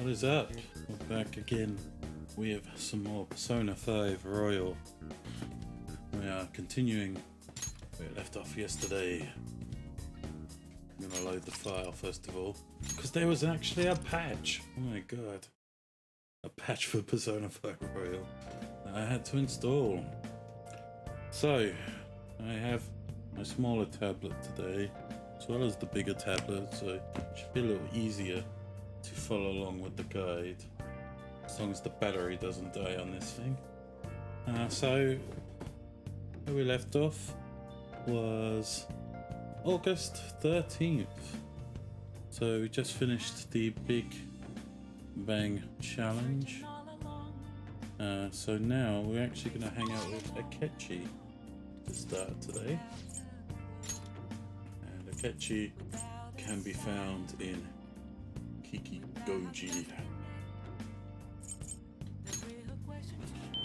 What is up? We're back again with some more Persona 5 Royal. We are continuing where we left off yesterday. I'm gonna load the file first of all, because there was actually a patch. Oh my god. A patch for Persona 5 Royal that I had to install. So, I have my smaller tablet today, as well as the bigger tablet, so it should be a little easier to follow along with the guide, as long as the battery doesn't die on this thing. So where we left off was August 13th. So we just finished the Big Bang Challenge. So now we're actually going to hang out with Akechi to start today. And Akechi can be found in Kikigoji.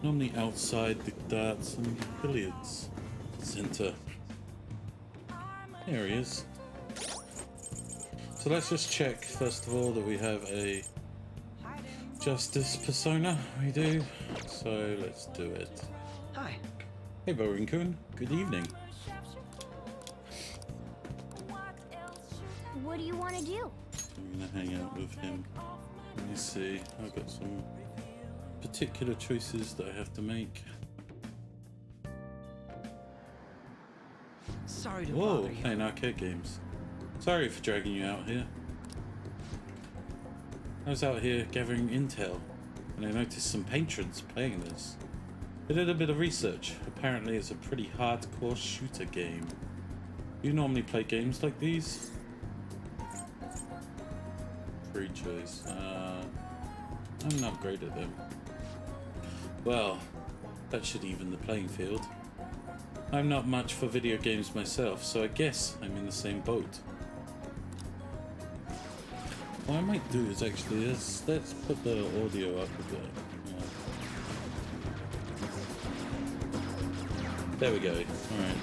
Normally outside the darts and billiards center. There he is. So let's just check first of all that we have a Justice persona. We do. So let's do it. Hi. Hey Borin-kun, good evening. What do you want to do? I'm gonna hang out with him. Let me see. I've got some particular choices that I have to make. Sorry to Whoa, bother you. playing arcade games. Sorry for dragging you out here. I was out here gathering intel, and I noticed some patrons playing this. I did a bit of research. Apparently it's a pretty hardcore shooter game. You normally play games like these? Free choice. I'm not great at them. Well, that should even the playing field. I'm not much for video games myself, so I guess I'm in the same boat. What I might do is actually, let's put the audio up a bit. There we go. Alright.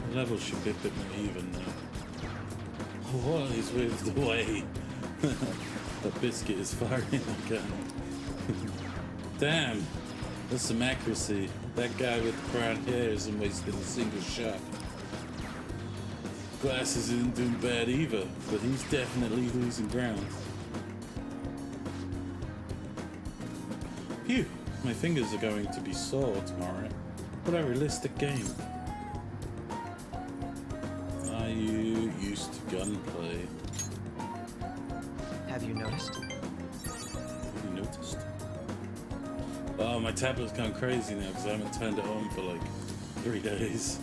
The level should be a bit more even now. What is with the way that Biscuit is firing a gun? Damn! That's some accuracy. That guy with the brown hair isn't wasting a single shot. Glasses isn't doing bad either, but he's definitely losing ground. Phew! My fingers are going to be sore tomorrow. What a realistic game. Are you used to gunplay? Have you noticed? Have you noticed? Oh, my tablet's gone crazy now because I haven't turned it on for like 3 days.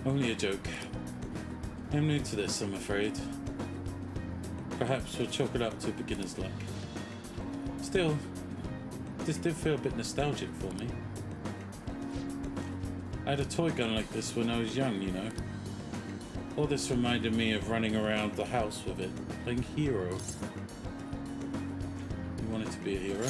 Only a joke. I'm new to this, I'm afraid. Perhaps we'll chalk it up to beginner's luck. Still, this did feel a bit nostalgic for me. I had a toy gun like this when I was young, you know. All this reminded me of running around the house with it, playing hero. You wanted to be a hero?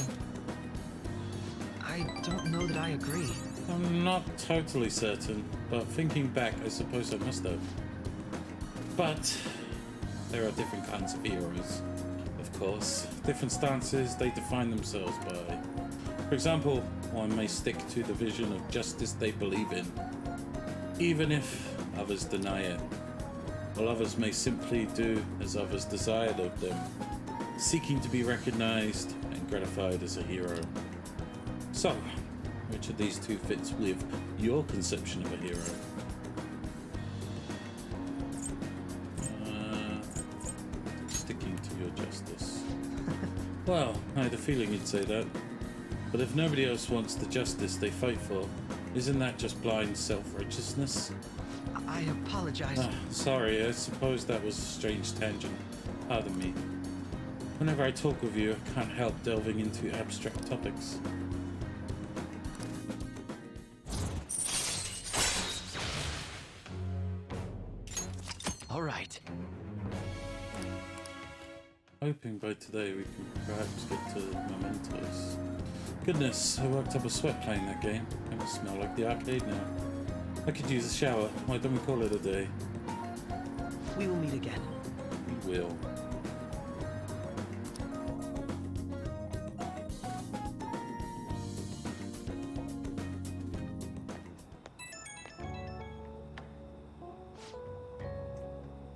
I don't know that I agree. I'm not totally certain, but thinking back, I suppose I must have. But there are different kinds of heroes, of course. Different stances they define themselves by. For example, one may stick to the vision of justice they believe in, even if others deny it. While others may simply do as others desired of them, seeking to be recognized and gratified as a hero. So, which of these two fits with your conception of a hero? Sticking to your justice. Well, I had a feeling you'd say that. But if nobody else wants the justice they fight for, isn't that just blind self-righteousness? I apologize. Sorry, I suppose that was a strange tangent. Pardon me. Whenever I talk with you, I can't help delving into abstract topics. All right. Hoping by today we can perhaps get to Mementos. Goodness, I worked up a sweat playing that game. It must smell like the arcade now. I could use a shower. Why don't we call it a day? We will meet again. We will.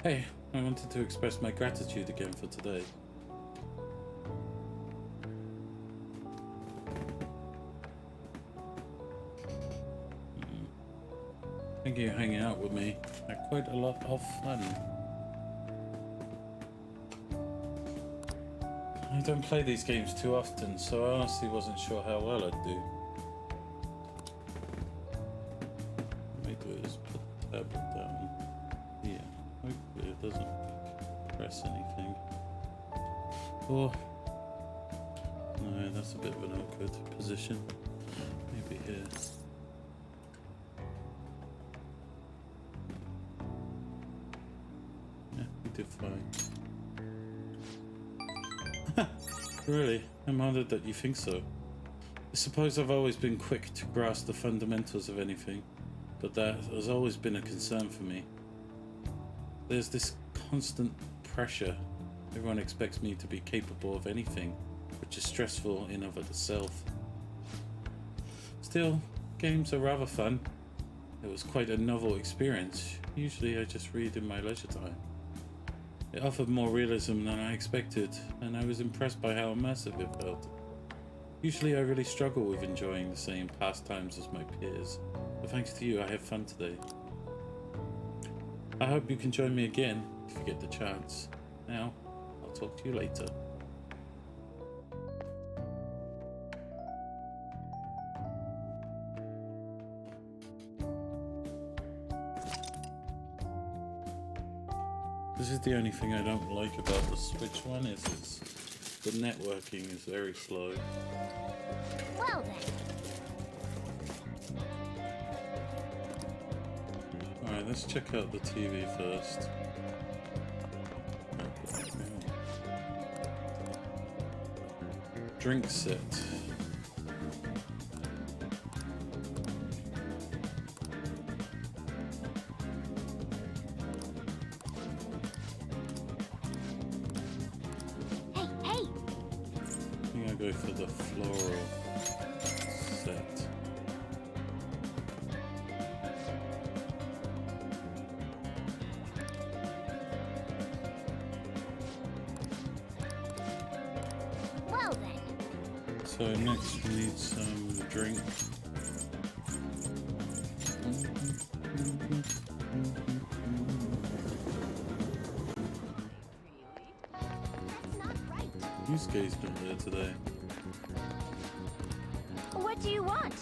Hey, I wanted to express my gratitude again for today. Thank you for hanging out with me. I had quite a lot of fun. I don't play these games too often, so I honestly wasn't sure how well I'd do. What I do is put the tablet down here. Hopefully it doesn't press anything. Or no, that's a bit of an awkward position. Maybe here. Yeah, we did fine. Really? I'm honored that you think so. I suppose I've always been quick to grasp the fundamentals of anything, but that has always been a concern for me. There's this constant pressure. Everyone expects me to be capable of anything, which is stressful in of itself. Still, games are rather fun. It was quite a novel experience. Usually I just read in my leisure time. It offered more realism than I expected, and I was impressed by how immersive it felt. Usually I really struggle with enjoying the same pastimes as my peers, but thanks to you I have fun today. I hope you can join me again if you get the chance. Now, I'll talk to you later. This is the only thing I don't like about the Switch one, is the networking is very slow. Well then. Alright, let's check out the TV first. Drink set. Go for the floral set. Well then. So next we need some drink. That's not right. Yusuke's not there today. What do you want?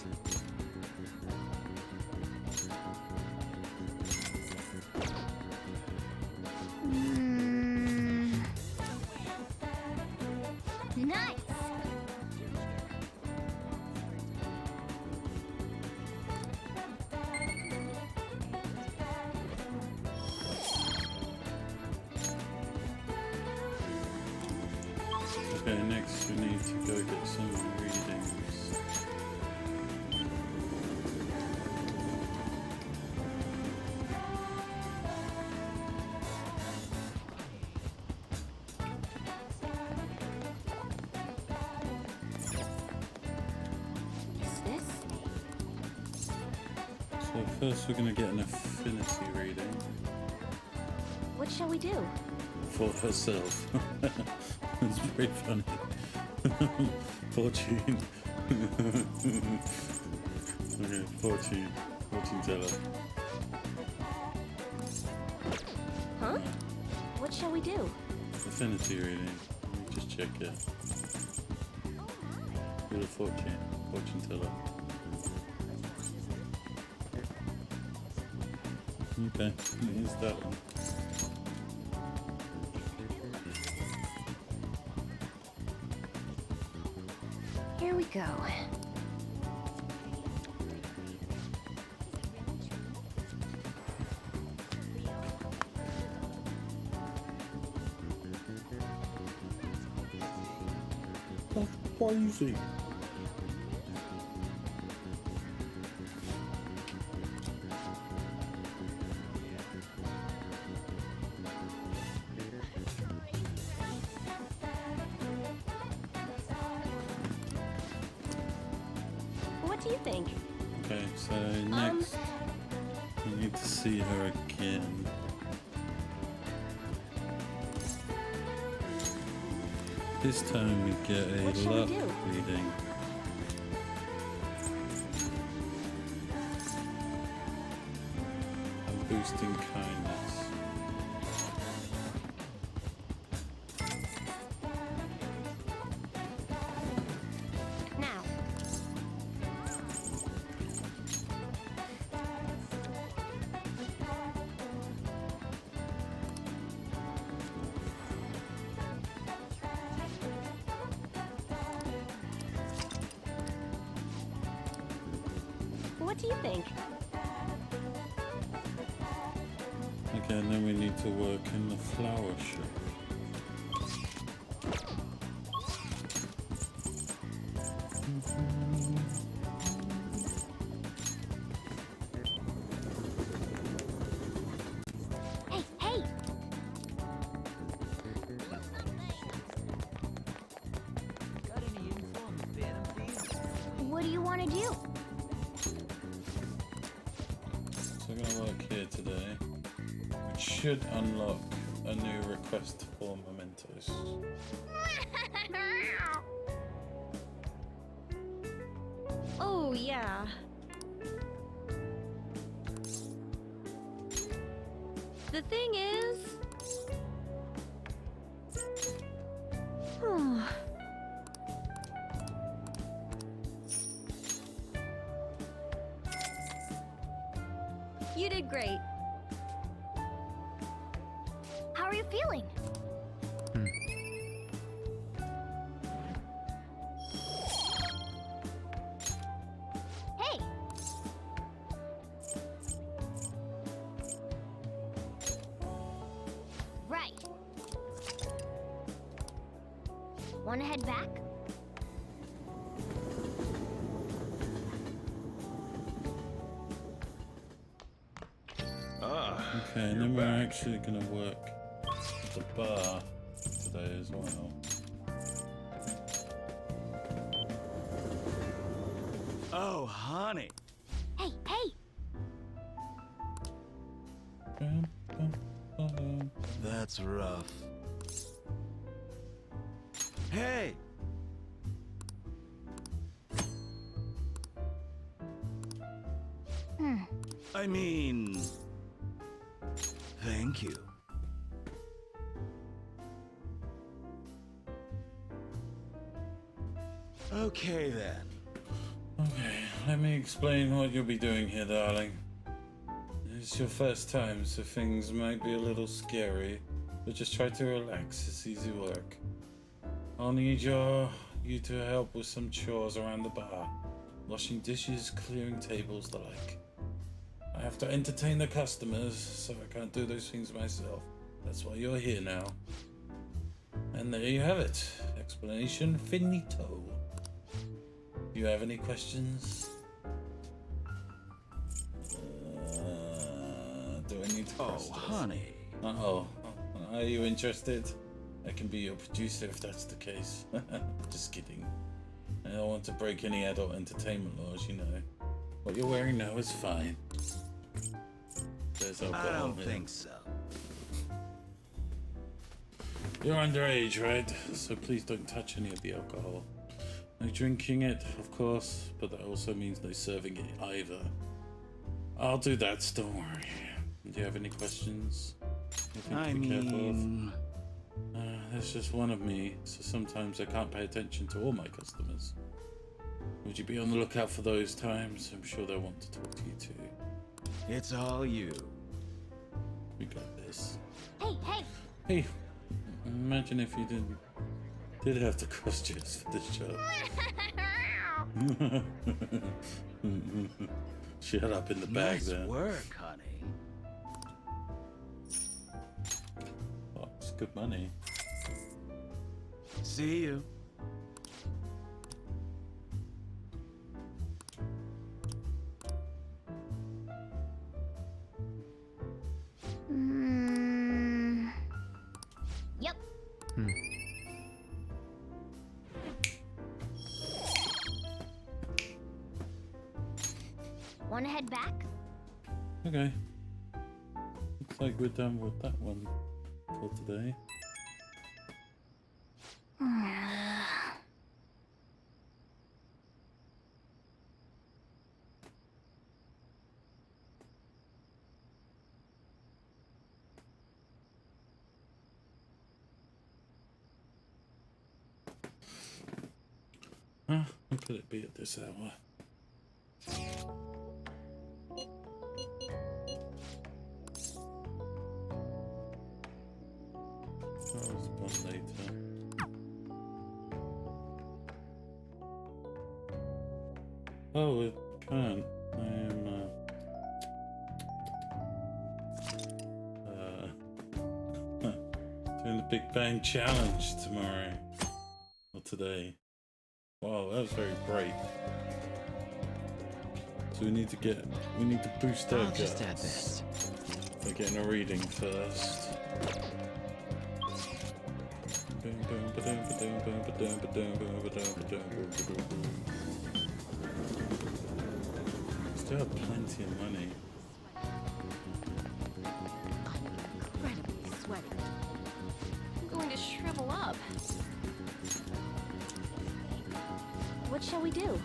Nice. Okay, next we need to go get some readings. So first we're going to get an affinity reading. What shall we do? For herself. It's pretty funny. Fortune. Okay, fortune. Fortune teller. Huh? What shall we do? Affinity reading. Let me just check it. Wheel of Fortune. Fortune teller. Okay, it is that one. Here we go. What do you see? What do you think? Okay, so next we need to see her again. This time we get a What shall we luck do? reading. And boosting kindness. Now. What do you think? Okay, and then we need to work in the flower shop. Hey, hey! Got any info on the Phantom Thieves? What do you want to do? So we're gonna work here today, which should unlock a new request for mementos. Oh, yeah. The thing is... You did great. How are you feeling? Hey! Right. Want to head back? Okay, and then we're actually gonna work at the bar today as well. Oh, honey. Hey, hey! That's rough. Hey! I mean... Thank you. Okay, then. Okay, let me explain what you'll be doing here, darling. It's your first time, so things might be a little scary, but just try to relax. It's easy work. I'll need you to help with some chores around the bar. Washing dishes, clearing tables, the like. I have to entertain the customers, so I can't do those things myself. That's why you're here now. And there you have it. Explanation finito. Do you have any questions? Do I need to Oh, cross this? honey. Uh-oh. Are you interested? I can be your producer if that's the case. Just kidding. I don't want to break any adult entertainment laws, you know. What you're wearing now is fine. There's alcohol I don't here. think so. You're underage, right? So please don't touch any of the alcohol. No drinking it, of course, but that also means no serving it either. I'll do that, don't worry. Do you have any questions? Anything to I be careful of? mean... There's just one of me, so sometimes I can't pay attention to all my customers. Would you be on the lookout for those times? I'm sure they'll want to talk to you too. It's all you. We got this. Hey, hey! Hey, imagine if you did have to cross dress for this job. Shut up in the bag Nice there. work, honey. Oh, it's good money. See you. Yep. Want to head back? Okay. Looks like we're done with that one for today. Huh? How could it be at this hour? I'll respond later. Oh, it can't. I am doing the Big Bang Challenge tomorrow or today. Wow, that was very brave. So we need to boost our I'll just add guts. this. We're getting a reading first. Still have plenty of money. I'm incredibly sweaty. I'm going to shrivel up. What shall we do?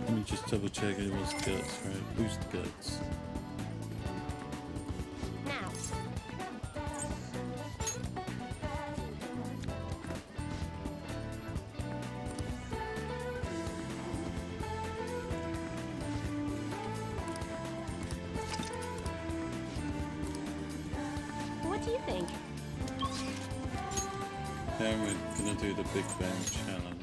Let me just double check it was guts, right? Boost guts. Now. What do you think? Now we're gonna do the Big Bang Challenge.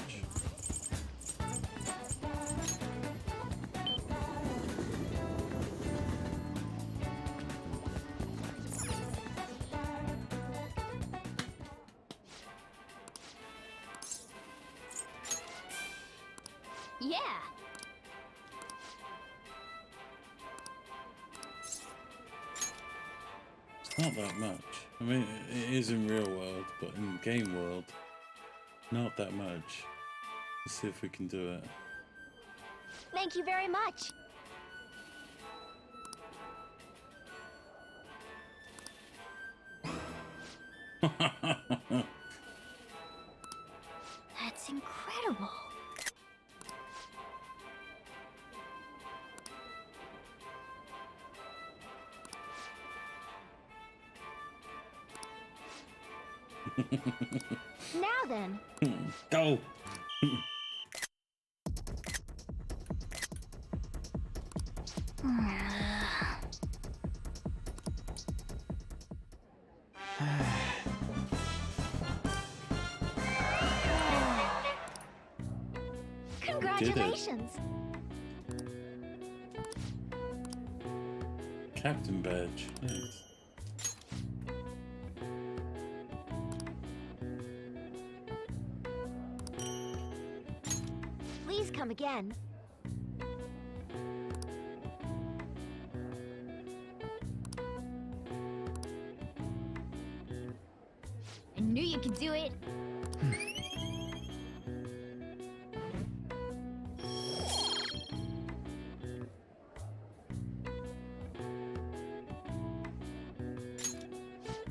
Yeah. It's not that much. I mean, it is in real world, but in game world, not that much. Let's see if we can do it. Thank you very much. That's incredible. Now then. Go! Congratulations. Captain badge. Nice. Please come again. I knew you could do it.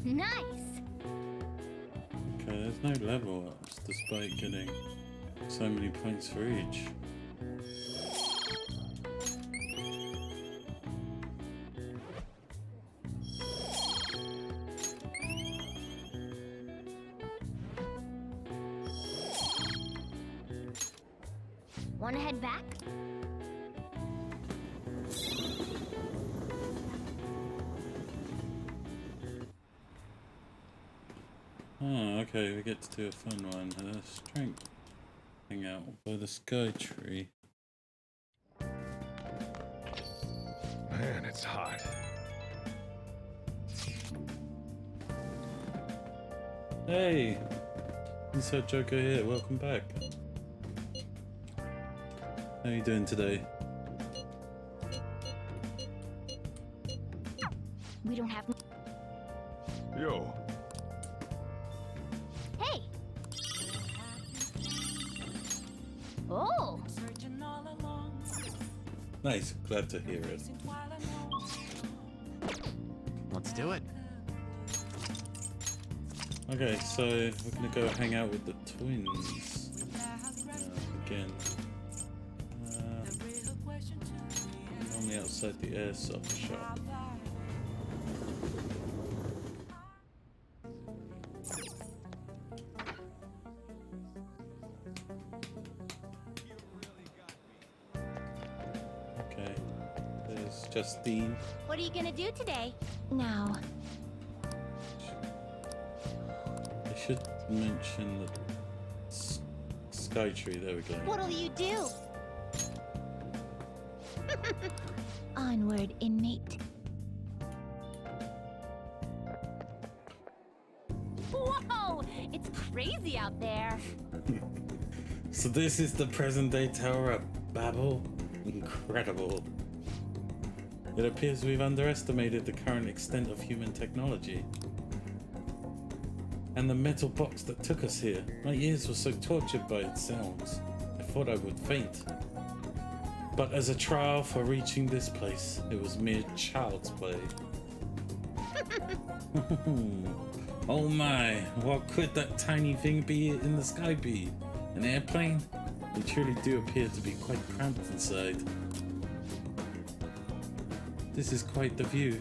Nice. Okay, there's no level ups despite getting so many points for each. Wanna head back? Oh, okay, we get to do a fun one. Strength. Hang out by the sky tree. Man, it's hot. Hey! Inside Joker here, welcome back. How you doing today? We don't have. Yo, Hey. Oh. Nice, glad to hear it. Well, Let's do it. Okay, so we're gonna go hang out with the twins again. Only outside the airsoft shop. Okay, there's Justine. What are you gonna do today? Now, I should mention that Skytree, there we go. what'll you do? Onward, inmate. Whoa! It's crazy out there. So this is the present day Tower of Babel? Incredible. It appears we've underestimated the current extent of human technology. And the metal box that took us here. My ears were so tortured by its sounds, I thought I would faint. But as a trial for reaching this place, it was mere child's play. Oh my, what could that tiny thing be in the sky be? An airplane? They truly do appear to be quite cramped inside. This is quite the view.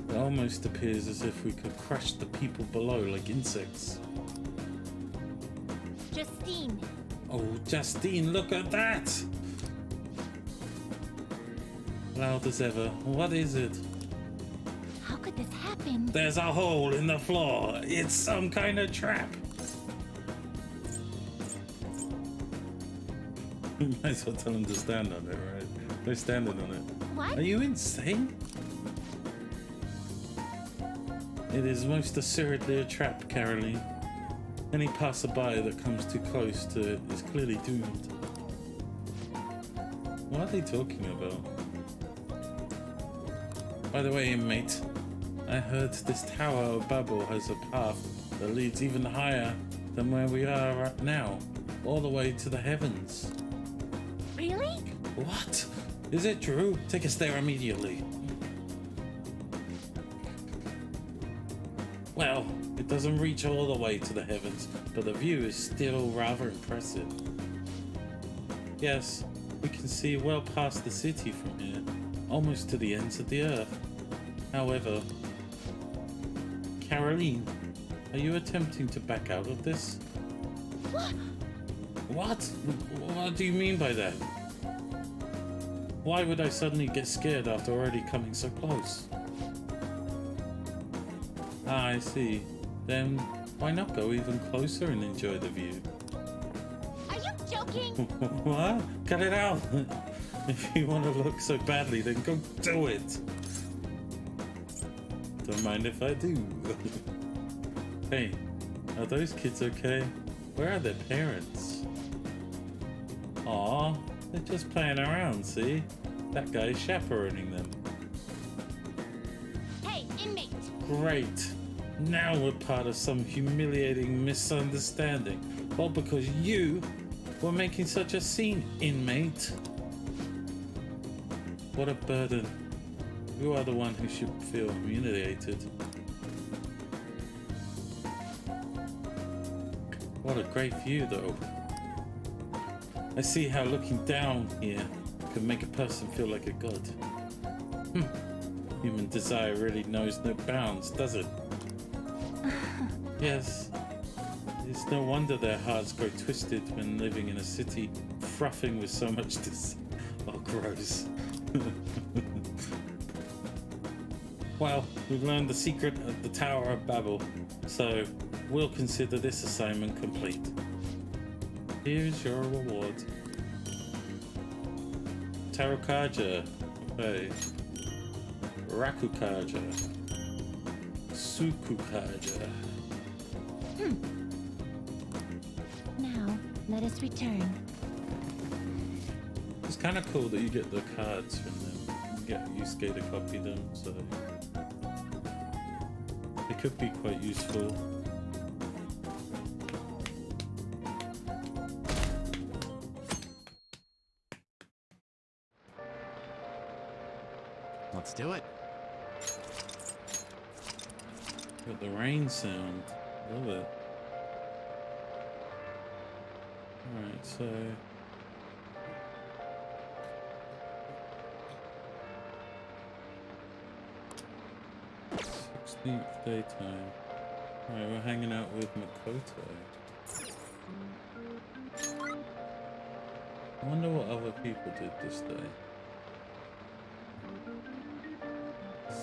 It almost appears as if we could crush the people below like insects. Justine. Oh, Justine, look at that! Loud as ever. What is it? How could this happen? There's a hole in the floor. It's some kind of trap. You might as well tell him to stand on it, right? They're standing on it. What? Are you insane? It is most assuredly a trap, Caroline. Any passerby that comes too close to it is clearly doomed. What are they talking about? By the way, inmate, I heard this Tower of Babel has a path that leads even higher than where we are right now, all the way to the heavens. Really? What? Is it true? Take us there immediately. Well, it doesn't reach all the way to the heavens, but the view is still rather impressive. Yes, we can see well past the city from here, almost to the ends of the earth. However, Caroline, are you attempting to back out of this? What? What? What do you mean by that? Why would I suddenly get scared after already coming so close? Ah, I see. Then why not go even closer and enjoy the view? Are you joking? What? Cut it out! If you want to look so badly, then go do it! Don't mind if I do. Hey, are those kids okay? Where are their parents? Aw, they're just playing around, see? That guy's chaperoning them. Hey, inmate. Great. Now we're part of some humiliating misunderstanding. All because you were making such a scene, inmate. What a burden. You are the one who should feel humiliated. What a great view, though. I see how looking down here can make a person feel like a god. Human desire really knows no bounds, does it? Yes. It's no wonder their hearts grow twisted when living in a city frothing with so much Oh, gross. Well, we've learned the secret of the Tower of Babel, so we'll consider this assignment complete. Here's your reward. Tarokaja. Okay. Rakukaja. Sukukaja. Now, let us return. It's kind of cool that you get the cards from them. You get to copy them, so it could be quite useful. Let's do it. Got the rain sound. Love it. Alright, so 16th daytime. Alright, we're hanging out with Makoto. I wonder what other people did this day.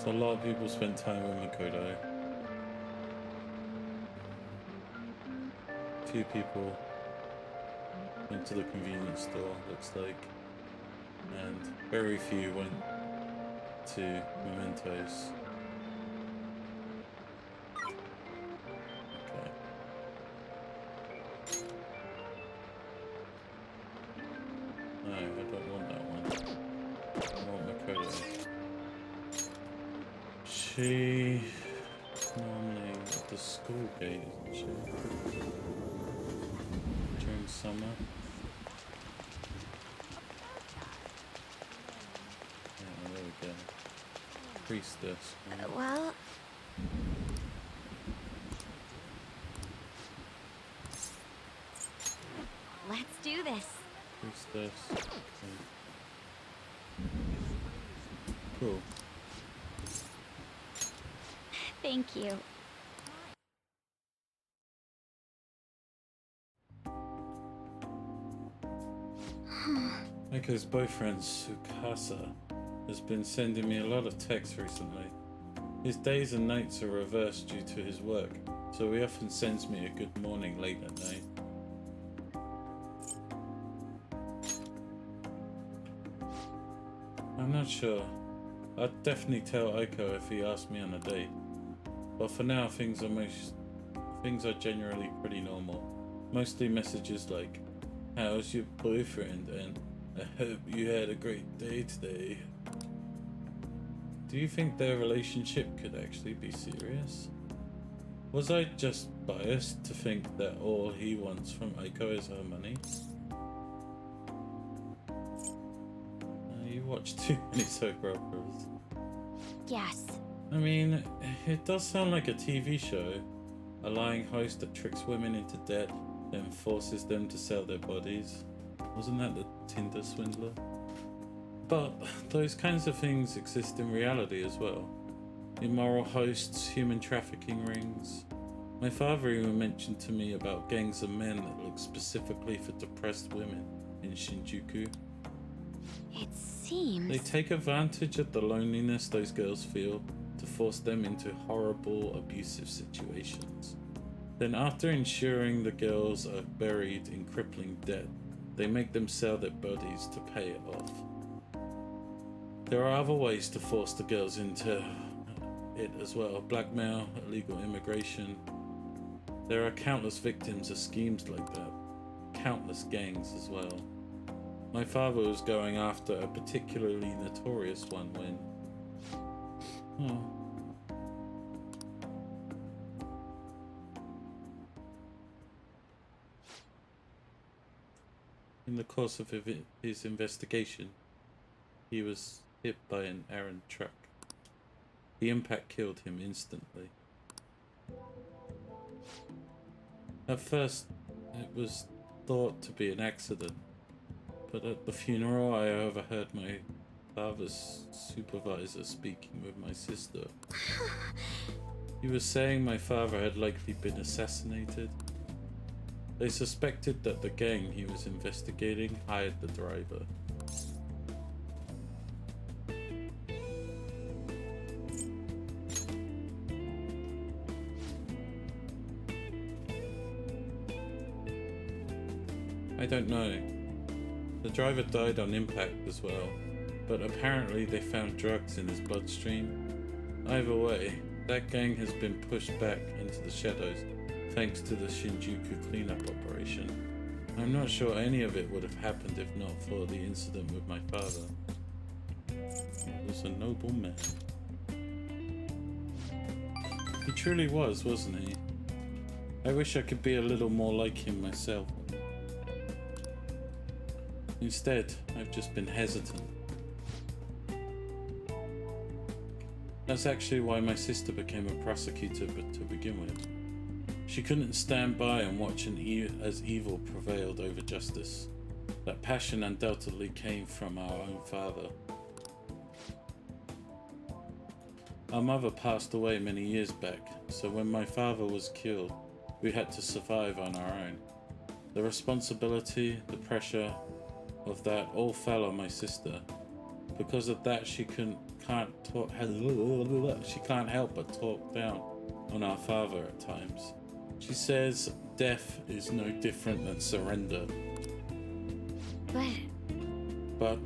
So a lot of people spent time with Makoto. Few people went to the convenience store, looks like. And very few went to Mementos. Okay. No, I don't want that one. I want Makoto. She normally at the school gate, isn't she? During summer. Yeah, there we go. Priestess. Right? Well... Let's do this. Priestess. Okay. Cool. Thank you. Aiko's boyfriend, Tsukasa, has been sending me a lot of texts recently. His days and nights are reversed due to his work, so he often sends me a good morning late at night. I'm not sure. I'd definitely tell Aiko if he asked me on a date. But for now, things are generally pretty normal. Mostly messages like, "How's your boyfriend?" and "I hope you had a great day today." Do you think their relationship could actually be serious? Was I just biased to think that all he wants from Aiko is her money? You watch too many soap operas. Yes. I mean, it does sound like a TV show. A lying host that tricks women into debt, then forces them to sell their bodies. Wasn't that the Tinder swindler? But those kinds of things exist in reality as well. Immoral hosts, human trafficking rings. My father even mentioned to me about gangs of men that look specifically for depressed women in Shinjuku. It seems... They take advantage of the loneliness those girls feel to force them into horrible, abusive situations. Then after ensuring the girls are buried in crippling debt, they make them sell their bodies to pay it off. There are other ways to force the girls into it as well. Blackmail, illegal immigration. There are countless victims of schemes like that. Countless gangs as well. My father was going after a particularly notorious one when... Oh. In the course of his investigation, he was hit by an errant truck. The impact killed him instantly. At first, it was thought to be an accident, but at the funeral I overheard my father's supervisor speaking with my sister. He was saying my father had likely been assassinated. They suspected that the gang he was investigating hired the driver. I don't know. The driver died on impact as well, but apparently they found drugs in his bloodstream. Either way, that gang has been pushed back into the shadows thanks to the Shinjuku cleanup operation. I'm not sure any of it would have happened if not for the incident with my father. He was a noble man. He truly was, wasn't he? I wish I could be a little more like him myself. Instead, I've just been hesitant. That's actually why my sister became a prosecutor to begin with. She couldn't stand by and watch as evil prevailed over justice. That passion undoubtedly came from our own father. Our mother passed away many years back, so when my father was killed, we had to survive on our own. The responsibility, the pressure of that all fell on my sister. Because of that, she can't help but talk down on our father at times. She says death is no different than surrender. But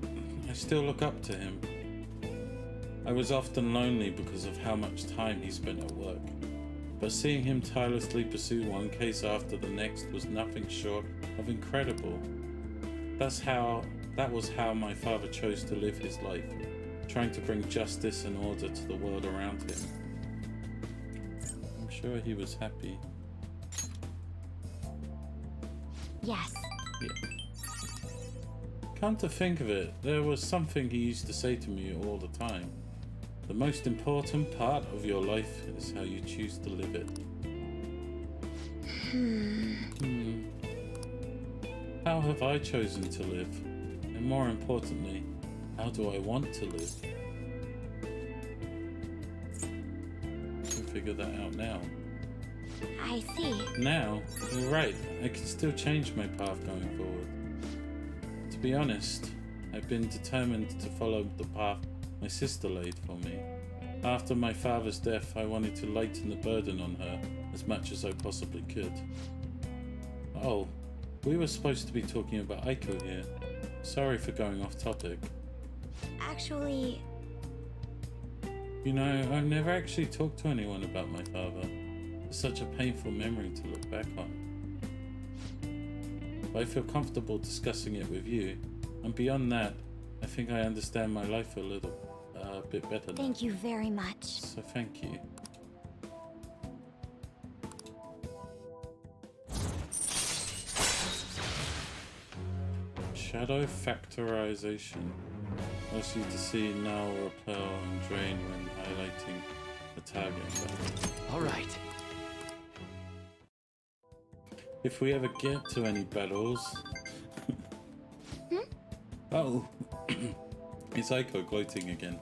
I still look up to him. I was often lonely because of how much time he spent at work. But seeing him tirelessly pursue one case after the next was nothing short of incredible. That was how my father chose to live his life, trying to bring justice and order to the world around him. I'm sure he was happy. Yes. Yeah. Come to think of it, there was something he used to say to me all the time. The most important part of your life is how you choose to live it. How have I chosen to live? And more importantly, how do I want to live? We'll figure that out now. I see. Now, you're right, I can still change my path going forward. To be honest, I've been determined to follow the path my sister laid for me. After my father's death, I wanted to lighten the burden on her as much as I possibly could. Oh, we were supposed to be talking about Aiko here. Sorry for going off topic. Actually, You know, I've never actually talked to anyone about my father. It's such a painful memory to look back on. But I feel comfortable discussing it with you, and beyond that, I think I understand my life a bit better now. thank you very much. So thank you. Shadow factorization allows you to see null, repel, and drain when highlighting the target. All right. If we ever get to any battles... Oh! It's Aiko gloating again.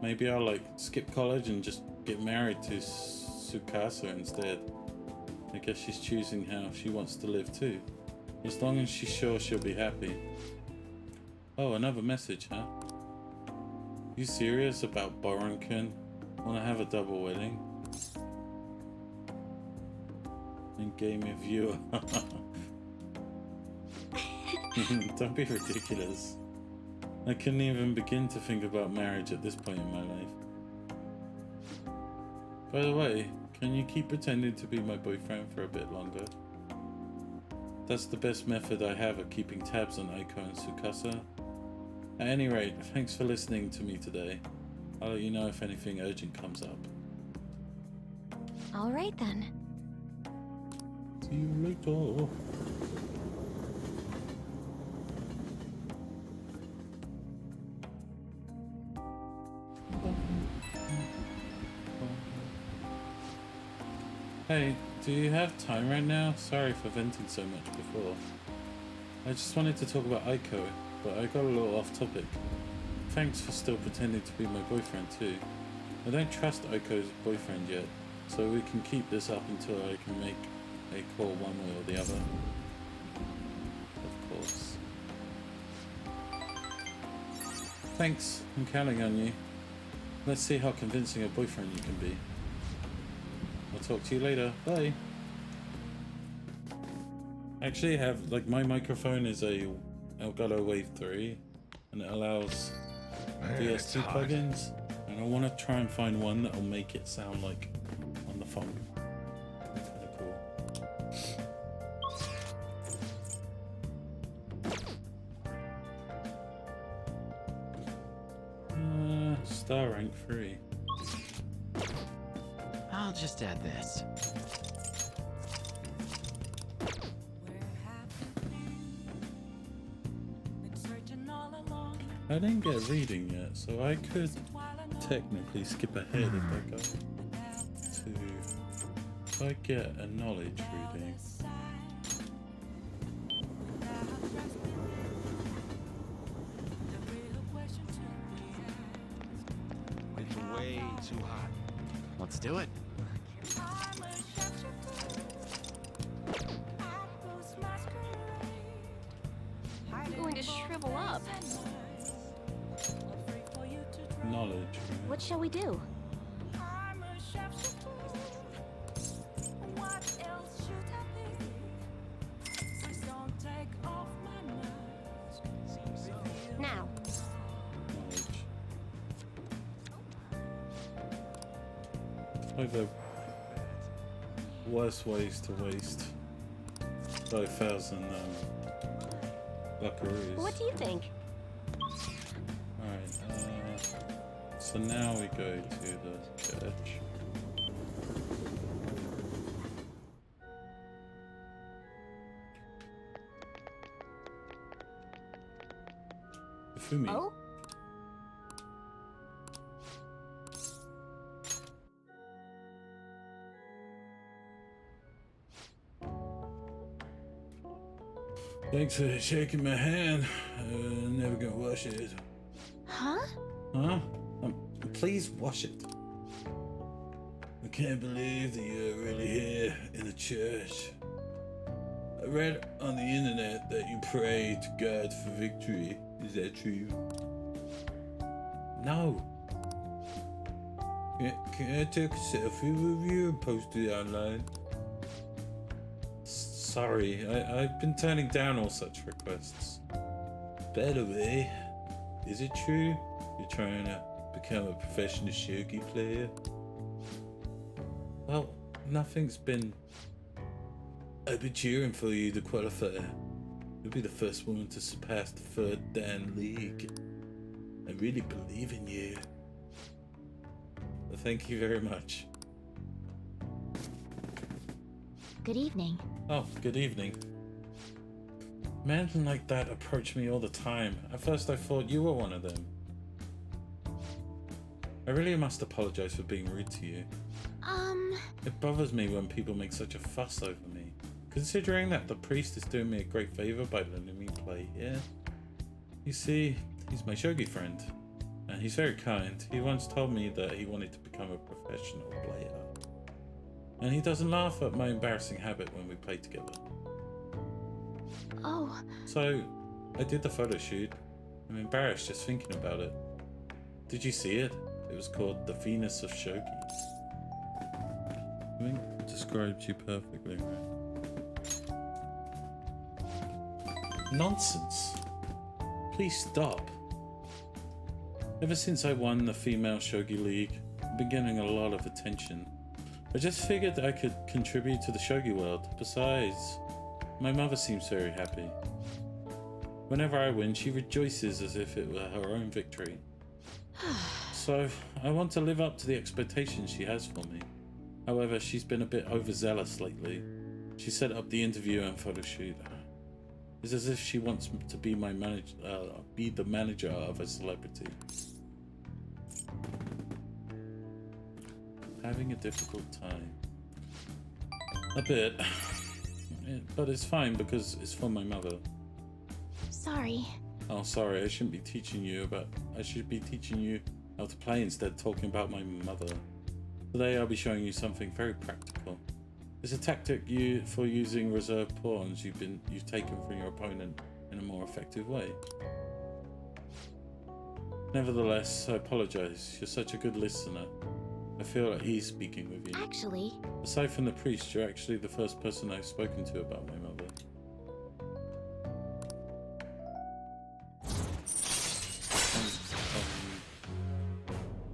Maybe I'll skip college and just get married to Tsukasa instead. I guess she's choosing how she wants to live too. As long as she's sure she'll be happy. Oh, another message, huh? You serious about Boron-kun? Wanna have a double wedding? And game a viewer. Don't be ridiculous. I couldn't even begin to think about marriage at this point in my life. By the way, can you keep pretending to be my boyfriend for a bit longer? That's the best method I have of keeping tabs on Aiko and Tsukasa. At any rate, thanks for listening to me today. I'll let you know if anything urgent comes up. All right then. See you later. Hey, do you have time right now? Sorry for venting so much before. I just wanted to talk about Aiko, but I got a little off topic. Thanks for still pretending to be my boyfriend too. I don't trust Aiko's boyfriend yet, so we can keep this up until I can make a call one way or the other. Of course. Thanks, I'm counting on you. Let's see how convincing a boyfriend you can be. I'll talk to you later. Bye. I actually have, my microphone is a Elgato Wave 3, and it allows Man, it's DS2 hot. plugins, and I want to try and find one that'll make it sound like on the phone. That's kind of cool. Star rank 3. I'll just add this. I didn't get reading yet, so I could technically skip ahead if I go to. If I get a knowledge reading. It's way too hot. Let's do it. I'm going to shrivel up. Knowledge. Right? What shall we do? Now. Knowledge. Like the worst ways to waste 5,000 buckaroos. What do you think? Alright, so now we go to the church. Ifumi. Oh? Thanks for shaking my hand. Never gonna wash it. Huh? Huh? Please wash it. I can't believe that you're really here in the church. I read on the internet that you pray to God for victory. Is that true? No. Can I take a selfie with you and post it online? Sorry, I've been turning down all such requests. By the way, is it true you're trying to become a professional shogi player? Well, nothing's been... I've been cheering for you to qualify. You'll be the first woman to surpass the 3rd Dan League. I really believe in you. Well, thank you very much. Good evening. Oh, good evening. Men like that approach me all the time. At first I thought you were one of them. I really must apologize for being rude to you. It bothers me when people make such a fuss over me. Considering that the priest is doing me a great favor by letting me play here. You see, he's my shogi friend. And he's very kind. He once told me that he wanted to become a professional player. And he doesn't laugh at my embarrassing habit when we play together. Oh, So, I did the photo shoot. I'm embarrassed just thinking about it. Did you see it? It was called The Venus of Shogi. I think it describes you perfectly, right? Nonsense. Please stop. Ever since I won the Female Shogi League, I've been getting a lot of attention. I just figured I could contribute to the shogi world. Besides, my mother seems very happy. Whenever I win, she rejoices as if it were her own victory. So, I want to live up to the expectations she has for me. However, she's been a bit overzealous lately. She set up the interview and photo shoot. It's as if she wants to be my be the manager of a celebrity. Having a difficult time. A bit. But it's fine because it's for my mother. sorry. Oh, sorry, I shouldn't be teaching you I should be teaching you how to play instead of talking about my mother. Today I'll be showing you something very practical. It's a tactic for using reserve pawns you've taken from your opponent in a more effective way. Nevertheless, I apologize. You're such a good listener. I feel at ease speaking with you. Actually, Aside from the priest, you're actually the first person I've spoken to about my mother.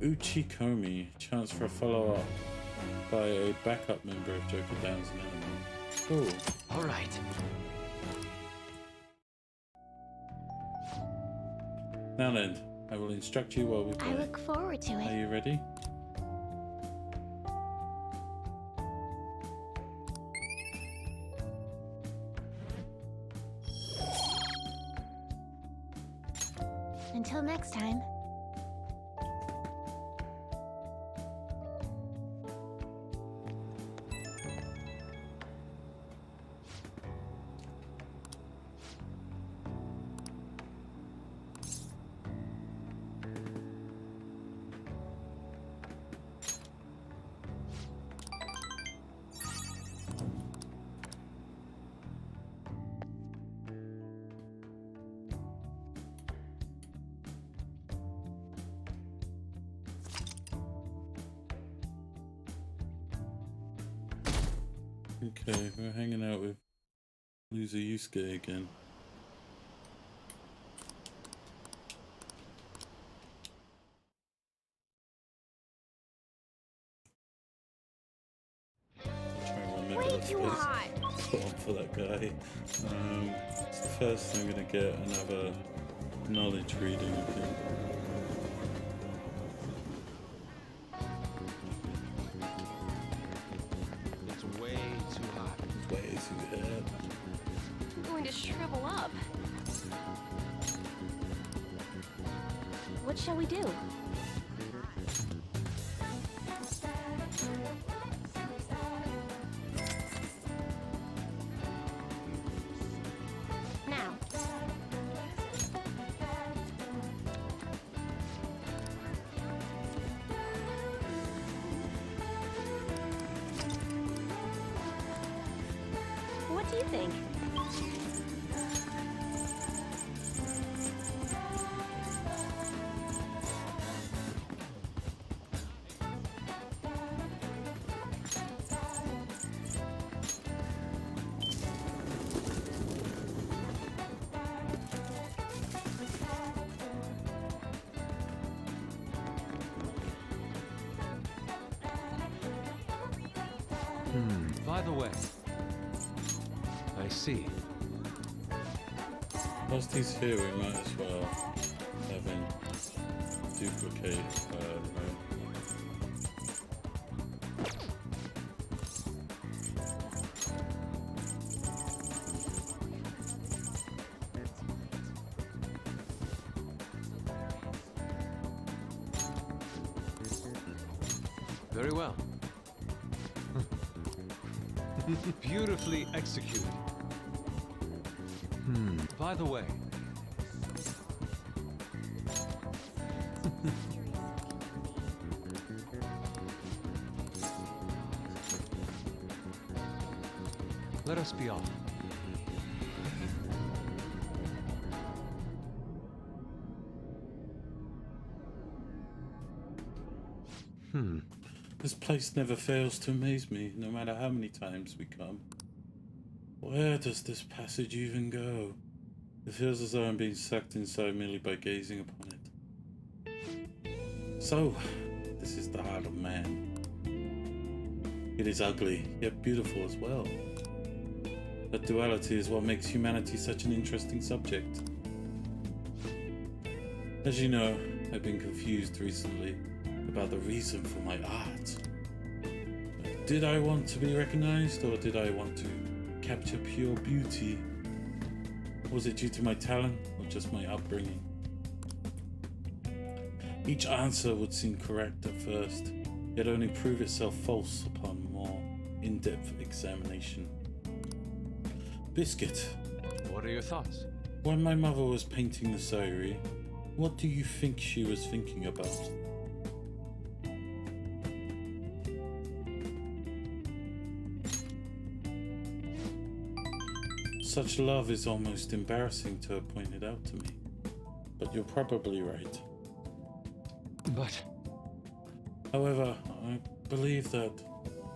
Uchikomi, chance for a follow-up by a backup member of Joker Down's enemy. Cool. All right. Now then, I will instruct you while we play. I look forward to Are it. you ready? Until next time. Okay, we're hanging out with loser Yusuke again. I'm trying to remember Way the too first hot. spot for that guy. It's the first I'm gonna get another knowledge reading, I think. It's way too hot. Way too hot. I'm going to shrivel up. What shall we do? Now. What do you think? By the way, I see. Whilst he's here, we might as well have him duplicate right? Very well. Beautifully executed. By the way, let us be off. This place never fails to amaze me, no matter how many times we come. Where does this passage even go? It feels as though I'm being sucked inside merely by gazing upon it. So, this is the heart of man. It is ugly, yet beautiful as well. That duality is what makes humanity such an interesting subject. As you know, I've been confused recently about the reason for my art. Did I want to be recognized, or did I want to capture pure beauty? Was it due to my talent, or just my upbringing? Each answer would seem correct at first, yet only prove itself false upon more in-depth examination. Biscuit, What are your thoughts? when my mother was painting the Sayuri, what do you think she was thinking about? Such love is almost embarrassing to have pointed out to me, but you're probably right. But However, I believe that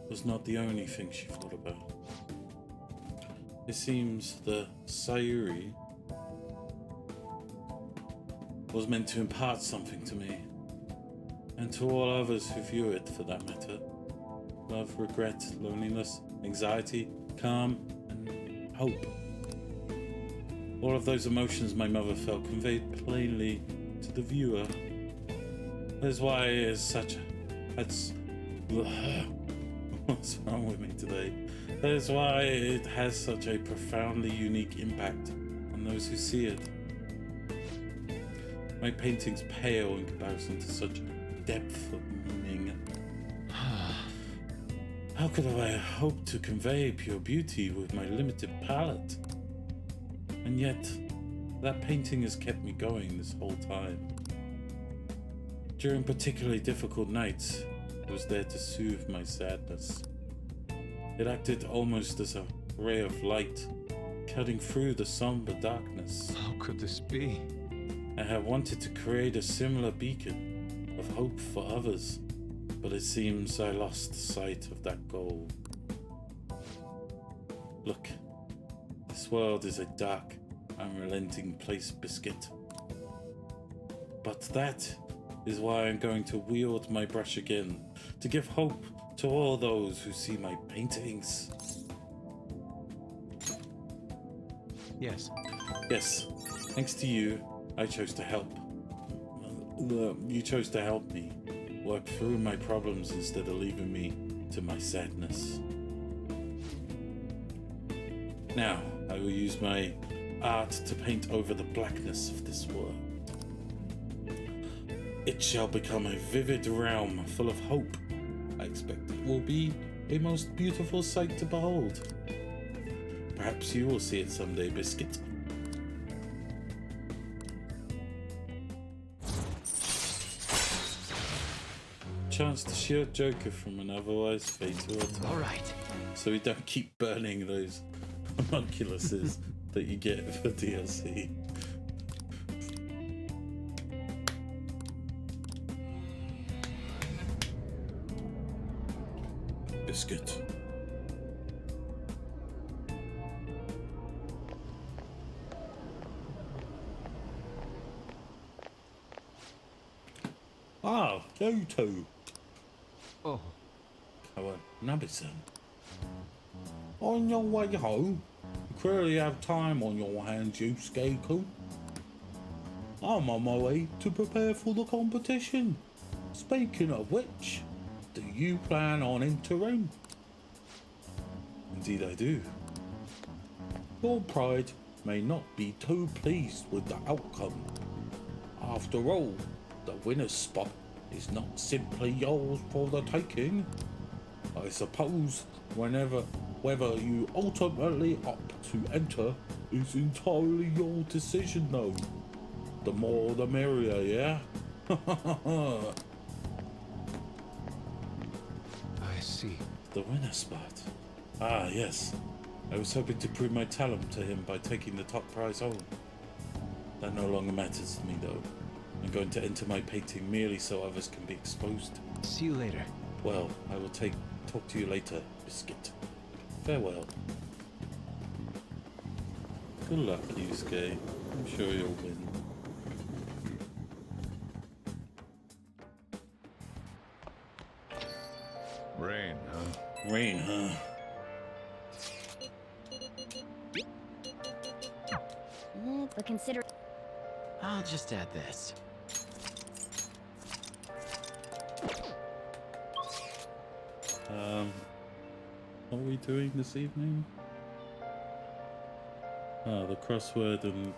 was not the only thing she thought about. It seems the Sayuri was meant to impart something to me, and to all others who view it for that matter. Love, regret, loneliness, anxiety, calm, and hope. All of those emotions my mother felt conveyed plainly to the viewer. That's why it is such a... That's... What's wrong with me today? That is why it has such a profoundly unique impact on those who see it. My paintings pale in comparison to such depth of meaning. How could I hope to convey pure beauty with my limited palette? And yet, that painting has kept me going this whole time. During particularly difficult nights, it was there to soothe my sadness. It acted almost as a ray of light, cutting through the somber darkness. how could this be? I have wanted to create a similar beacon of hope for others, but it seems I lost sight of that goal. Look, this world is a dark, unrelenting place, Biscuit. But that is why I'm going to wield my brush again, to give hope to all those who see my paintings. Yes. Yes, thanks to you, I chose to help. You chose to help me work through my problems instead of leaving me to my sadness. Now, I will use my art to paint over the blackness of this world. It shall become a vivid realm full of hope. I expect it will be a most beautiful sight to behold. Perhaps you will see it someday, Biscuit. Chance to shield Joker from an otherwise fatal attack. All right. So we don't keep burning those homunculuses that you get for DLC. Biscuit. Ah, you two. Oh, Nabi-san. On your way home, you clearly have time on your hands, you Skeku. I'm on my way to prepare for the competition. Speaking of which, do you plan on entering? Indeed I do. Your pride may not be too pleased with the outcome. After all, the winner's spot is not simply yours for the taking. I suppose whether you ultimately opt to enter is entirely your decision though. The more the merrier, yeah? I see. The winner spot. Ah, yes. I was hoping to prove my talent to him by taking the top prize home. That no longer matters to me though. I'm going to enter my painting merely so others can be exposed. See you later. Well, I will talk to you later, Biscuit. Farewell. Good luck, Yusuke. I'm sure you'll win. Rain, huh? Rain, huh? But consider. I'll just add this. What are we doing this evening? Ah, the crossword and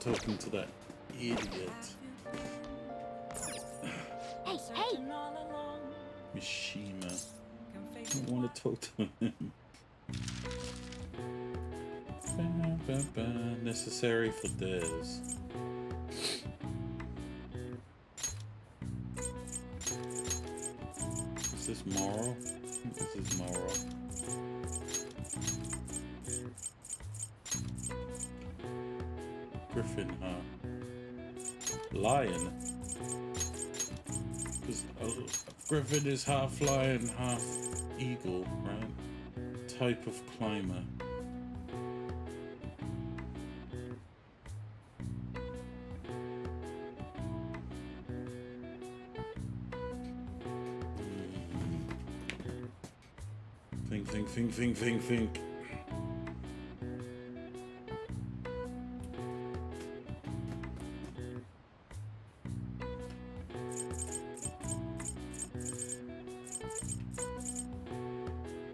talking to that idiot. Hey, hey! Mishima. I don't want to talk to him. Necessary for theirs. Is this moral? I think this is moral. Griffin, huh? Lion? Because Griffin is half lion, half eagle, right? Type of climber. Think.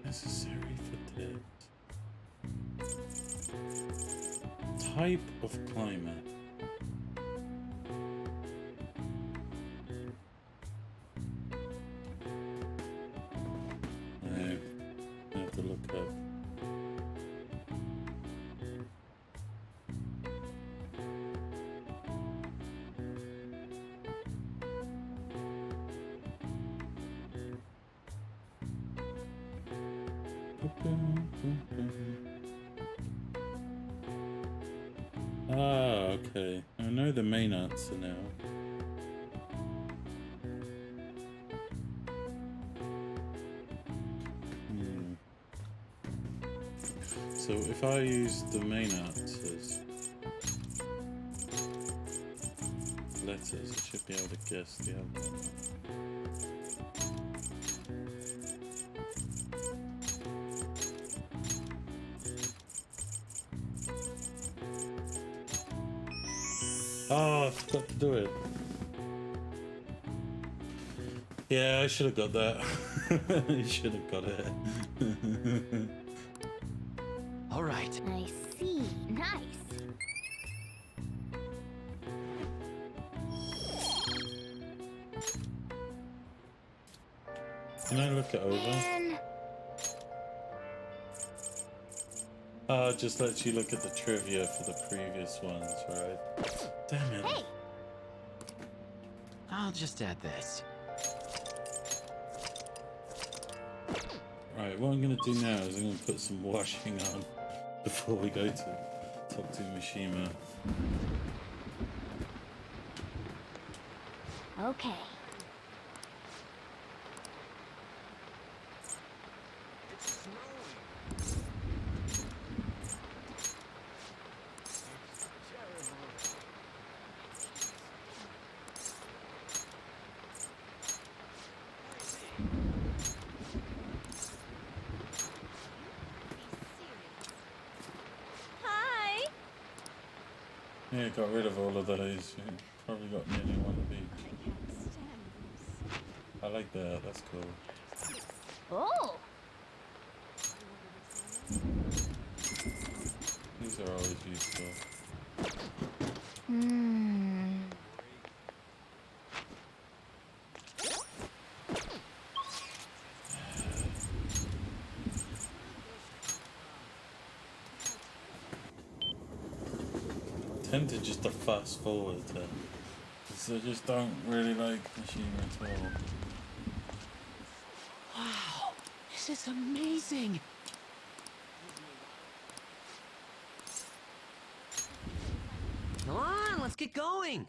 Necessary for that. Type of climber. I have to look up. Ah, okay. I know the main answer now. So if I use the main answers, letters, I should be able to guess the other one. Oh, I forgot to do it. Yeah, I should have got that. You should have got it. All right. I see. Nice. Can I look it over? And Just lets you look at the trivia for the previous ones, right? Damn it. hey, I'll just add this. Right, what I'm going to do now is I'm going to put some washing on before we go to talk to Mishima. okay. Hi. Yeah, got rid of all of those. Probably got nearly one of each. I like that, that's cool. Oh. These are always useful. Hmm. Tend to just to fast forward because I just don't really like Mishima at all. Wow, this is amazing. Come on, let's get going.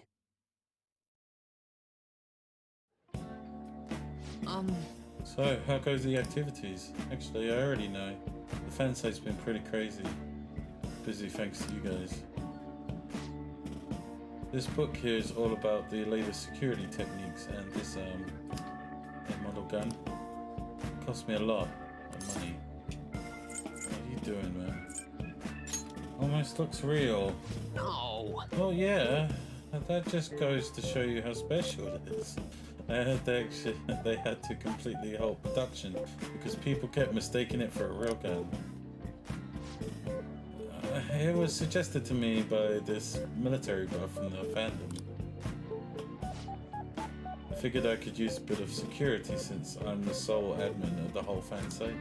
So, how goes the activities? Actually, I already know. The fan site's been pretty crazy. Busy thanks to you guys. This book here is all about the latest security techniques, and this model gun cost me a lot of money. What are you doing, man? Almost looks real. No. Well, yeah, that just goes to show you how special it is. I heard they had to completely halt production because people kept mistaking it for a real gun. It was suggested to me by this military buff from the fandom. I figured I could use a bit of security since I'm the sole admin of the whole fan site.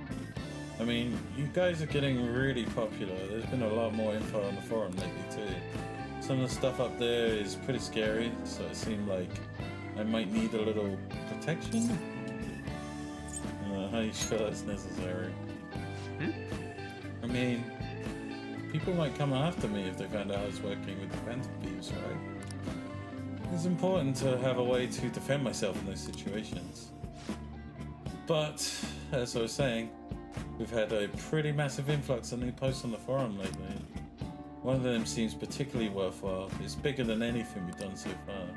I mean, you guys are getting really popular. There's been a lot more info on the forum lately too. Some of the stuff up there is pretty scary, so it seemed like I might need a little protection. Are you sure that's necessary? I mean, people might come after me if they found out I was working with the Phantom Thieves, right? It's important to have a way to defend myself in those situations. But, as I was saying, we've had a pretty massive influx of new posts on the forum lately. One of them seems particularly worthwhile. It's bigger than anything we've done so far.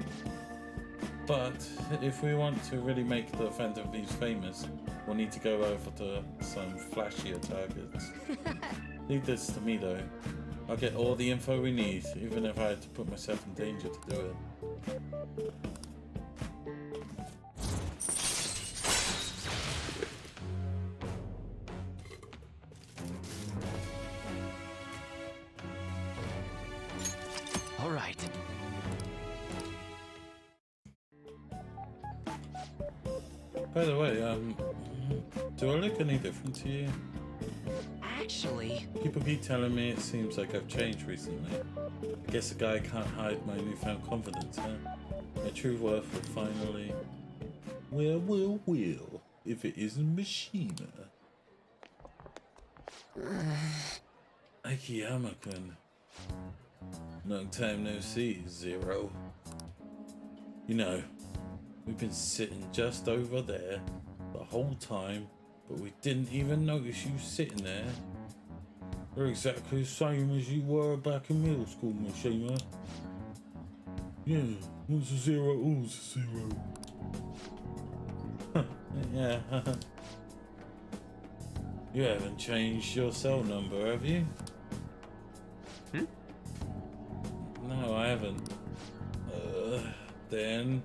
But if we want to really make the Phantom Thieves famous, we'll need to go over to some flashier targets. Leave this to me though. I'll get all the info we need, even if I had to put myself in danger to do it. All right. By the way, do I look any different to you? Actually, People keep telling me it seems like I've changed recently. I guess a guy can't hide my newfound confidence, huh? My true worth will finally... Well, if it isn't Mishima. Akiyama-kun. Long time no see, Zero. You know, we've been sitting just over there the whole time, but we didn't even notice you sitting there. You're exactly the same as you were back in middle school, Mishima. Yeah, what's a zero? All's a zero. Yeah. You haven't changed your cell number, have you? No, I haven't. Then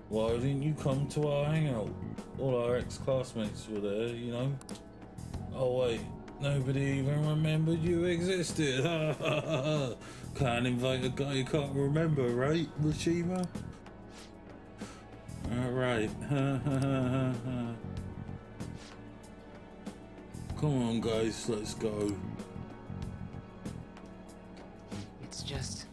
why didn't you come to our hangout? All our ex-classmates were there, you know. Oh wait, nobody even remembered you existed. Can't invite a guy you can't remember, right, Mishima? Alright. Come on guys, let's go. It's just...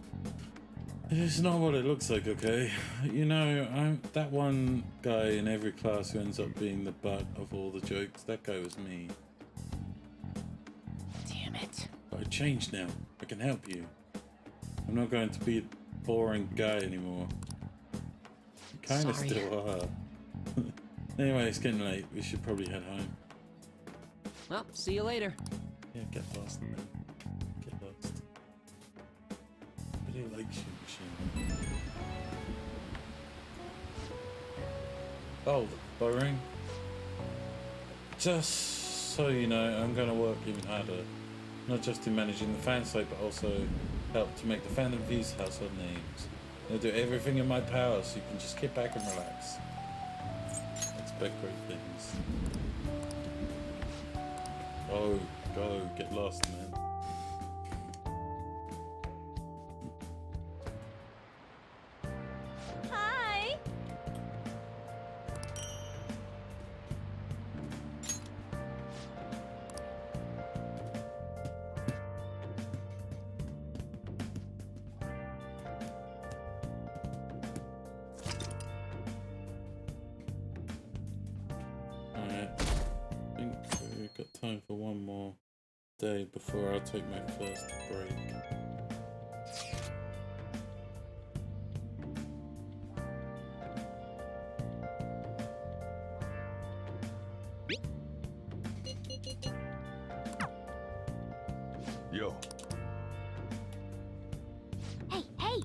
It's not what it looks like, okay? You know, I'm that one guy in every class who ends up being the butt of all the jokes. That guy was me. Damn it. But I changed now. I can help you. I'm not going to be a boring guy anymore. You kind of Sorry. still are. Anyway, it's getting late. We should probably head home. Well, see you later. Yeah, get lost, man. Get lost. I really like you, Machine. Oh, the ring. Just so you know, I'm going to work even harder. Not just in managing the fan site, but also help to make the fandom views household names. I'll do everything in my power so you can just get back and relax. Expect great things. Go, get lost, man. Hi! Alright. I think we've got time for one more day before I'll take my first break. Yo, Hey, hey!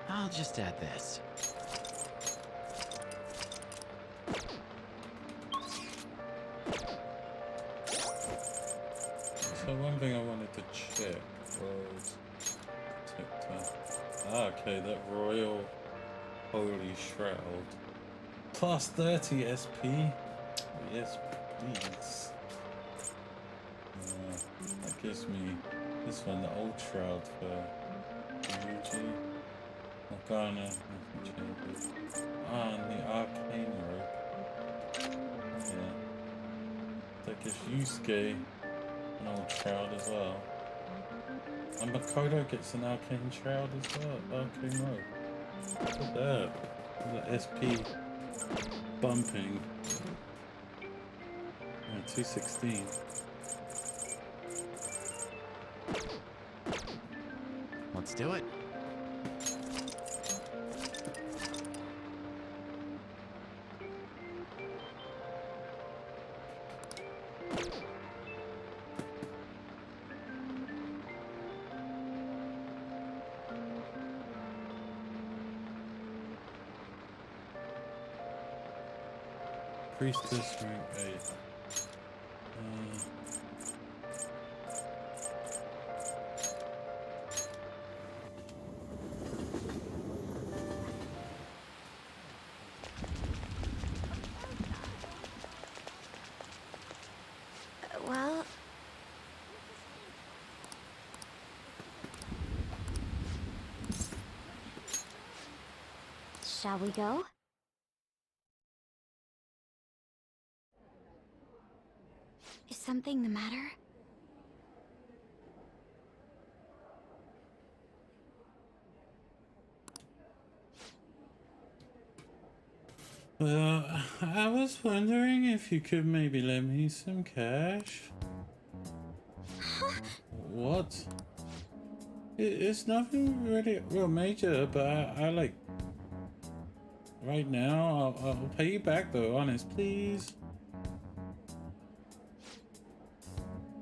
I'll just add this. So one thing I wanted to check was okay, that Royal Holy Shroud. Plus 30 SP? Yes, please. That gives me this one, the Old Shroud for Ryuji. Morgana, nothing changes. And the Arcane Rope. Yeah. That gives Yusuke an Old Shroud as well. And Makoto gets an Arcane Shroud as well. Arcane Rope. Look at that. Look at the SP bumping. Yeah, 216. Let's do it. Priestess rank 8. Well... Shall we go? Is something the matter? Well, I was wondering if you could maybe lend me some cash. What? It's nothing really real major, but I like... right now. I'll pay you back though, honest, please.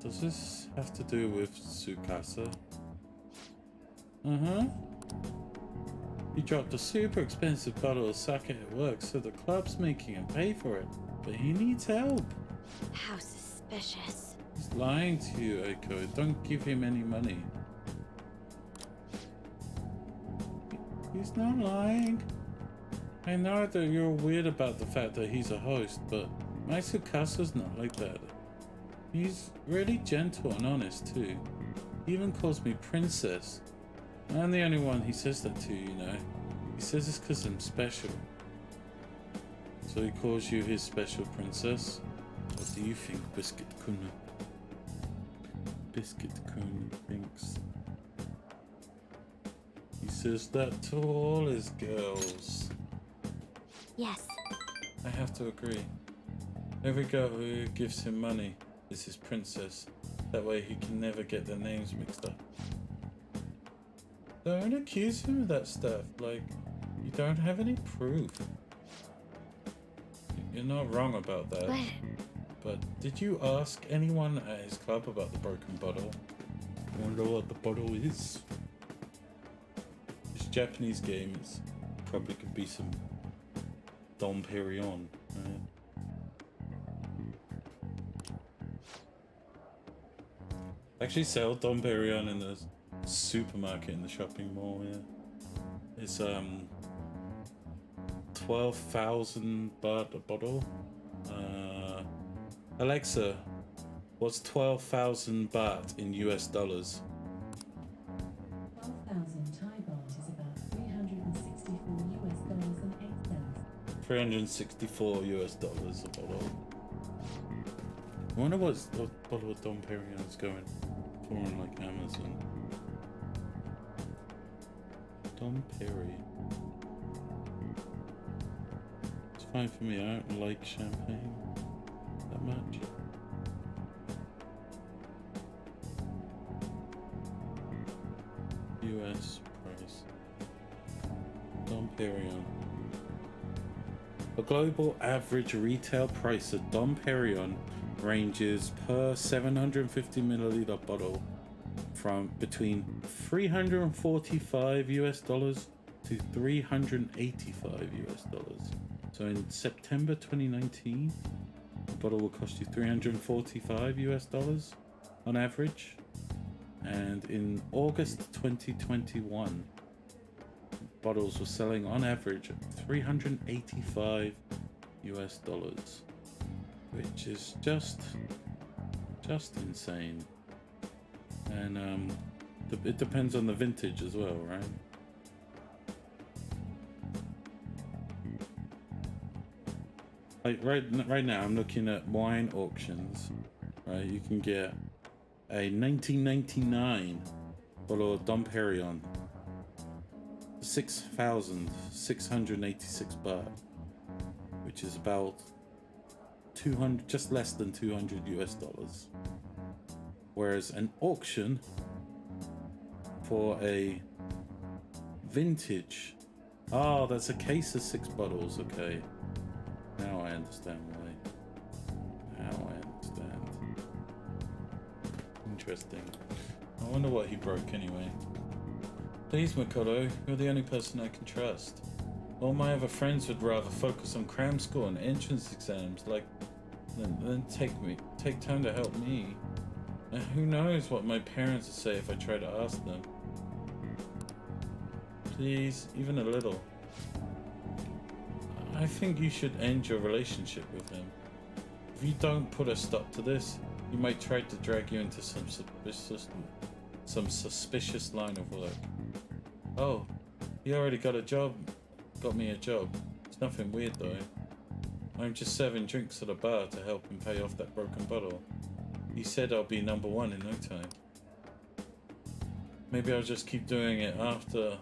Does this have to do with Tsukasa? Uh-huh. He dropped a super expensive bottle of sake at work, so the club's making him pay for it. But he needs help. How suspicious. He's lying to you, Eiko. Don't give him any money. He's not lying. I know that you're weird about the fact that he's a host, but my Tsukasa's not like that. He's really gentle and honest too. He even calls me princess. I'm the only one he says that to, you know. He says it's because I'm special. So he calls you his special princess? What do you think, Biscuit Kun? Biscuit Kun thinks. He says that to all his girls. Yes. I have to agree. Every girl who gives him money is his princess. That way he can never get their names mixed up. Don't accuse him of that stuff. Like, you don't have any proof. You're not wrong about that. But did you ask anyone at his club about the broken bottle? I wonder what the bottle is. This Japanese game is probably could be some Dom Perignon, right? Actually sell Dom Perignon in the supermarket in the shopping mall, yeah. It's 12,000 baht a bottle. Alexa, what's 12,000 baht in US dollars? 12,000 Thai baht is about $364 and 8 cents. $364 a bottle. I wonder what bottle of Dom Perignon is going for on like Amazon. Dom Perry. It's fine for me. I don't like champagne that much. US price. Dom Perignon. A global average retail price of Dom Perignon ranges per 750 milliliter bottle from between $345 to $385. So in September 2019, a bottle will cost you $345 on average, and in August 2021, bottles were selling on average at $385, which is just insane. And it depends on the vintage as well, right? Like right now, I'm looking at wine auctions. Right, you can get a 1999 bottle of Dom Perignon, 6,686 baht, which is about 200, just less than $200. Whereas an auction for a vintage, that's a case of 6 bottles. Okay, now I understand why. Now I understand. Interesting. I wonder what he broke anyway. Please, Makoto, you're the only person I can trust. All my other friends would rather focus on cram school and entrance exams than take time to help me. And who knows what my parents would say if I try to ask them. Please, even a little. I think you should end your relationship with him. If you don't put a stop to this, he might try to drag you into some suspicious line of work. Oh, he already got me a job. It's nothing weird though. I'm just serving drinks at a bar to help him pay off that broken bottle. He said I'll be number 1 in no time. Maybe I'll just keep doing it after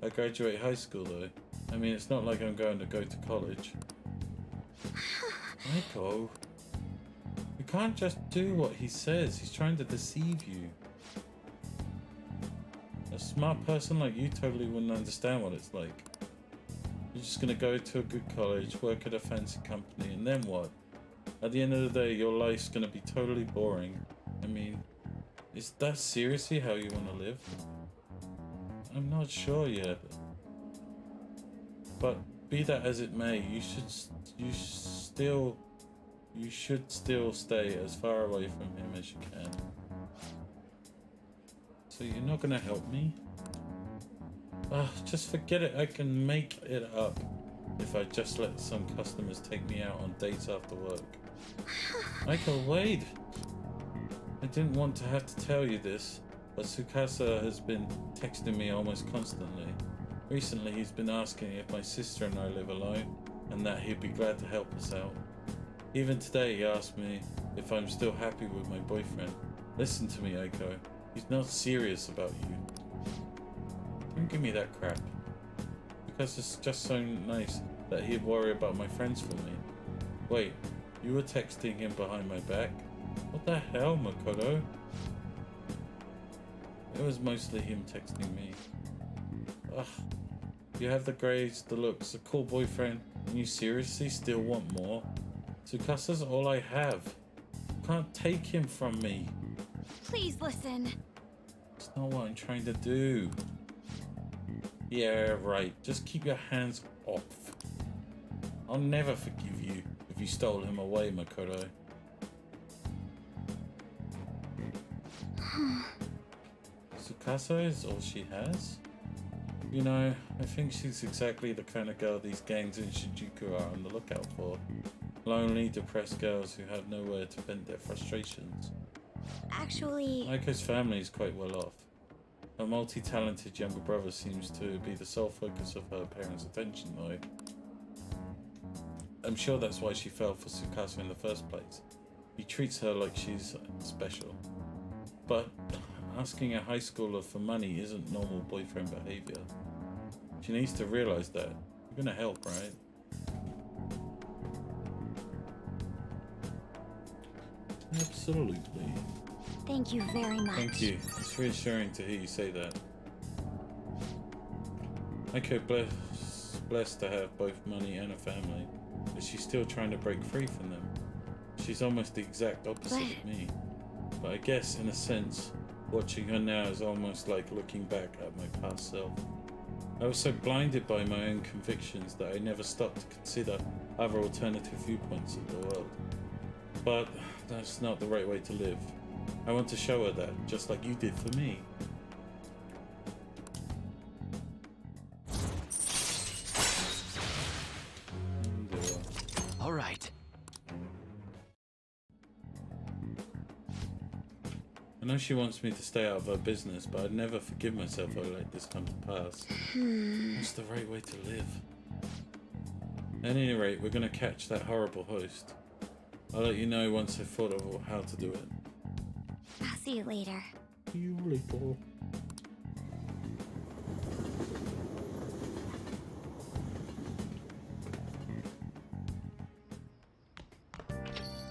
I graduate high school though. I mean, it's not like I'm going to go to college. Michael, you can't just do what he says. He's trying to deceive you. A smart person like you totally wouldn't understand what it's like. just going to go to a good college, work at a fancy company, and then what? At the end of the day, your life's going to be totally boring. I mean, is that seriously how you want to live? I'm not sure yet. But be that as it may, you should still stay as far away from him as you can. So you're not going to help me? Just forget it. I can make it up if I just let some customers take me out on dates after work. Michael, wait! I didn't want to have to tell you this, but Tsukasa has been texting me almost constantly. Recently, he's been asking if my sister and I live alone, and that he'd be glad to help us out. Even today, he asked me if I'm still happy with my boyfriend. Listen to me, Aiko. He's not serious about you. Don't give me that crap. Because it's just so nice that he'd worry about my friends for me. Wait, you were texting him behind my back? What the hell, Makoto? It was mostly him texting me. Ugh. You have the grades, the looks, a cool boyfriend, and you seriously still want more? Tsukasa's all I have. You can't take him from me. Please listen. It's not what I'm trying to do. Yeah, right. Just keep your hands off. I'll never forgive you if you stole him away, Makoto. Tsukasa is all she has? You know, I think she's exactly the kind of girl these gangs in Shinjuku are on the lookout for. Lonely, depressed girls who have nowhere to vent their frustrations. Actually... Aiko's family is quite well off. Her multi-talented younger brother seems to be the sole focus of her parents' attention, though. I'm sure that's why she fell for Tsukasa in the first place. He treats her like she's special. But asking a high schooler for money isn't normal boyfriend behavior. She needs to realize that. You're gonna help, right? Absolutely. Thank you very much. Thank you. It's reassuring to hear you say that. Aiko blessed to have both money and a family, but she's still trying to break free from them. She's almost the exact opposite of me. But I guess, in a sense, watching her now is almost like looking back at my past self. I was so blinded by my own convictions that I never stopped to consider other alternative viewpoints of the world. But that's not the right way to live. I want to show her that, just like you did for me. All right. I know she wants me to stay out of her business, but I'd never forgive myself if I let this come to pass. What's the right way to live? At any rate, we're going to catch that horrible host. I'll let you know once I've thought of how to do it. I'll see you later. See you later.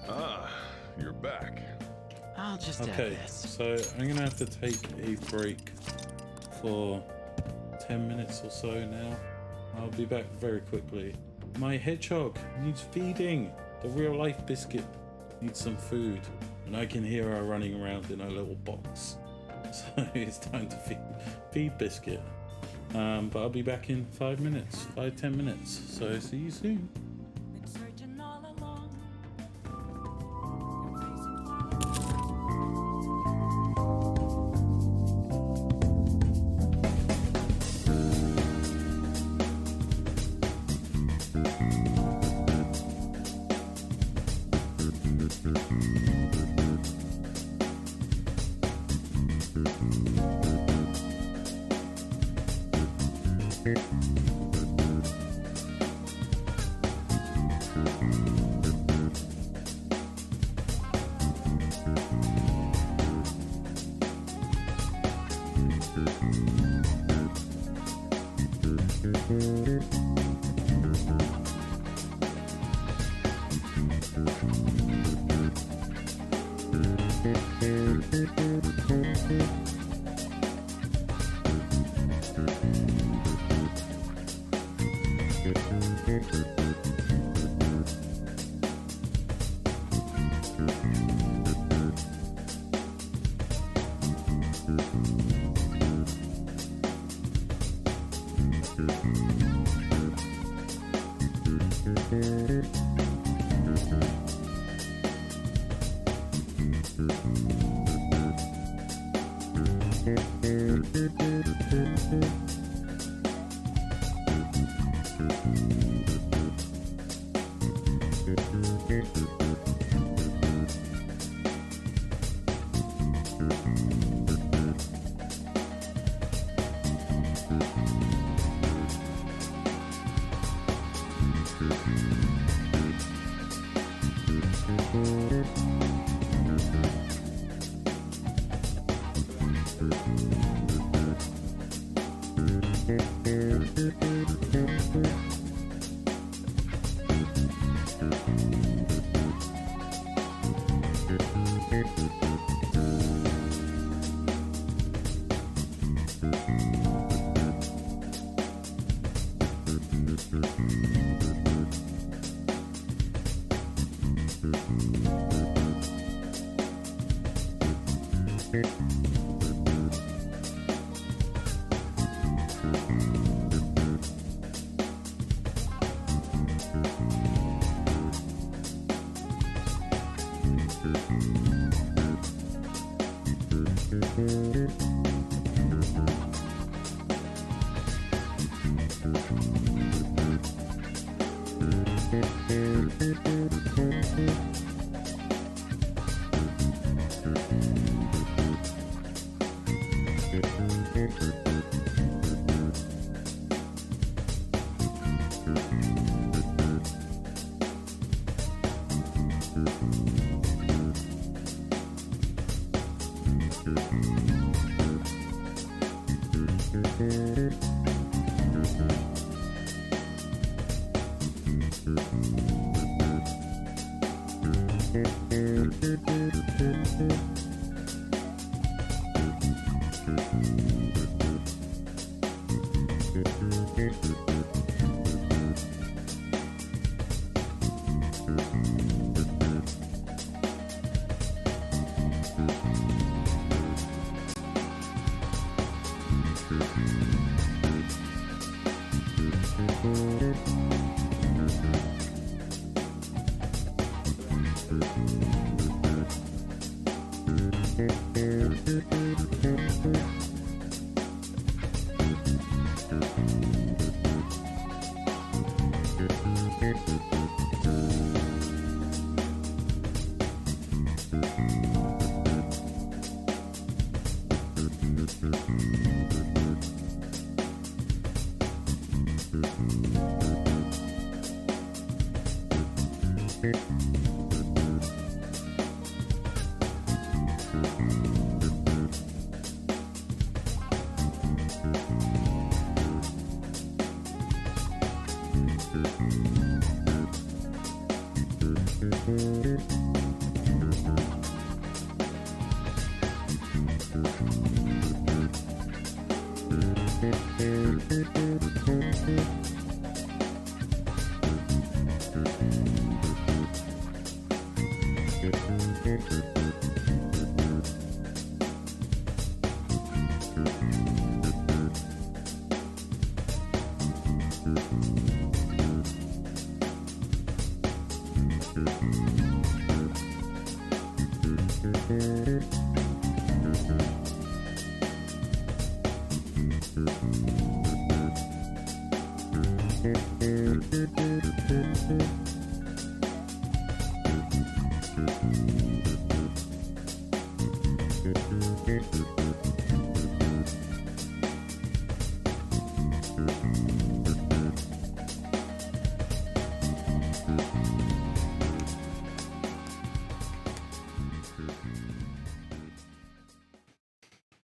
Ah, you're back. I'll just add Okay, this. so I'm going to have to take a break for 10 minutes or so now. I'll be back very quickly. My hedgehog needs feeding. The real life biscuit needs some food. And I can hear her running around in her little box. So it's time to feed biscuit. But I'll be back in 5 minutes, 5-10 minutes. So see you soon.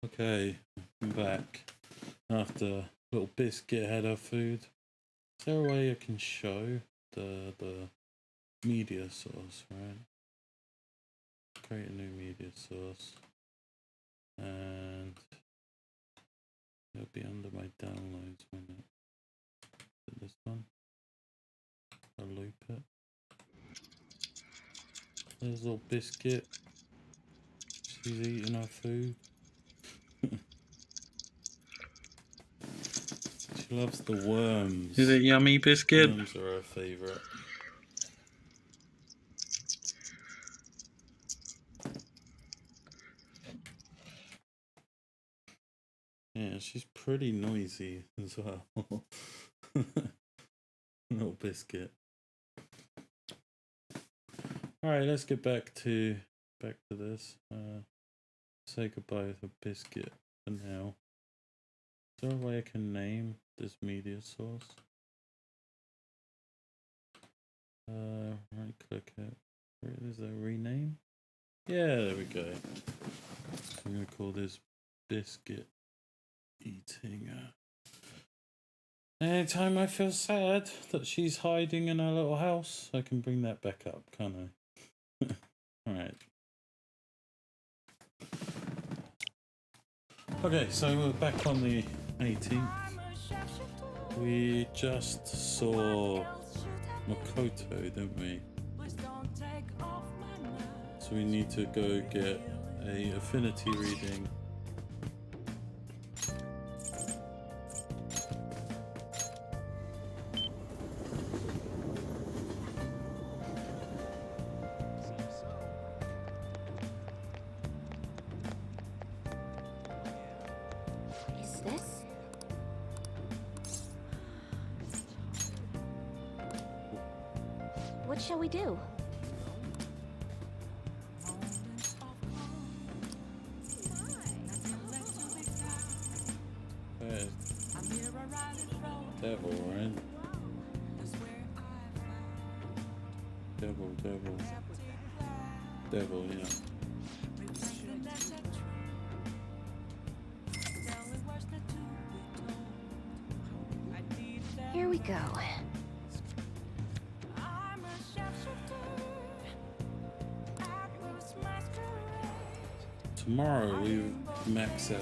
Okay, I'm back after a little biscuit had her food. Is there a way I can show the media source, right? Create a new media source and it'll be under my downloads, won't it? Is it this one? I'll loop it. There's a little biscuit. She's eating her food. She loves the worms. Is it yummy, Biscuit? Worms are her favourite. Yeah, she's pretty noisy as well. Little Biscuit. Alright, let's get back to this. Say goodbye to Biscuit for now. Is there a way I can name this media source? Right click it. Is there a rename? Yeah, there we go. I'm gonna call this Biscuit Eating. Anytime I feel sad that she's hiding in her little house, I can bring that back up, can't I? Alright. Okay, so we're back on the 18th. We just saw Makoto, didn't we? So we need to go get a affinity reading. Is this? What shall we do? Devil, right? Devil, yeah. Here we go. Tomorrow we max out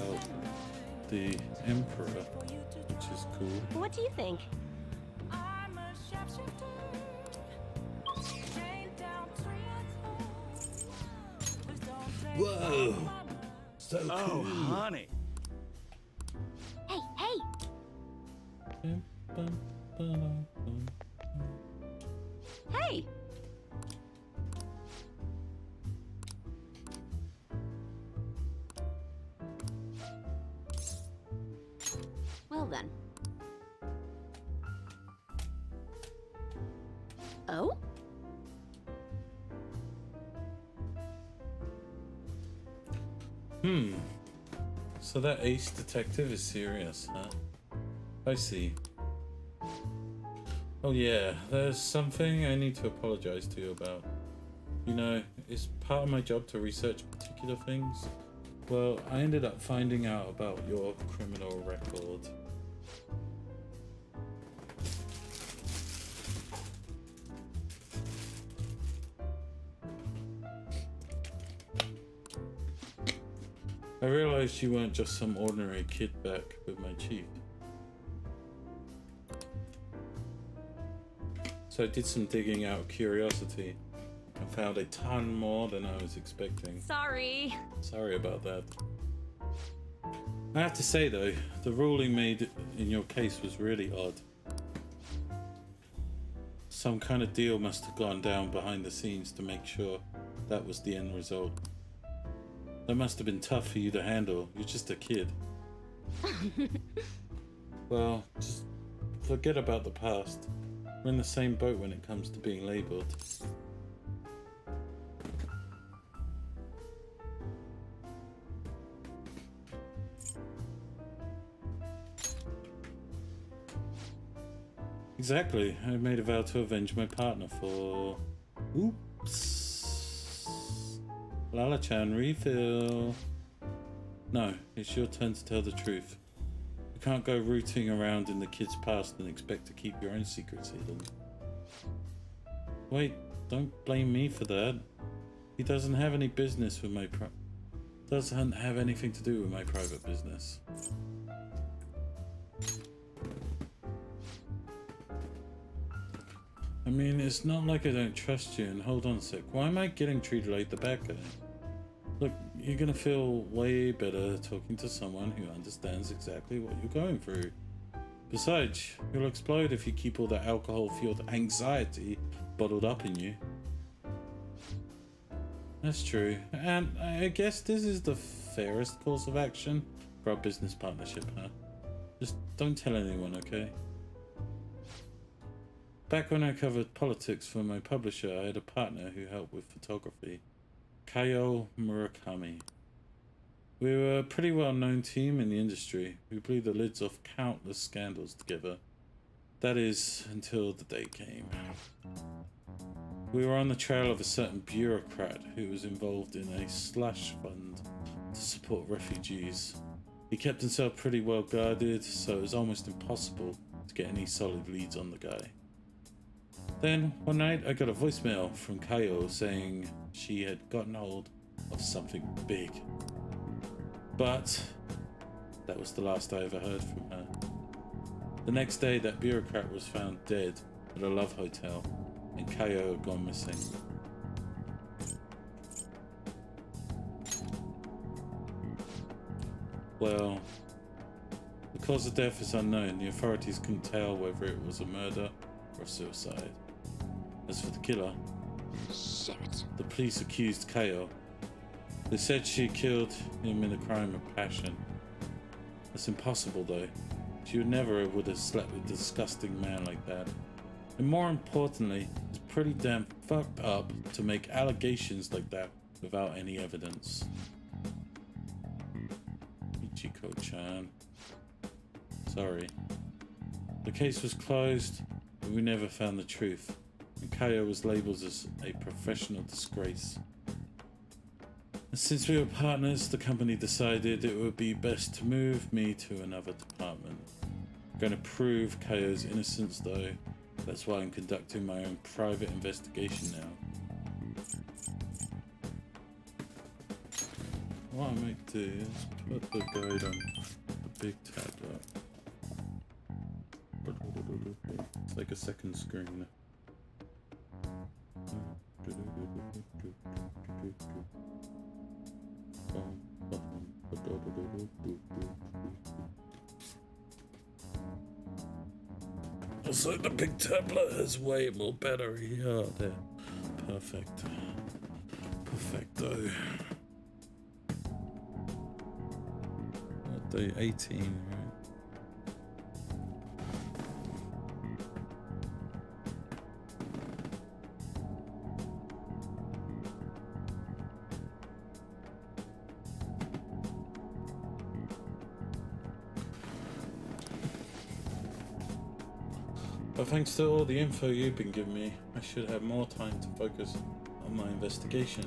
the Emperor, which is cool. What do you think? Whoa! So cool. Oh, honey. Hey, hey! Hey! Well then. Oh? So that ace detective is serious, huh? I see. Oh yeah, there's something I need to apologize to you about. You know, it's part of my job to research particular things. Well, I ended up finding out about your criminal record. I realized you weren't just some ordinary kid back with my chief. So I did some digging out of curiosity and found a ton more than I was expecting. Sorry. Sorry about that. I have to say though, the ruling made in your case was really odd. Some kind of deal must have gone down behind the scenes to make sure that was the end result. That must have been tough for you to handle. You're just a kid. Well, just forget about the past. We're in the same boat when it comes to being labeled. Exactly. I made a vow to avenge my partner for... Oops. Lala-chan, refill. No, it's your turn to tell the truth. You can't go rooting around in the kid's past and expect to keep your own secrets hidden. Wait, don't blame me for that. He doesn't have any business with my doesn't have anything to do with my private business. I mean, it's not like I don't trust you, and hold on a sec. Why am I getting treated like the bad guy? Look, you're gonna feel way better talking to someone who understands exactly what you're going through. Besides, you'll explode if you keep all that alcohol-fueled anxiety bottled up in you. That's true, and I guess this is the fairest course of action for our business partnership, huh? Just don't tell anyone, okay? Back when I covered politics for my publisher, I had a partner who helped with photography, Kayo Murakami. We were a pretty well-known team in the industry. We blew the lids off countless scandals together. That is, until the day came. We were on the trail of a certain bureaucrat who was involved in a slush fund to support refugees. He kept himself pretty well guarded, so it was almost impossible to get any solid leads on the guy. Then, one night, I got a voicemail from Kayo saying she had gotten hold of something big. But that was the last I ever heard from her. The next day, that bureaucrat was found dead at a love hotel, and Kayo had gone missing. Well, the cause of death is unknown. The authorities couldn't tell whether it was a murder or a suicide. As for the killer, Shit. the police accused Kayo. They said she killed him in a crime of passion. That's impossible, though. She would never would have slept with a disgusting man like that. And more importantly, it's pretty damn fucked up to make allegations like that without any evidence. Ichiko-chan. Sorry. The case was closed, but we never found the truth. And Kayo was labelled as a professional disgrace. And since we were partners, the company decided it would be best to move me to another department. I'm going to prove Kayo's innocence, though. That's why I'm conducting my own private investigation now. What I might do is put the guide on the big tablet. It's like a second screen. Also, the big tablet has way more battery. Oh, there. Perfect. Perfecto. What day? 18, right? But thanks to all the info you've been giving me, I should have more time to focus on my investigation.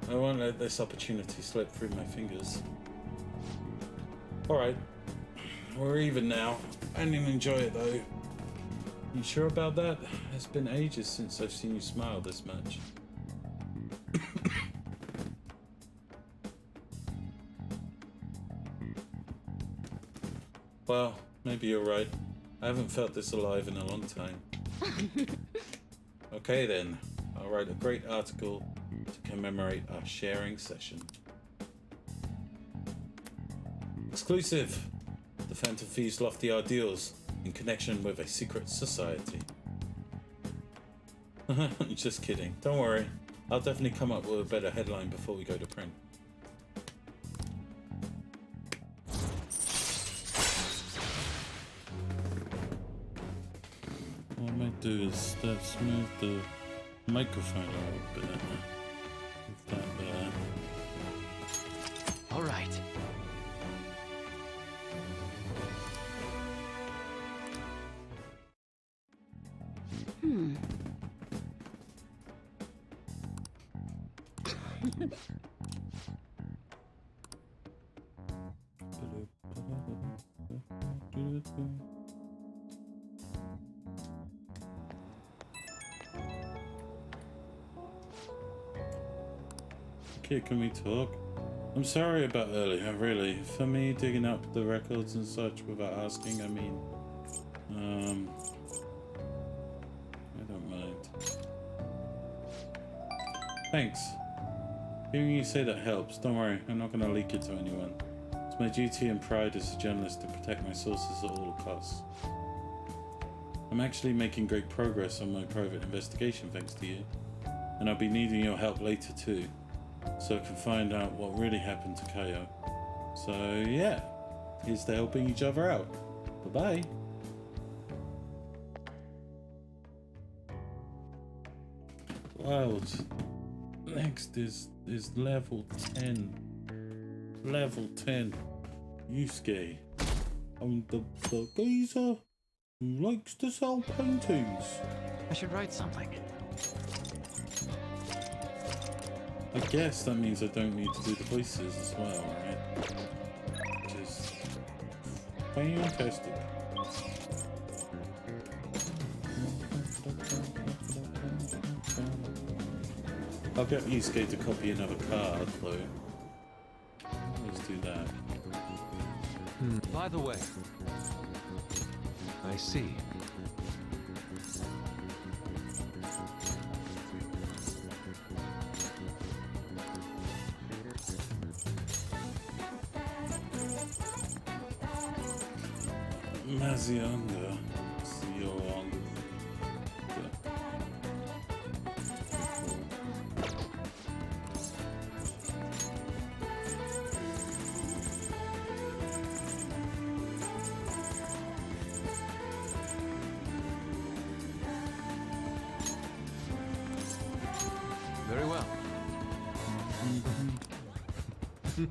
I won't let this opportunity slip through my fingers. Alright, we're even now. I didn't enjoy it though. You sure about that? It's been ages since I've seen you smile this much. Well, maybe you're right. I haven't felt this alive in a long time. Okay then, I'll write a great article to commemorate our sharing session. Exclusive! The Phantom Thieves' lofty ideals in connection with a secret society. Just kidding, don't worry. I'll definitely come up with a better headline before we go to print. What I might do is smooth the microphone a little bit. With that there. All right. Okay, can we talk? I'm sorry about earlier, really. For me, digging up the records and such without asking, I mean... I don't mind. Thanks. Hearing you say that helps. Don't worry, I'm not gonna leak it to anyone. It's It's my duty and pride as a journalist to protect my sources at all costs. I'm actually making great progress on my private investigation thanks to you, and I'll be needing your help later too, so I can find out what really happened to Kaio. So yeah, here's to helping each other out. Bye-bye. Wild. Next is level 10. Level 10. Yusuke. I'm the geezer who likes to sell paintings. I should write something. I guess that means I don't need to do the voices as well, right? Which is fantastic. I'll get Yusuke to copy another card, though. Let's do that. By the way, I see. Mazianga. Sion. Very well.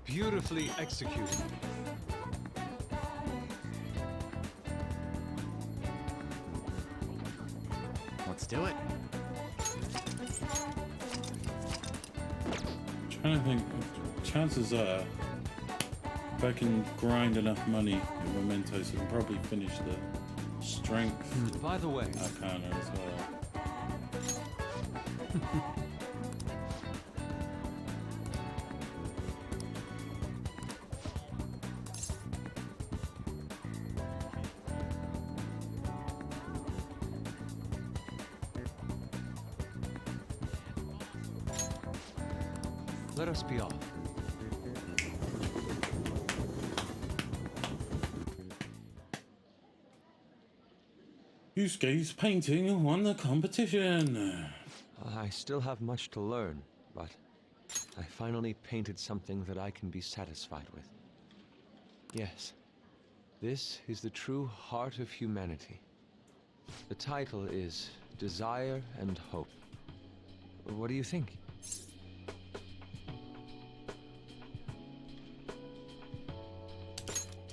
Beautifully executed. Let's do it. Trying to think. Chances are, if I can grind enough money in mementos, I can probably finish the strength By the way, arcana as well. let us be off. Yusuke's painting won the competition. I still have much to learn, but I finally painted something that I can be satisfied with. Yes, this is the true heart of humanity. The title is Desire and Hope. What do you think?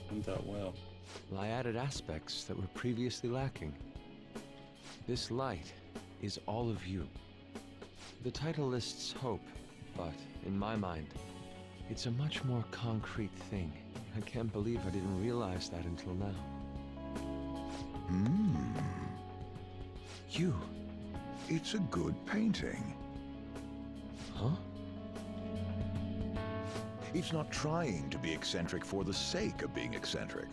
Turned out well. Well, I added aspects that were previously lacking. This light is all of you. The title lists hope, but in my mind, it's a much more concrete thing. I can't believe I didn't realize that until now. You. It's a good painting. Huh? It's not trying to be eccentric for the sake of being eccentric,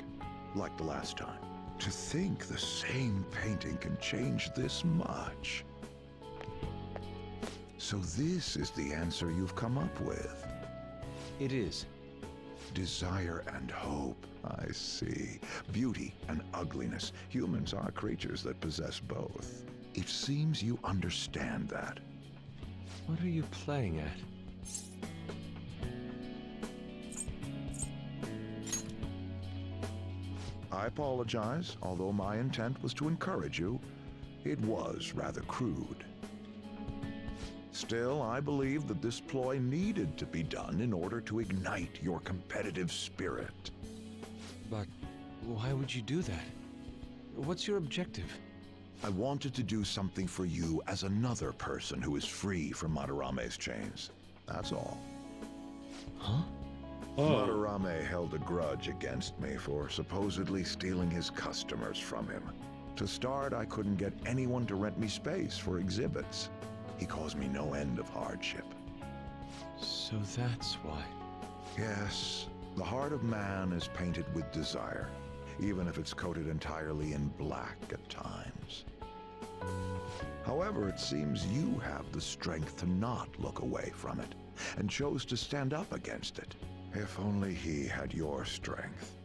like the last time. To think the same painting can change this much. So this is the answer you've come up with. It is. Desire and hope. I see. Beauty and ugliness. Humans are creatures that possess both. It seems you understand that. What are you playing at? I apologize, although my intent was to encourage you. It was rather crude. Still, I believe that this ploy needed to be done in order to ignite your competitive spirit. But why would you do that? What's your objective? I wanted to do something for you as another person who is free from Madarame's chains. That's all. Huh? Oh, Madarame held a grudge against me for supposedly stealing his customers from him. To start, I couldn't get anyone to rent me space for exhibits. He caused me no end of hardship. So that's why. Yes, the heart of man is painted with desire, even if it's coated entirely in black at times. However, it seems you have the strength to not look away from it, and chose to stand up against it. If only he had your strength.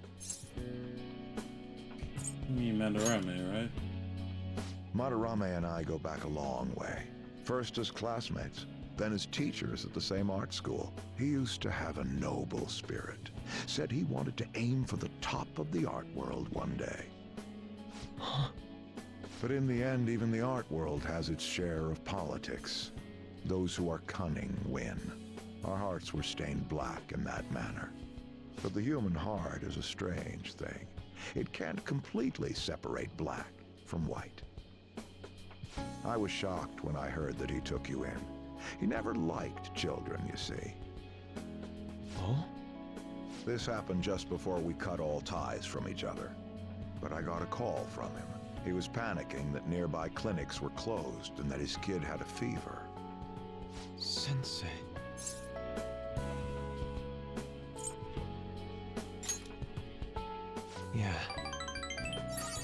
You mean Madarame, right? Madarame and I go back a long way. First as classmates, then as teachers at the same art school. He used to have a noble spirit. Said he wanted to aim for the top of the art world one day. But in the end, even the art world has its share of politics. Those who are cunning win. Our hearts were stained black in that manner. But the human heart is a strange thing. It can't completely separate black from white. I was shocked when I heard that he took you in. He never liked children, you see. Oh? This happened just before we cut all ties from each other. But I got a call from him. He was panicking that nearby clinics were closed and that his kid had a fever. Sensei. Yeah.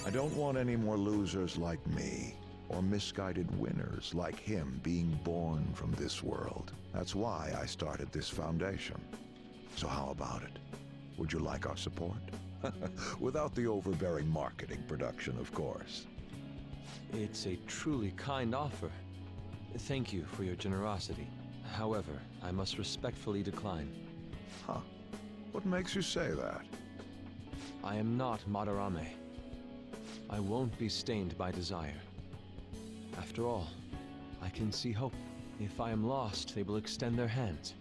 I don't want any more losers like me, or misguided winners like him being born from this world. That's why I started this foundation. So how about it? Would you like our support? Without the overbearing marketing production, of course. It's a truly kind offer. Thank you for your generosity. However, I must respectfully decline. Huh. What makes you say that? I am not Madarame. I won't be stained by desire. After all, I can see hope. If I am lost, they will extend their hands.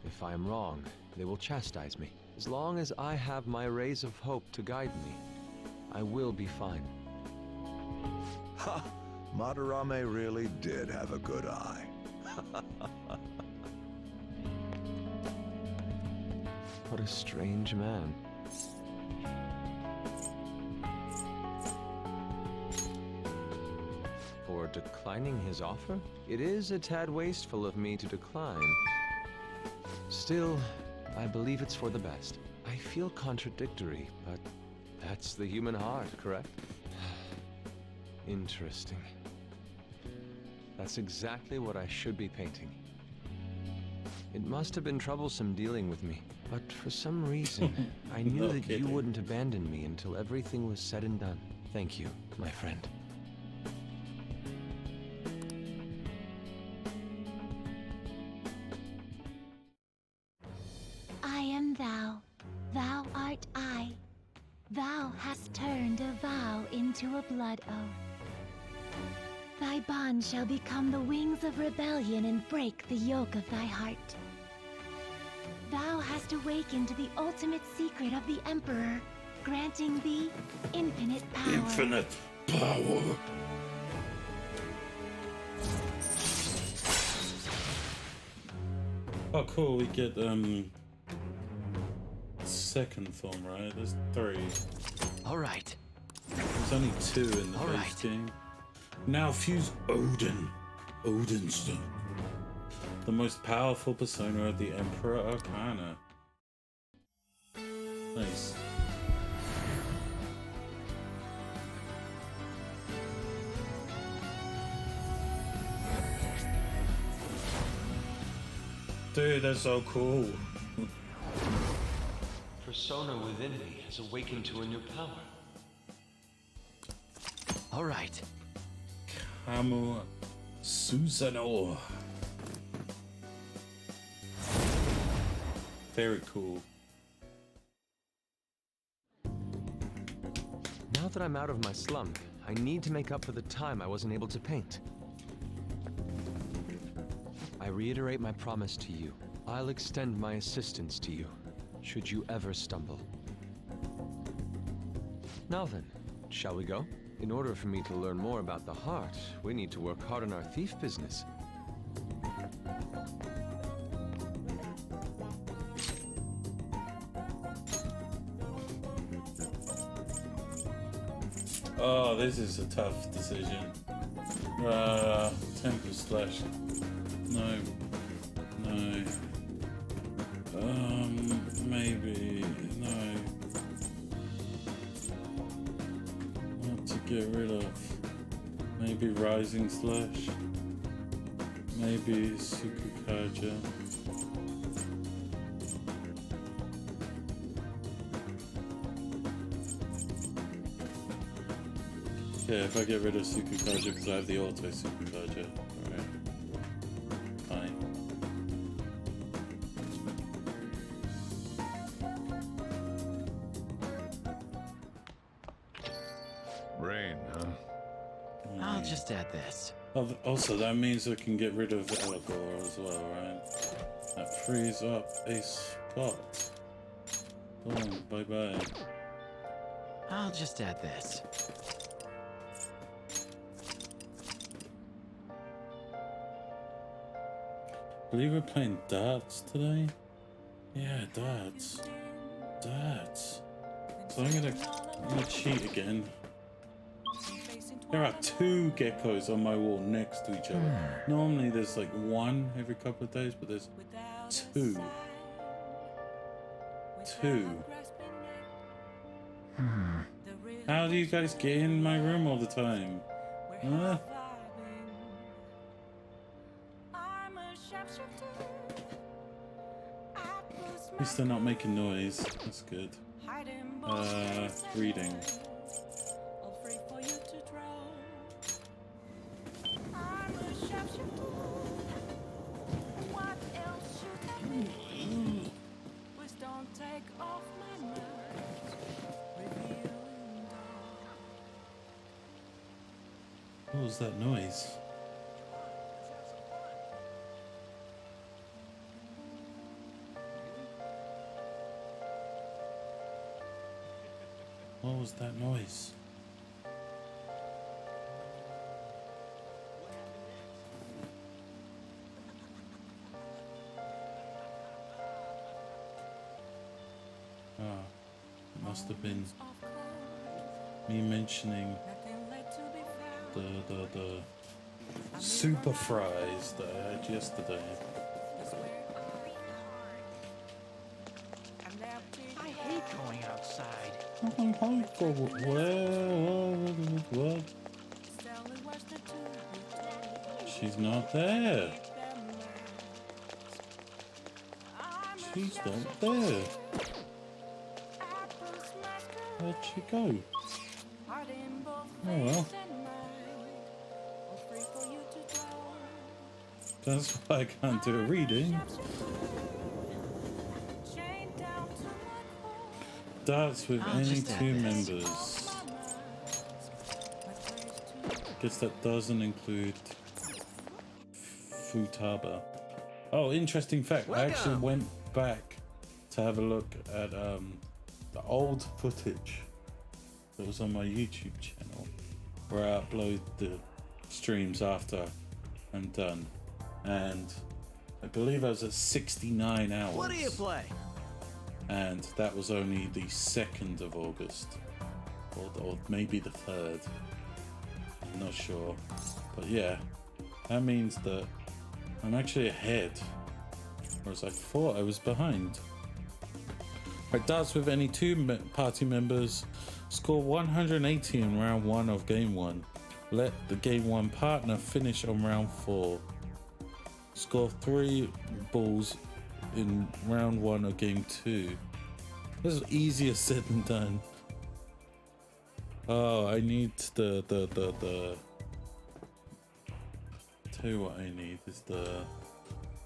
If I am wrong, they will chastise me. As long as I have my rays of hope to guide me, I will be fine. Ha! Madarame really did have a good eye. What a strange man. For declining his offer? It is a tad wasteful of me to decline. Still, I believe it's for the best. I feel contradictory, but that's the human heart, correct? Interesting. That's exactly what I should be painting. It must have been troublesome dealing with me, but for some reason, I knew No that you kidding. wouldn't abandon me until everything was said and done. Thank you, my friend. I am thou, thou art I. Thou hast turned a vow into a blood oath. Thy bond shall become the wings of rebellion and break the yoke of thy heart. Thou hast awakened the ultimate secret of the Emperor, granting thee infinite power. Infinite power. Oh, cool. We get second form, right? There's 3. All right. There's only 2 in the All base right. game. Now fuse Odin. Odinstone. The most powerful persona of the Emperor Arcana. Nice. Dude, that's so cool. Persona within me has awakened to a new power. All right. Kamo Susanoo. Very cool. Now that I'm out of my slump, I need to make up for the time I wasn't able to paint. I reiterate my promise to you. I'll extend my assistance to you, should you ever stumble. Now then, shall we go? In order for me to learn more about the heart, we need to work hard on our thief business. Oh, this is a tough decision. Temper Slash. No. No. Maybe. No. What to get rid of? Maybe Rising Slash. Maybe Sukukaja. Yeah, if I get rid of Sukukaja because I have the auto Sukukaja. Alright. Fine. Rain, huh? I'll just add this. Also, that means I can get rid of Elgor as well, right? That frees up a spot. Boom, bye-bye. I'll just add this. I believe we're playing darts today. Yeah, darts. Darts. So I'm gonna cheat again. There are 2 geckos on my wall next to each other. Normally there's like 1 every couple of days, but there's 2. 2. How do you guys get in my room all the time? Huh? At least they're not making noise. That's good. Reading. What was that noise? What was that noise? Ah, it must have been me mentioning the super fries that I had yesterday. I hate going outside. What? She's not there. She's not there. Where'd she go? Oh well. That's why I can't do a reading. Darts with any 2 members. Guess that doesn't include Futaba. Oh, interesting fact. I actually went back to have a look at the old footage that was on my YouTube channel, where I upload the streams after I'm done. And I believe I was at 69 hours. What do you play? And that was only the 2nd of August, or maybe the 3rd. I'm not sure, but yeah, that means that I'm actually ahead, whereas I thought I was behind. Right, darts with any 2 party members. Score 180 in round 1 of game 1. Let the game 1 partner finish on round 4. Score 3 balls in round 1 of game 2. This is easier said than done. Oh, I need the tell you what I need is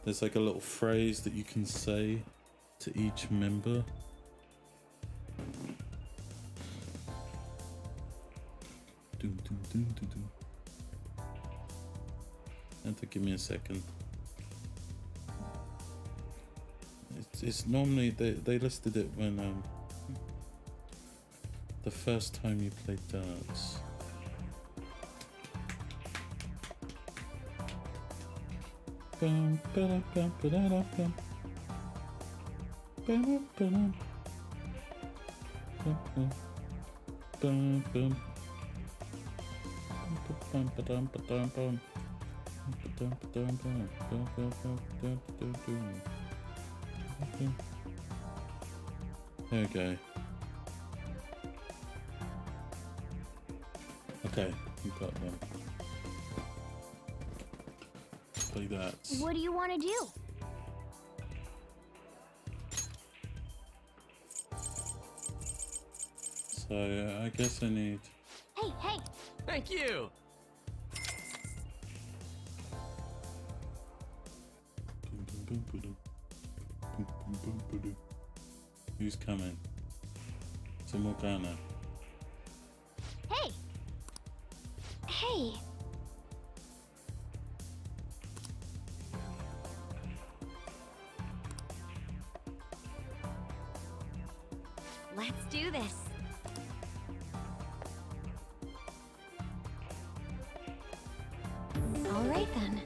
there's like a little phrase that you can say to each member. Dun, dun, dun, dun, dun. Have to give me a second. It's normally they listed it when the first time you played darts. Bum, ba-dum, bum, ba-da-dum, bum. Ba-dum, ba-dum. Bum, bum. Bum, bum. Bum, ba-dum, ba-dum, bum. Ba-dum, ba-dum, bum. Bum, bum, bum, bum, bum, bum. There we go. Okay, we got them. Play that. What do you want to do? So I guess I need. Hey, hey! Thank you. Who's coming? Some Morgana. Hey! Hey! Let's do this. All right then.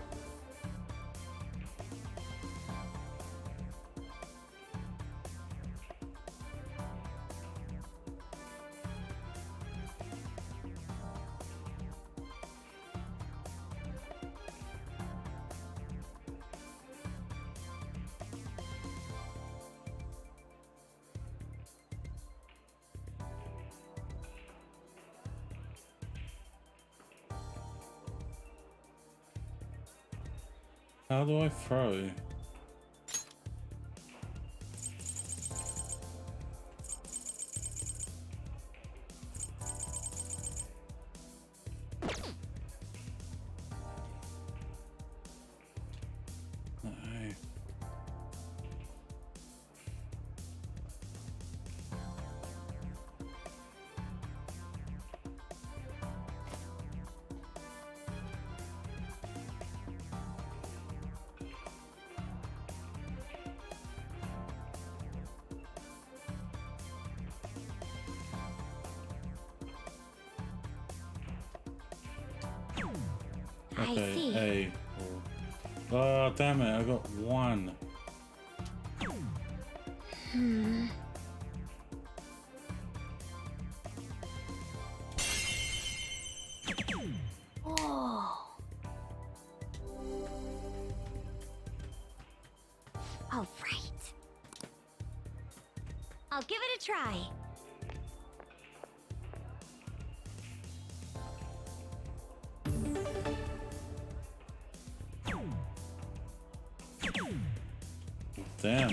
How do I throw? No. I see. A. Oh, damn it, I got one. Oh. All right. I'll give it a try. Damn.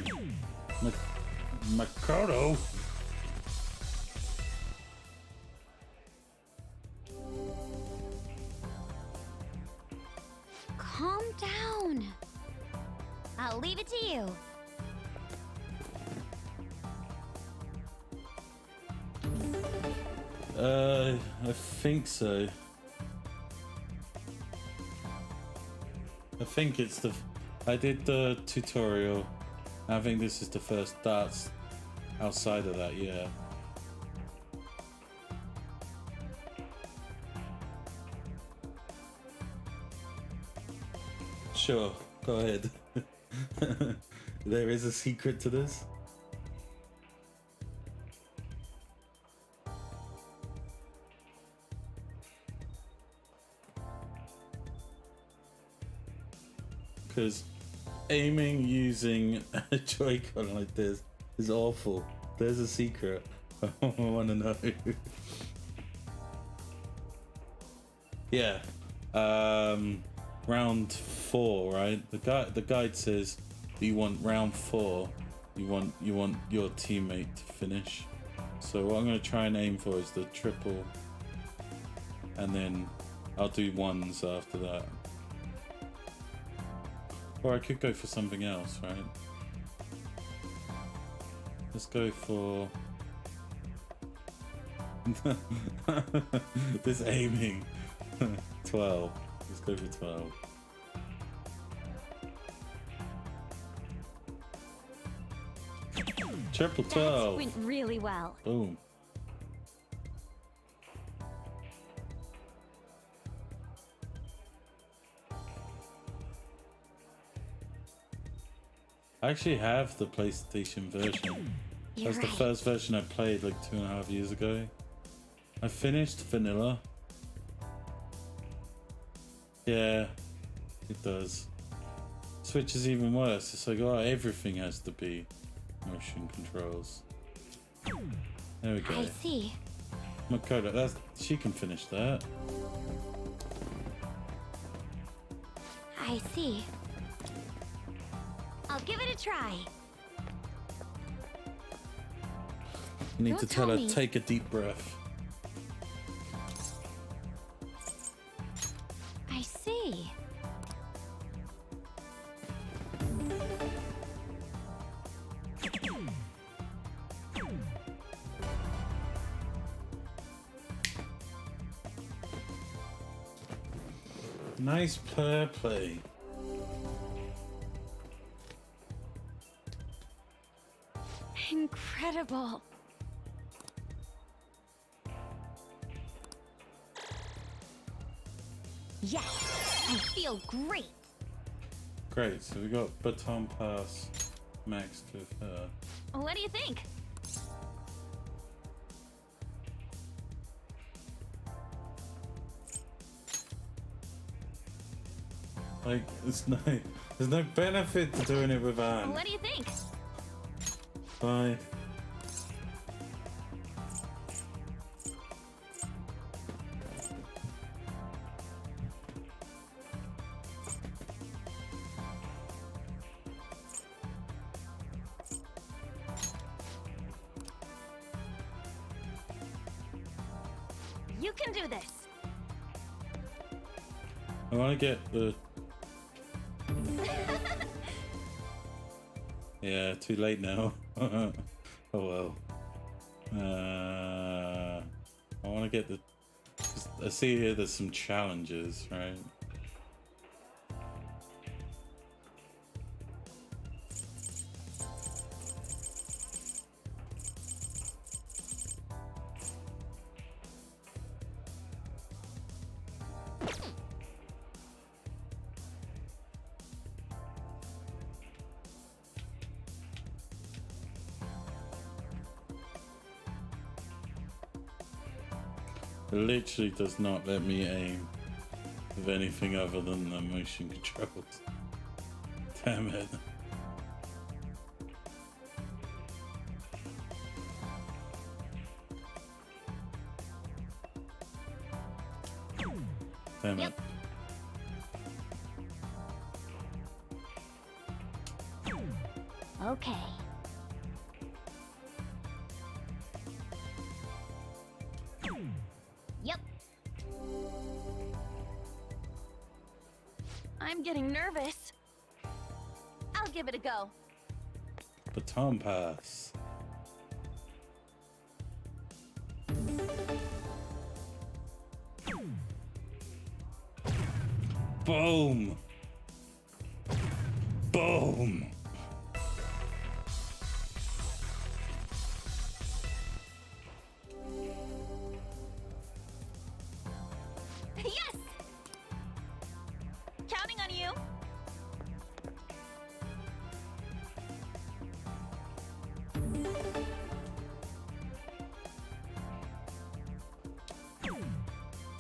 Makoto. Calm down. I'll leave it to you. I think so. I think it's the... I did the tutorial. I think this is the first darts outside of that, yeah. Sure, go ahead. There is a secret to this. Because aiming using a Joy-Con like this is awful. There's a secret. I want to know. Yeah. Round 4, right? The guide says you want round 4. You want your teammate to finish. So what I'm gonna try and aim for is the triple, and then I'll do ones after that. Or I could go for something else, right? Let's go for this aiming. 12. Let's go for 12. Triple 12. That went really well. Boom. I actually have the PlayStation version. You're That's the right. first version I played like 2.5 years ago. I finished vanilla. Yeah, it does. Switch is even worse. It's like, oh, everything has to be motion controls. There we go. I see. Makoto, she can finish that. I see. I'll give it a try. You need Don't to tell tell her, me. take a deep breath. Nice player play. Incredible. Yes, I feel great. Great, so we got Baton Pass maxed with her. What do you think? Like, there's no benefit to doing it with Anne. What do you think? Bye. You can do this. I want to get the... Yeah, too late now. Oh well. I want to get the... I see here there's some challenges, right? It literally does not let me aim with anything other than the motion controls. Damn it. Damn it. Okay. Yep. I'm getting nervous. I'll give it a go. Baton Pass. Boom. Boom. Yes! Counting on you.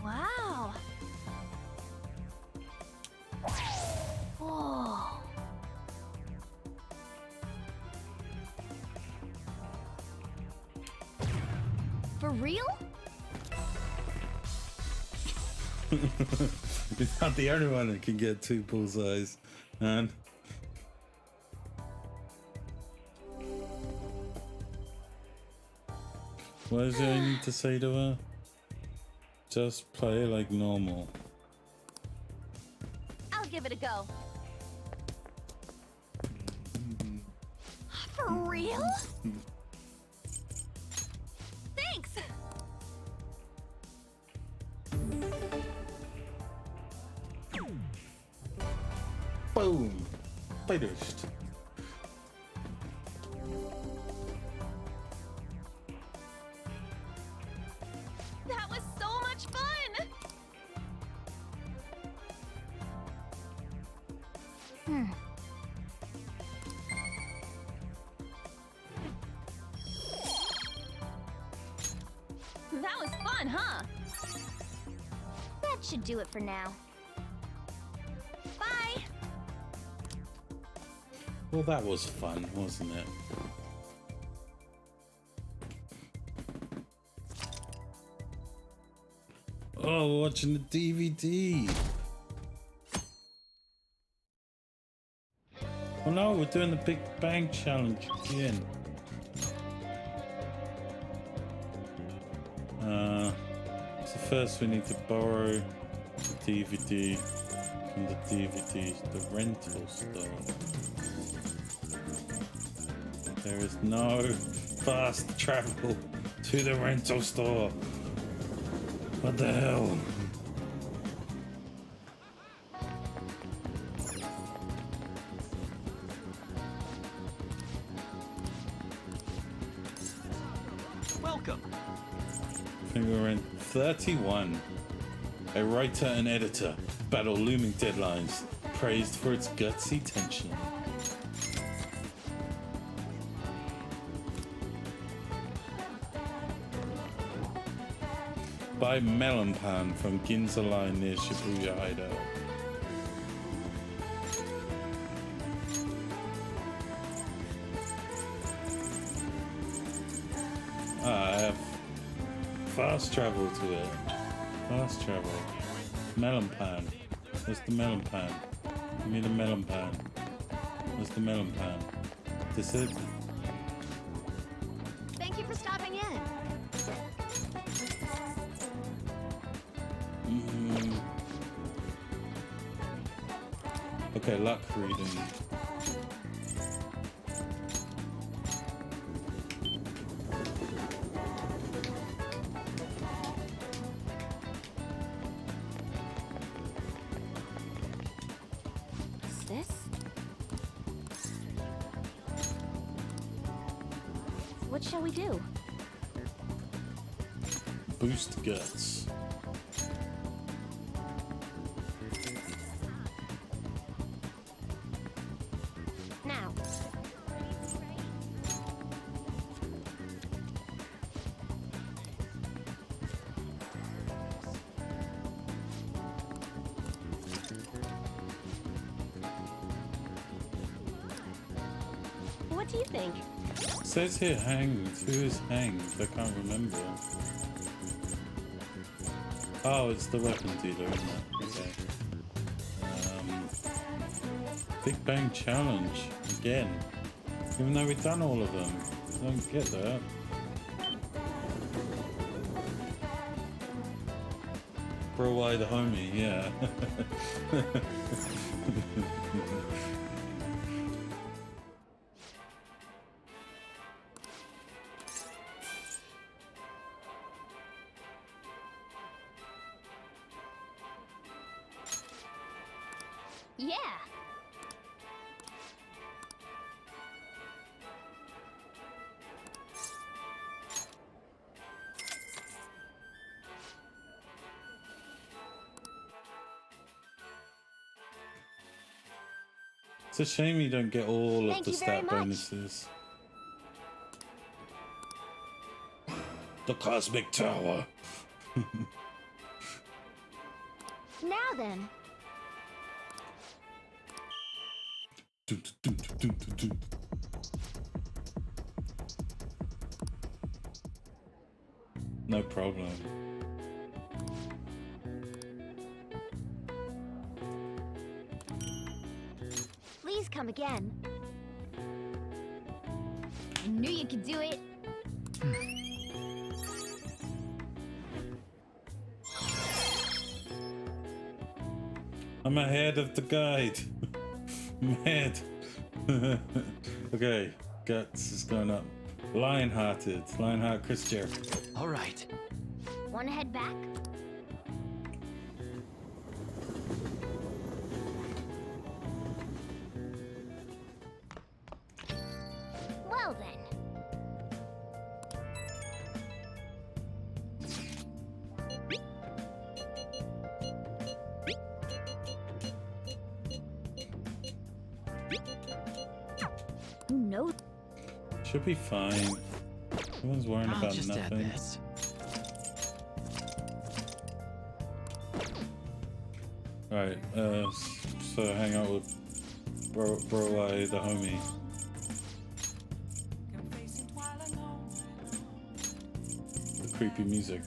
Wow. Whoa. For real? You're not the only one that can get 2 bullseyes, man. What is it I need to say to her? Just play like normal. I'll give it a go. For real? Thanks! Boom! Finished. That was so much fun! That was fun, huh? That should do it for now. Bye! Well, that was fun, wasn't it? Oh, watching the DVD. Oh no, we're doing the Big Bang Challenge again. So first we need to borrow the DVD from the rental store. There is no fast travel to the rental store. What the hell? think we're in 31. A writer and editor battle looming deadlines, praised for its gutsy tension. By Melonpan from Ginza Line near Shibuya Hideout. I have fast travel to it. Fast travel. Melon pan. Where's the melon pan? Give me the melon pan. Where's the melon pan? This it? Thank you for stopping in. Okay, luck reading. What's this? What shall we do? Boost guts. Now. What do you think? Says here hanged. Who is hanged? I can't remember. Oh, it's the weapon dealer, isn't it? Okay. Big Bang Challenge again. Even though we've done all of them, I don't get that. Bro, why the homie? Yeah. Yeah. It's a shame you don't get all of Thank the you very stat much. bonuses. The Cosmic Tower. Now then. No problem. Please come again. I knew you could do it. I'm ahead of the guide. I'm ahead. Okay, Guts is going up. Lionhearted. Lionheart Chris Jericho. All right. Wanna head back? Well then. Who knows? Should be fine. No one's worrying I'll about just add nothing. this. Alright, so hang out with Bro the homie. The creepy music.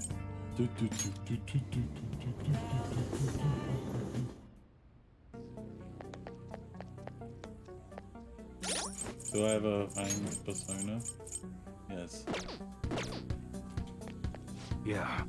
Do I have a hanged persona? Yes. Yeah.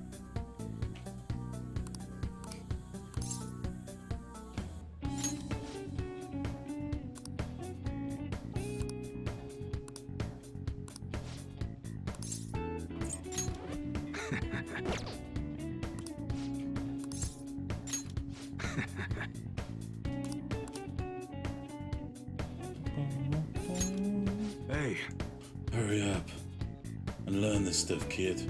Hey. Hurry up and learn this stuff, kid.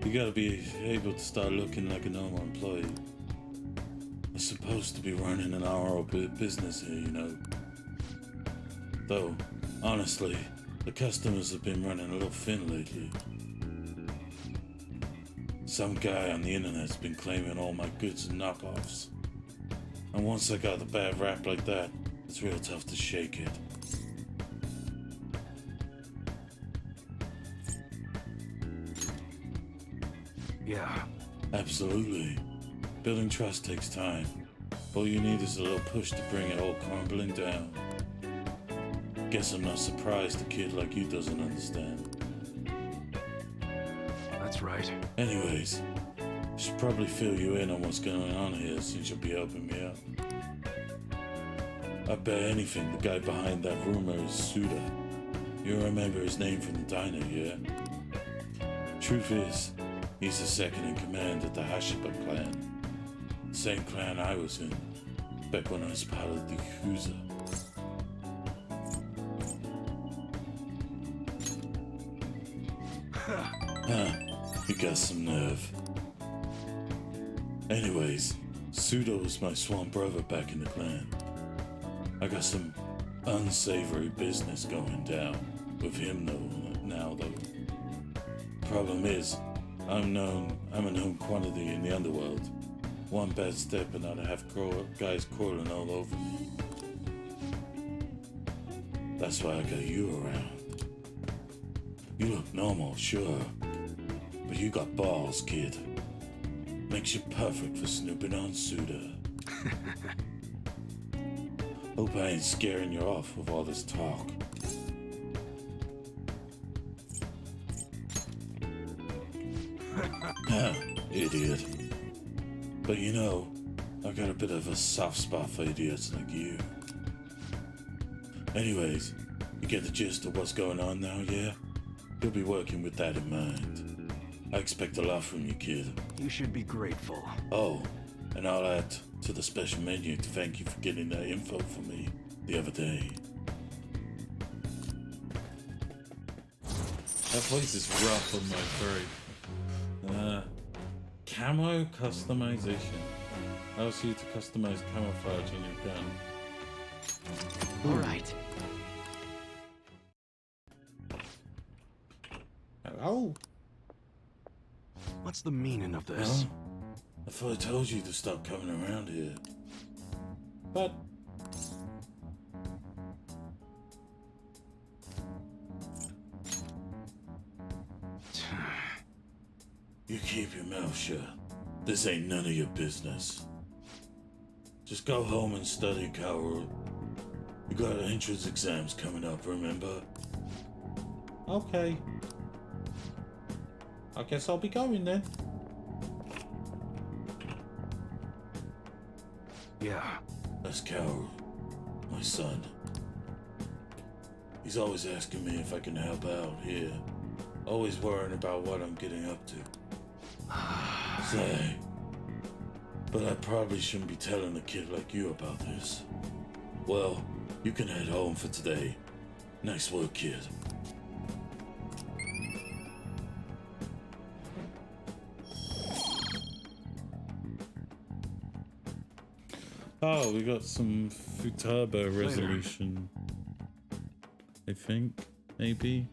You gotta be able to start looking like a normal employee. I'm supposed to be running an hour business here, you know. Though, honestly, the customers have been running a little thin lately. Some guy on the internet's been claiming all my goods are knockoffs. And once I got a bad rap like that, it's real tough to shake it. Yeah. Absolutely. Building trust takes time. All you need is a little push to bring it all crumbling down. Guess I'm not surprised a kid like you doesn't understand. That's right. Anyways, I should probably fill you in on what's going on here since you'll be helping me out. I bet anything the guy behind that rumor is Suda. You remember his name from the diner, yeah? Truth is, he's the second in command of the Hashiba clan. The same clan I was in, back when I was part of the Yakuza. Huh, you got some nerve. Anyways, Suda was my swan brother back in the clan. I got some unsavory business going down with him now though. Problem is, I'm a known quantity in the underworld. One bad step and I'd have guys crawling all over me. That's why I got you around. You look normal, sure, but you got balls, kid. Makes you perfect for snooping on Suda. Hope I ain't scaring you off with all this talk. Idiot. But you know, I got a bit of a soft spot for idiots like you. Anyways, you get the gist of what's going on now, yeah? You'll be working with that in mind. I expect a lot from you, kid. You should be grateful. Oh, and I'll add to the special menu to thank you for getting that info for me the other day. That place is rough on my throat. Camo customization. Allows you to customize camouflage on your gun. All right. Hello? What's the meaning of this? Huh? I thought I told you to stop coming around here. But... You keep your mouth shut. This ain't none of your business. Just go home and study, Kaoru. You got entrance exams coming up, remember? Okay. I guess I'll be going then. Yeah. That's Kaoru, my son. He's always asking me if I can help out here. Always worrying about what I'm getting up to. Say, but I probably shouldn't be telling a kid like you about this. Well, you can head home for today. Nice work, kid. Oh, we got some Futaba resolution. I think, maybe.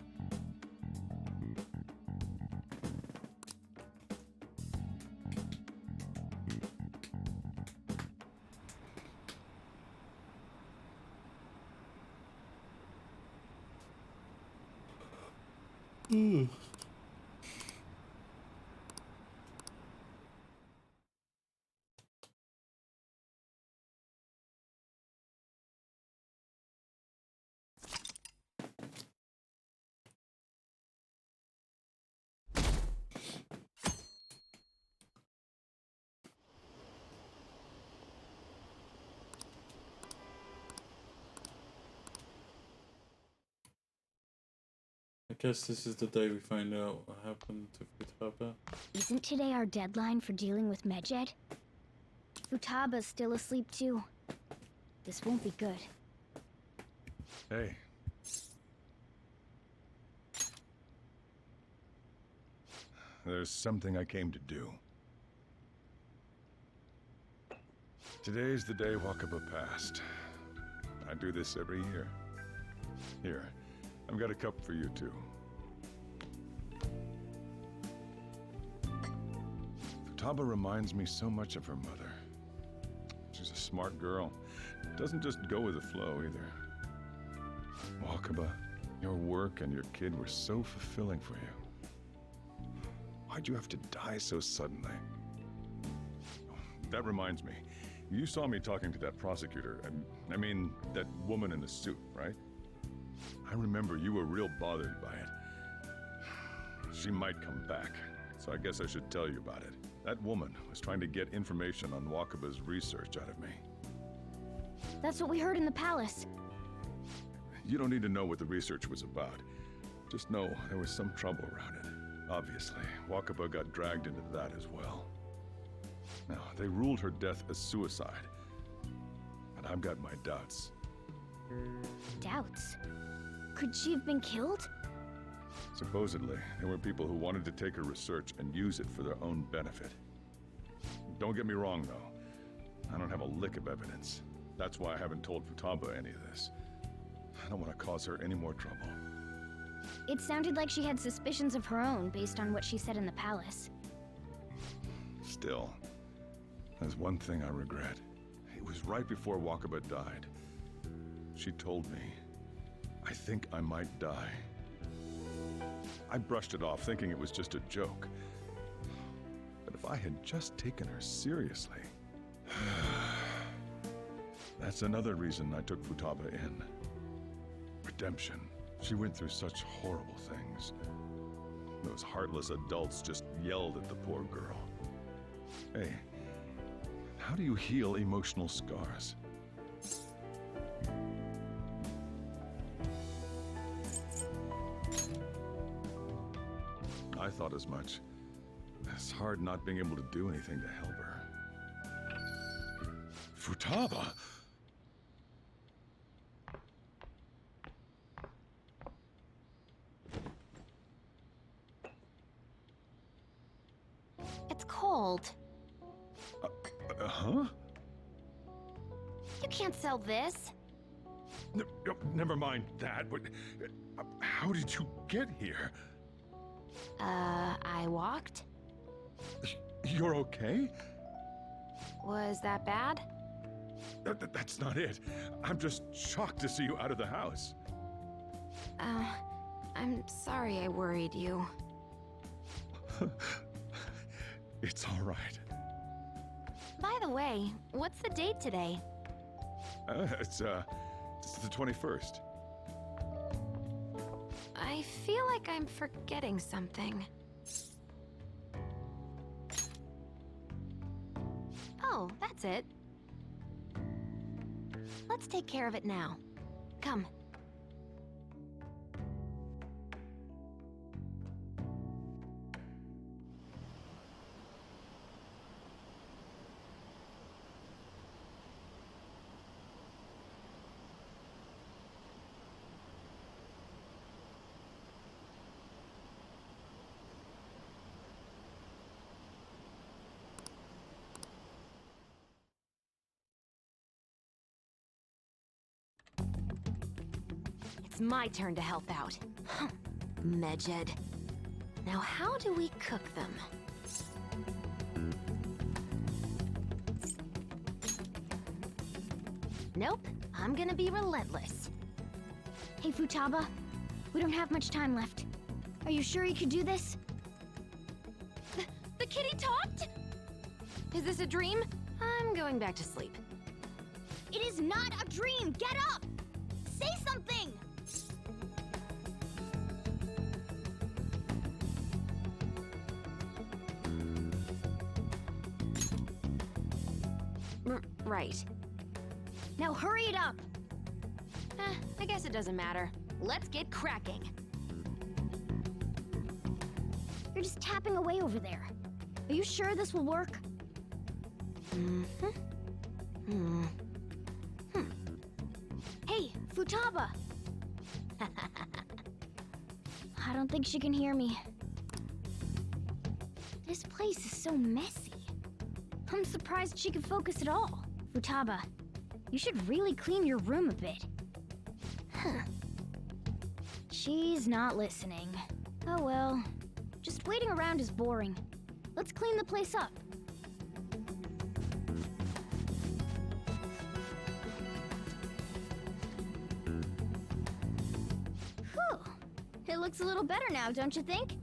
I guess this is the day we find out what happened to Futaba. Isn't today our deadline for dealing with Medjed? Futaba's still asleep too. This won't be good. Hey. there's something I came to do. Today's the day Wakaba passed. I do this every year. Here, I've got a cup for you too. Futaba reminds me so much of her mother. She's a smart girl. Doesn't just go with the flow either. Wakaba, your work and your kid were so fulfilling for you. Why'd you have to die so suddenly? That reminds me. You saw me talking to that prosecutor. I mean, that woman in the suit, right? I remember you were real bothered by it. She might come back, so I guess I should tell you about it. That woman was trying to get information on Wakaba's research out of me. That's what we heard in the palace. You don't need to know what the research was about. Just know there was some trouble around it. Obviously, Wakaba got dragged into that as well. Now, they ruled her death as suicide. But I've got my doubts. Doubts? Could she have been killed? Supposedly, there were people who wanted to take her research and use it for their own benefit. Don't get me wrong, though. I don't have a lick of evidence. That's why I haven't told Futaba any of this. I don't want to cause her any more trouble. It sounded like she had suspicions of her own based on what she said in the palace. Still, there's one thing I regret. It was right before Wakaba died. She told me, I think I might die. I brushed it off, thinking it was just a joke. But if I had just taken her seriously... That's another reason I took Futaba in. Redemption. She went through such horrible things. Those heartless adults just yelled at the poor girl. Hey, how do you heal emotional scars? I thought as much. It's hard not being able to do anything to help her. Futaba! It's cold. Huh? You can't sell this. Never mind that, but how did you get here? I walked? You're okay? Was that bad? That's not it. I'm just shocked to see you out of the house. I'm sorry I worried you. It's all right. By the way, what's the date today? It's the 21st. I feel like I'm forgetting something. Oh, that's it. Let's take care of it now. Come. It's my turn to help out. Medjed. Now how do we cook them? Nope, I'm gonna be relentless. Hey, Futaba. We don't have much time left. Are you sure you could do this? The kitty talked? Is this a dream? I'm going back to sleep. It is not a dream! Get up! Say something! Right. Now hurry it up! I guess it doesn't matter. Let's get cracking. You're just tapping away over there. Are you sure this will work? Hey, Futaba! I don't think she can hear me. This place is so messy. I'm surprised she could focus at all. Futaba, you should really clean your room a bit. Huh. She's not listening. Oh well. Just waiting around is boring. Let's clean the place up. Whew. It looks a little better now, don't you think?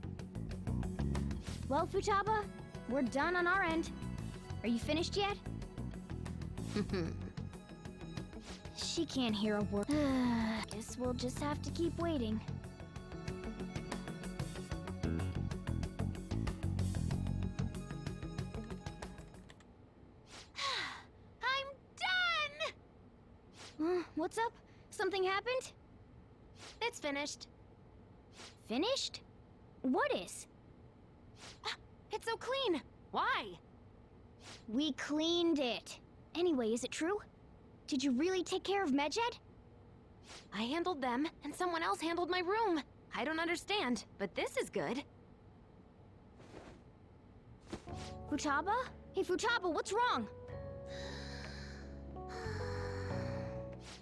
Well, Futaba, we're done on our end. Are you finished yet? She can't hear a word. Guess we'll just have to keep waiting. I'm done! What's up? Something happened? It's finished. Finished? What is? It's so clean. Why? We cleaned it. Anyway, is it true? Did you really take care of Medjed? I handled them, and someone else handled my room. I don't understand, but this is good. Futaba? Hey, Futaba, what's wrong?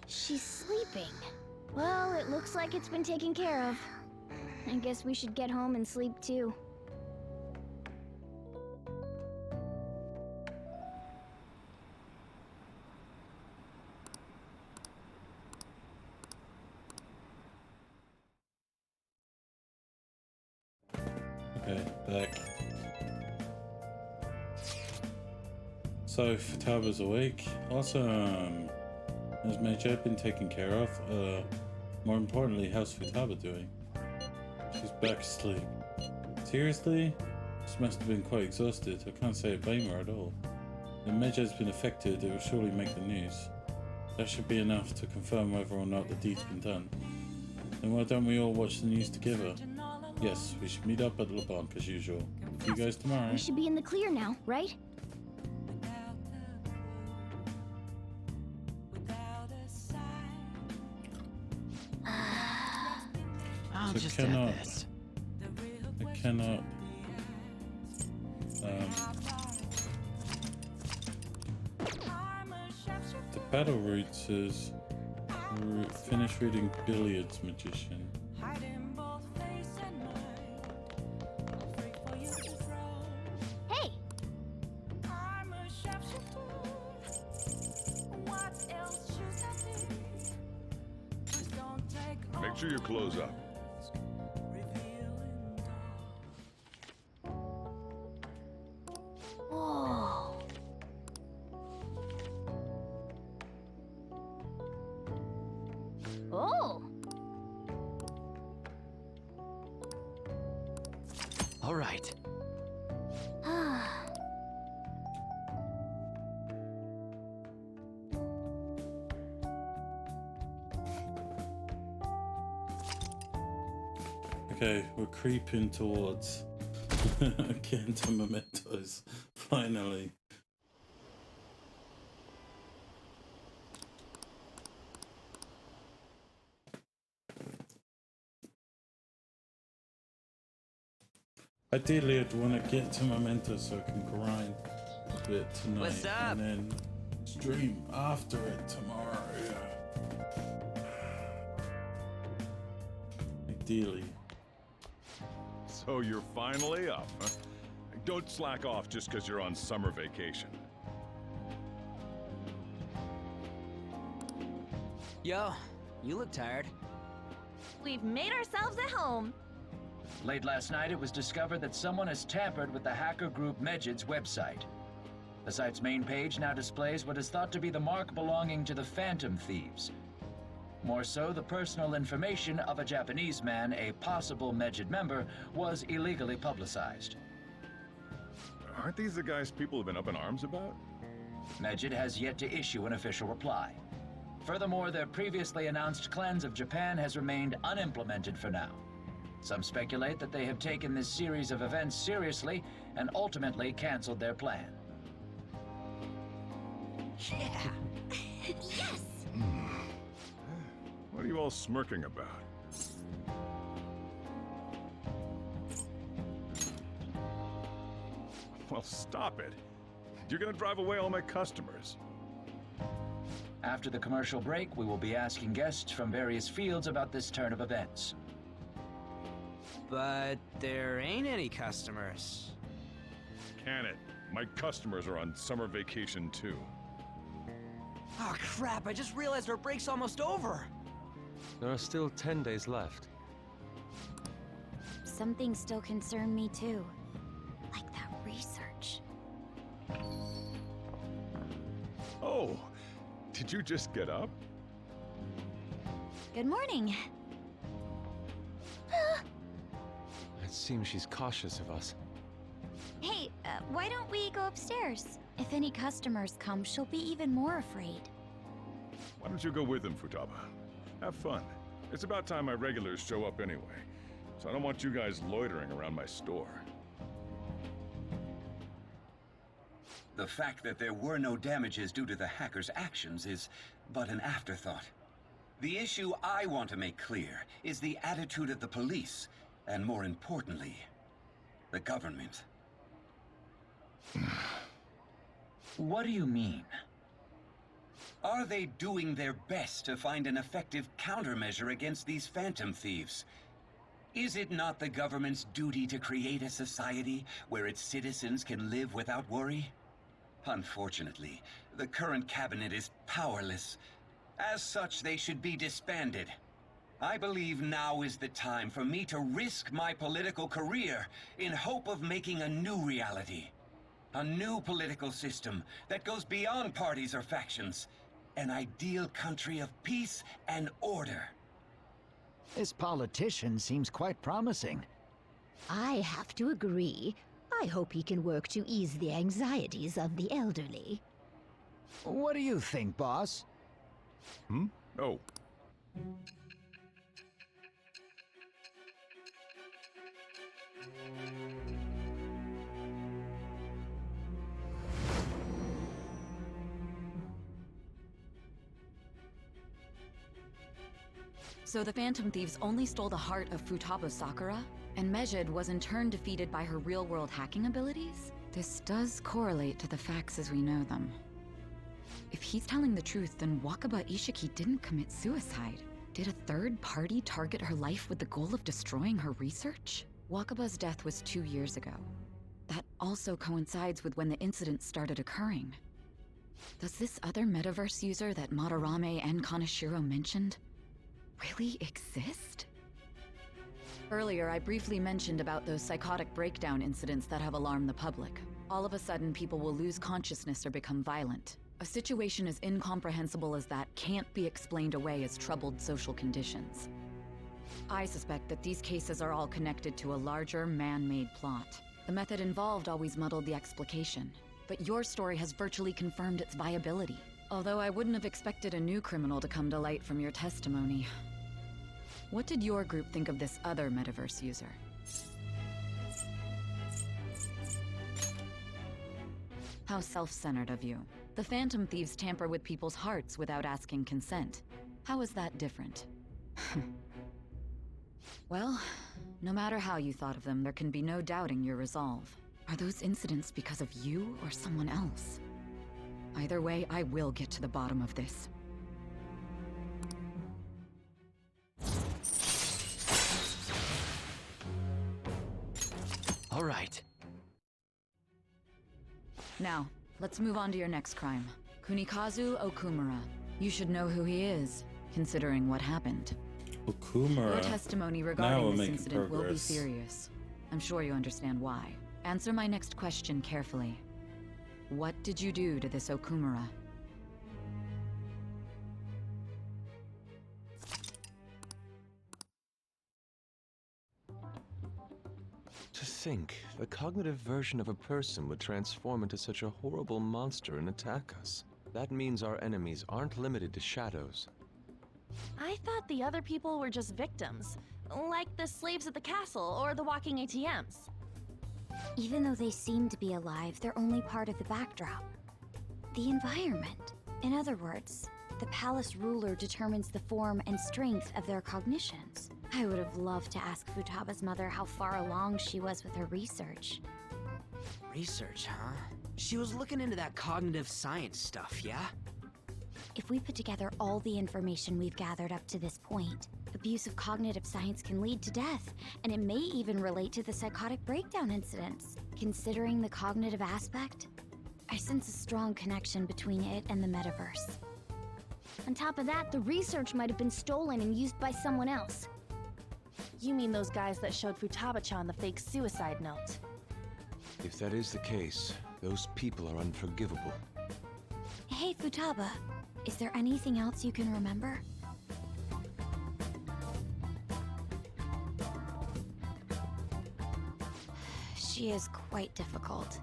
She's sleeping. Well, it looks like it's been taken care of. I guess we should get home and sleep too. Okay, back. So, Futaba's awake. Awesome. Has Medjed been taken care of? More importantly, how's Futaba doing? She's back asleep. Seriously? She must have been quite exhausted. I can't say I blame her at all. If Medjed's been affected, it will surely make the news. That should be enough to confirm whether or not the deed's been done. Then why don't we all watch the news together? Yes, we should meet up at Le Banque as usual. See you guys tomorrow. We should be in the clear now, right? I'll So just cannot- add this. I cannot. The battle route says finish reading Billiards Magician. Hey! Make sure you close up. Whoa. Oh! All right. Okay, we're creeping towards getting to mementos. Finally. Ideally, I'd want to get to mementos so I can grind a bit tonight. What's up? And then stream after it tomorrow. Ideally. So you're finally up, huh? Don't slack off just because you're on summer vacation. Yo, you look tired. We've made ourselves at home. Late last night, it was discovered that someone has tampered with the hacker group Medjed's website. The site's main page now displays what is thought to be the mark belonging to the Phantom Thieves. More so, the personal information of a Japanese man, a possible Medjed member, was illegally publicized. Aren't these the guys people have been up in arms about? Medjed has yet to issue an official reply. Furthermore, their previously announced cleanse of Japan has remained unimplemented for now. Some speculate that they have taken this series of events seriously and ultimately canceled their plan. Yeah. Yes! What are you all smirking about? Well, stop it. You're gonna drive away all my customers. After the commercial break, we will be asking guests from various fields about this turn of events. But there ain't any customers. Can it? My customers are on summer vacation too. Oh crap, I just realized our break's almost over. There are still 10 days left. Some things still concern me too. Like that research. Oh, did you just get up? Good morning. It seems she's cautious of us. Hey, why don't we go upstairs? If any customers come, she'll be even more afraid. Why don't you go with them, Futaba? Have fun. It's about time my regulars show up anyway, so I don't want you guys loitering around my store. The fact that there were no damages due to the hackers' actions is but an afterthought. The issue I want to make clear is the attitude of the police, and more importantly, the government. What do you mean? Are they doing their best to find an effective countermeasure against these phantom thieves? Is it not the government's duty to create a society where its citizens can live without worry? Unfortunately, the current cabinet is powerless. As such, they should be disbanded. I believe now is the time for me to risk my political career in hope of making a new reality. A new political system that goes beyond parties or factions. An ideal country of peace and order. This politician seems quite promising. I have to agree. I hope he can work to ease the anxieties of the elderly. What do you think, boss? Oh. So the Phantom Thieves only stole the heart of Futaba Sakura, and Mejid was in turn defeated by her real-world hacking abilities? This does correlate to the facts as we know them. If he's telling the truth, then Wakaba Ishiki didn't commit suicide. Did a third party target her life with the goal of destroying her research? Wakaba's death was 2 years ago. That also coincides with when the incident started occurring. Does this other metaverse user that Madarame and Kaneshiro mentioned really exist? Earlier, I briefly mentioned about those psychotic breakdown incidents that have alarmed the public. All of a sudden, people will lose consciousness or become violent. A situation as incomprehensible as that can't be explained away as troubled social conditions. I suspect that these cases are all connected to a larger, man-made plot. The method involved always muddled the explication, but your story has virtually confirmed its viability. Although I wouldn't have expected a new criminal to come to light from your testimony. What did your group think of this other metaverse user? How self-centered of you. The Phantom Thieves tamper with people's hearts without asking consent. How is that different? Well, no matter how you thought of them, there can be no doubting your resolve. Are those incidents because of you or someone else? Either way, I will get to the bottom of this. All right. Now, let's move on to your next crime. Kunikazu Okumura. You should know who he is, considering what happened. Okumura. Your testimony Now we're regarding this making incident will be progress. serious. I'm sure you understand why. Answer my next question carefully. What did you do to this Okumura? To think, the cognitive version of a person would transform into such a horrible monster and attack us. That means our enemies aren't limited to shadows. I thought the other people were just victims, like the slaves at the castle or the walking ATMs. Even though they seem to be alive, they're only part of the backdrop. The environment. In other words, the palace ruler determines the form and strength of their cognitions. I would have loved to ask Futaba's mother how far along she was with her research. Research, huh? She was looking into that cognitive science stuff, yeah? If we put together all the information we've gathered up to this point, abuse of cognitive science can lead to death, and it may even relate to the psychotic breakdown incidents. Considering the cognitive aspect, I sense a strong connection between it and the metaverse. On top of that, the research might have been stolen and used by someone else. You mean those guys that showed Futaba-chan the fake suicide note? If that is the case, those people are unforgivable. Hey, Futaba, is there anything else you can remember? She is quite difficult.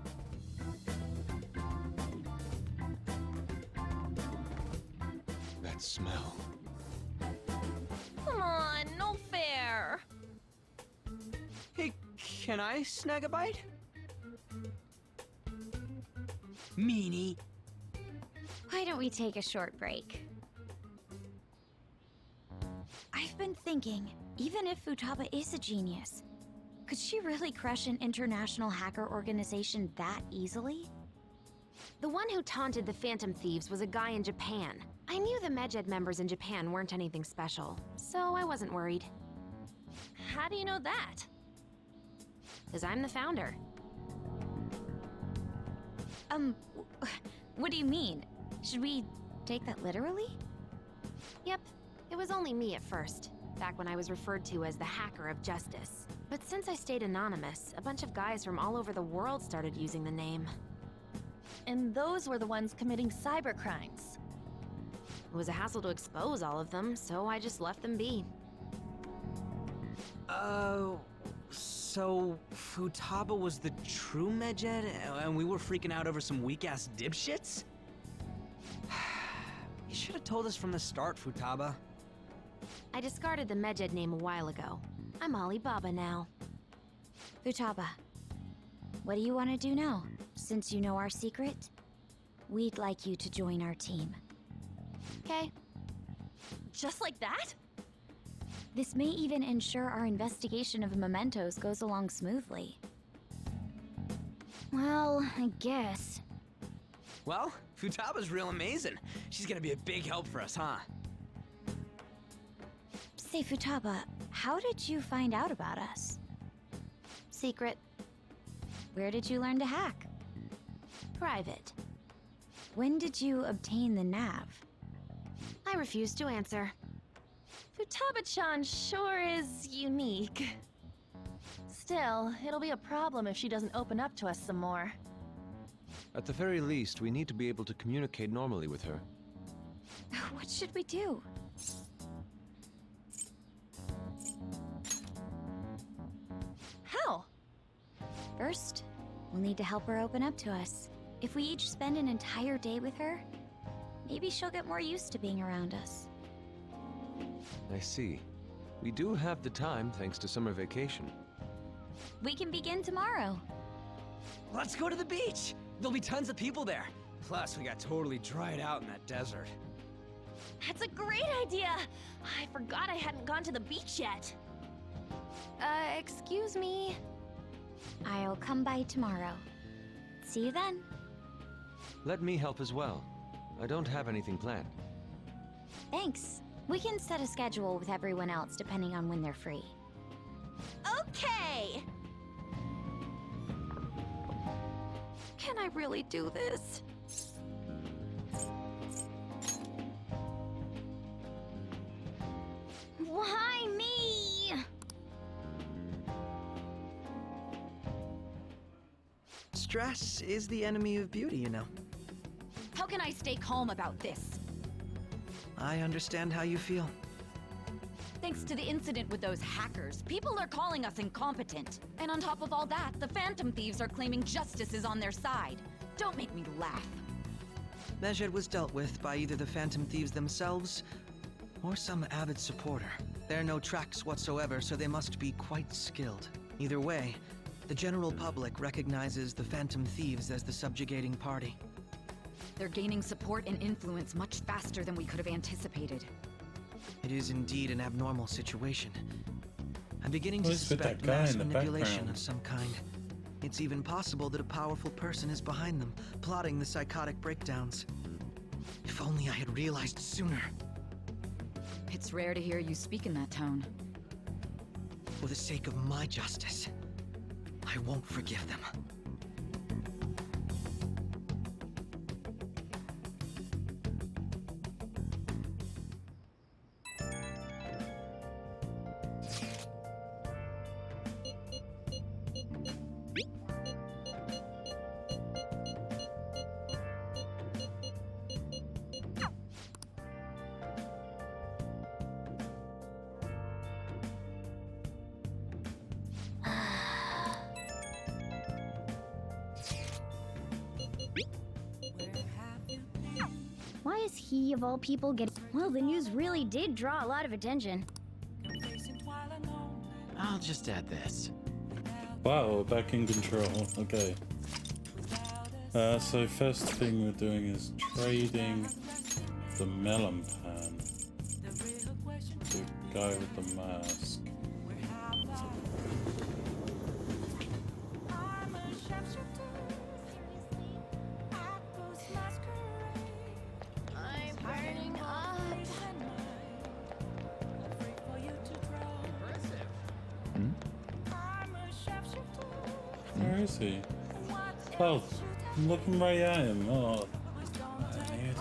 That smell. Come on, no fair. Hey, can I snag a bite? Meanie. Why don't we take a short break? I've been thinking, even if Futaba is a genius, could she really crush an international hacker organization that easily? The one who taunted the Phantom Thieves was a guy in Japan. I knew the Medjed members in Japan weren't anything special, so I wasn't worried. How do you know that? 'Cause I'm the founder. What do you mean? Should we take that literally? Yep, it was only me at first, back when I was referred to as the Hacker of Justice. But since I stayed anonymous, a bunch of guys from all over the world started using the name. And those were the ones committing cybercrimes. It was a hassle to expose all of them, so I just left them be. So Futaba was the true Medjed, and we were freaking out over some weak-ass dipshits? You should have told us from the start, Futaba. I discarded the Medjed name a while ago. I'm Alibaba now. Futaba, what do you want to do now? Since you know our secret, we'd like you to join our team. Okay. Just like that? This may even ensure our investigation of mementos goes along smoothly. Well, I guess. Well, Futaba's real amazing. She's gonna be a big help for us, huh? Say, Futaba, how did you find out about us? Secret. Where did you learn to hack? Private. When did you obtain the nav? I refuse to answer. Futaba-chan sure is unique. Still, it'll be a problem if she doesn't open up to us some more. At the very least, we need to be able to communicate normally with her. What should we do? How? First, we'll need to help her open up to us. If we each spend an entire day with her, maybe she'll get more used to being around us. I see. We do have the time thanks to summer vacation. We can begin tomorrow. Let's go to the beach! There'll be tons of people there. Plus, we got totally dried out in that desert. That's a great idea! I forgot I hadn't gone to the beach yet. Excuse me? I'll come by tomorrow. See you then. Let me help as well. I don't have anything planned. Thanks. We can set a schedule with everyone else depending on when they're free. Okay! Can I really do this? Why me? Stress is the enemy of beauty, you know. How can I stay calm about this? I understand how you feel. Thanks to the incident with those hackers, people are calling us incompetent. And on top of all that, the Phantom Thieves are claiming justice is on their side. Don't make me laugh. Medjed was dealt with by either the Phantom Thieves themselves or some avid supporter. There are no tracks whatsoever, so they must be quite skilled. Either way, the general public recognizes the Phantom Thieves as the subjugating party. They're gaining support and influence much faster than we could have anticipated. It is indeed an abnormal situation. I'm beginning to What's with that suspect guy mass in the manipulation background? of some kind. It's even possible that a powerful person is behind them, plotting the psychotic breakdowns. If only I had realized sooner. It's rare to hear you speak in that tone. For the sake of my justice, I won't forgive them. Why is he, of all people, get... Well, the news really did draw a lot of attention. I'll just add this. Wow, we're back in control. Okay. So first thing we're doing is trading the melon pan to the guy with the mask. I'm burning up. Where is he? Oh, I'm looking right at him. Oh, an idiot.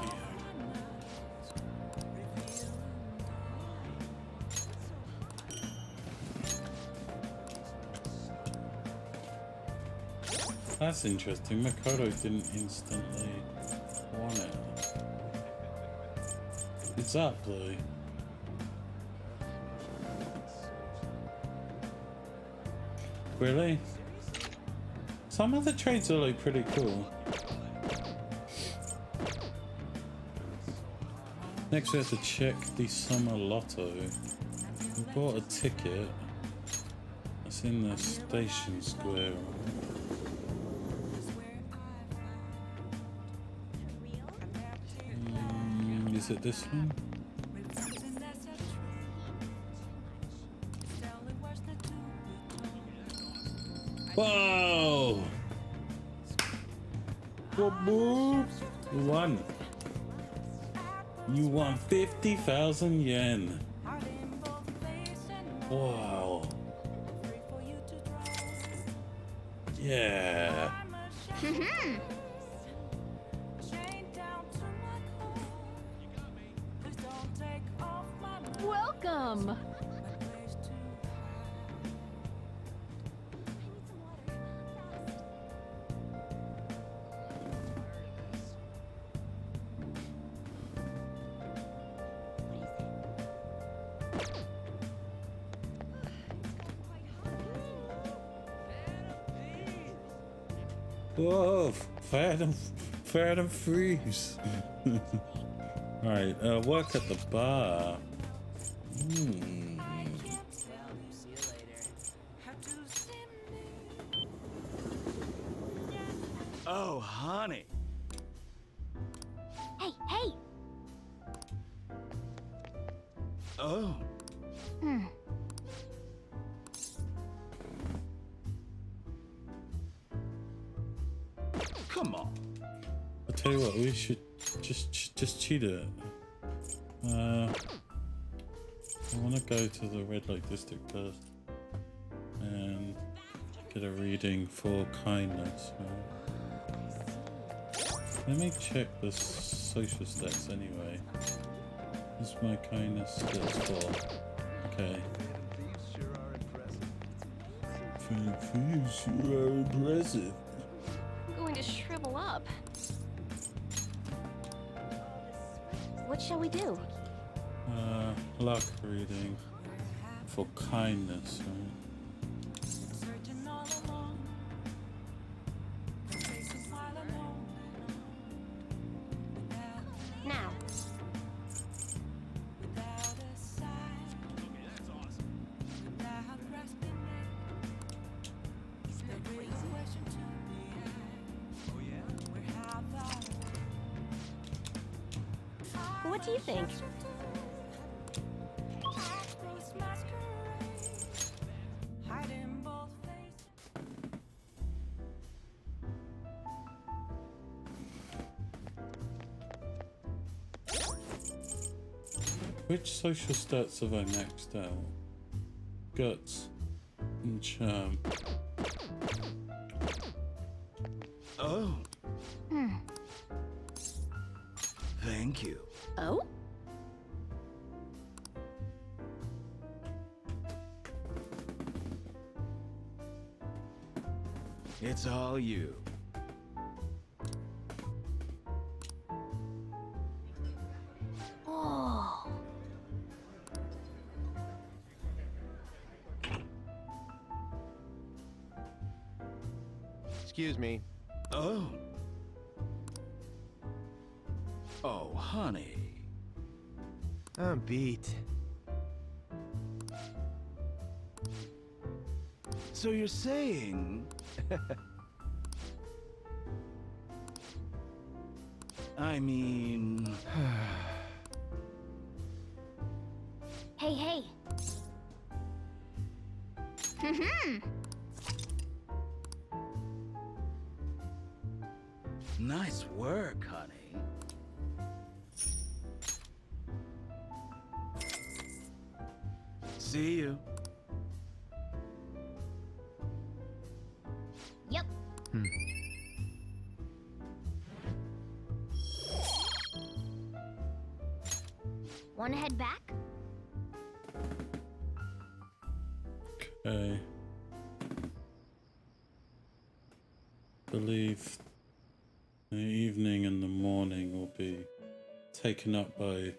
That's interesting. Makoto didn't instantly want it. It's up, Blue. Really? Some of the trades are like pretty cool. Next we have to check the summer lotto. We bought a ticket. It's in the station square. Is it this one? Whoa! You won. You won 50,000 yen. Wow. Yeah. Welcome. Whoa, Phantom Freeze. Alright, work at the bar. Oh, honey. Hey, hey! Oh. Come on. I'll tell you what, we should just cheat it. I want to go to the Red Light District first and get a reading for kindness. Let me check the social stats anyway. What's my kindness stats for? Okay. Thieves sure are impressive. I'm going to shrivel up. What shall we do? Luck reading for kindness, right? Now. What do you think? Which social stats have I maxed out? Guts and charm. Oh. Thank you. Oh? It's all you. Oh. Excuse me. Oh. Oh, honey. I'm beat. So you're saying... I mean... Hey, hey. Nice work, honey. See you. Yep. Wanna head back? Okay. Believe the evening and the morning will be taken up by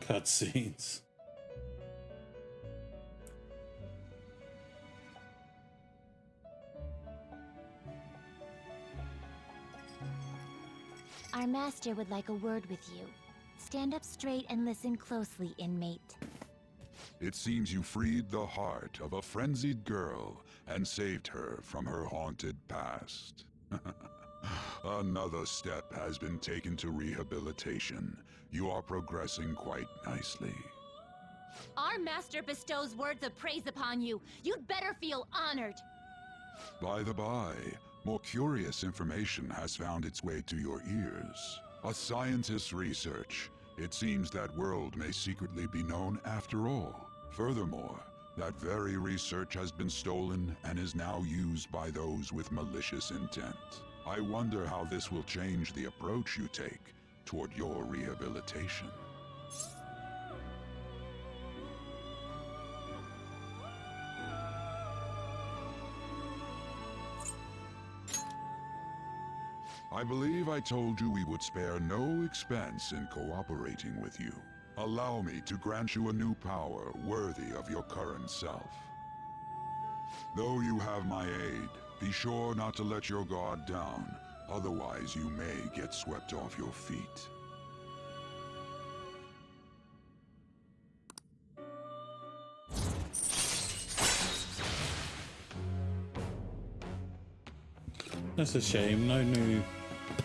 cutscenes. Our master would like a word with you. Stand up straight and listen closely, inmate. It seems you freed the heart of a frenzied girl and saved her from her haunted past. Another step has been taken to rehabilitation. You are progressing quite nicely. Our master bestows words of praise upon you. You'd better feel honored. By the by, more curious information has found its way to your ears. A scientist's research. It seems that world may secretly be known after all. Furthermore, that very research has been stolen and is now used by those with malicious intent. I wonder how this will change the approach you take toward your rehabilitation. I believe I told you we would spare no expense in cooperating with you. Allow me to grant you a new power worthy of your current self. Though you have my aid, be sure not to let your guard down, otherwise you may get swept off your feet. That's a shame, no new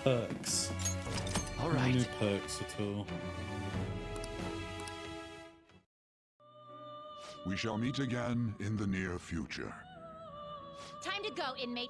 perks. All No right. new perks at all. We shall meet again in the near future. Time to go, inmate.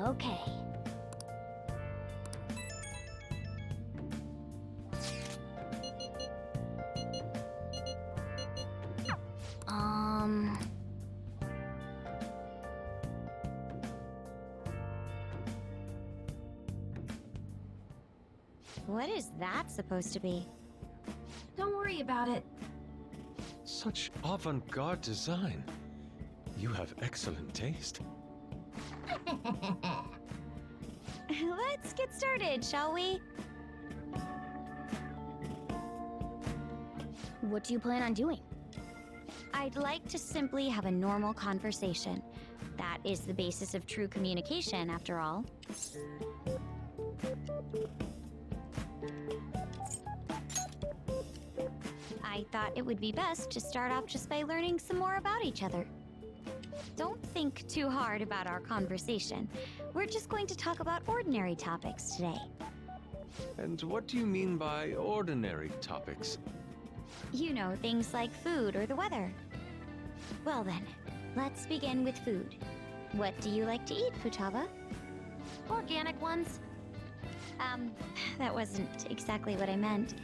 Okay. What is that supposed to be? Don't worry about it. Such avant-garde design. You have excellent taste. Let's get started, shall we? What do you plan on doing? I'd like to simply have a normal conversation. That is the basis of true communication, after all. I thought it would be best to start off just by learning some more about each other. Don't think too hard about our conversation. We're just going to talk about ordinary topics today. And what do you mean by ordinary topics? You know, things like food or the weather. Well then, let's begin with food. What do you like to eat, Futaba? Organic ones. That wasn't exactly what I meant.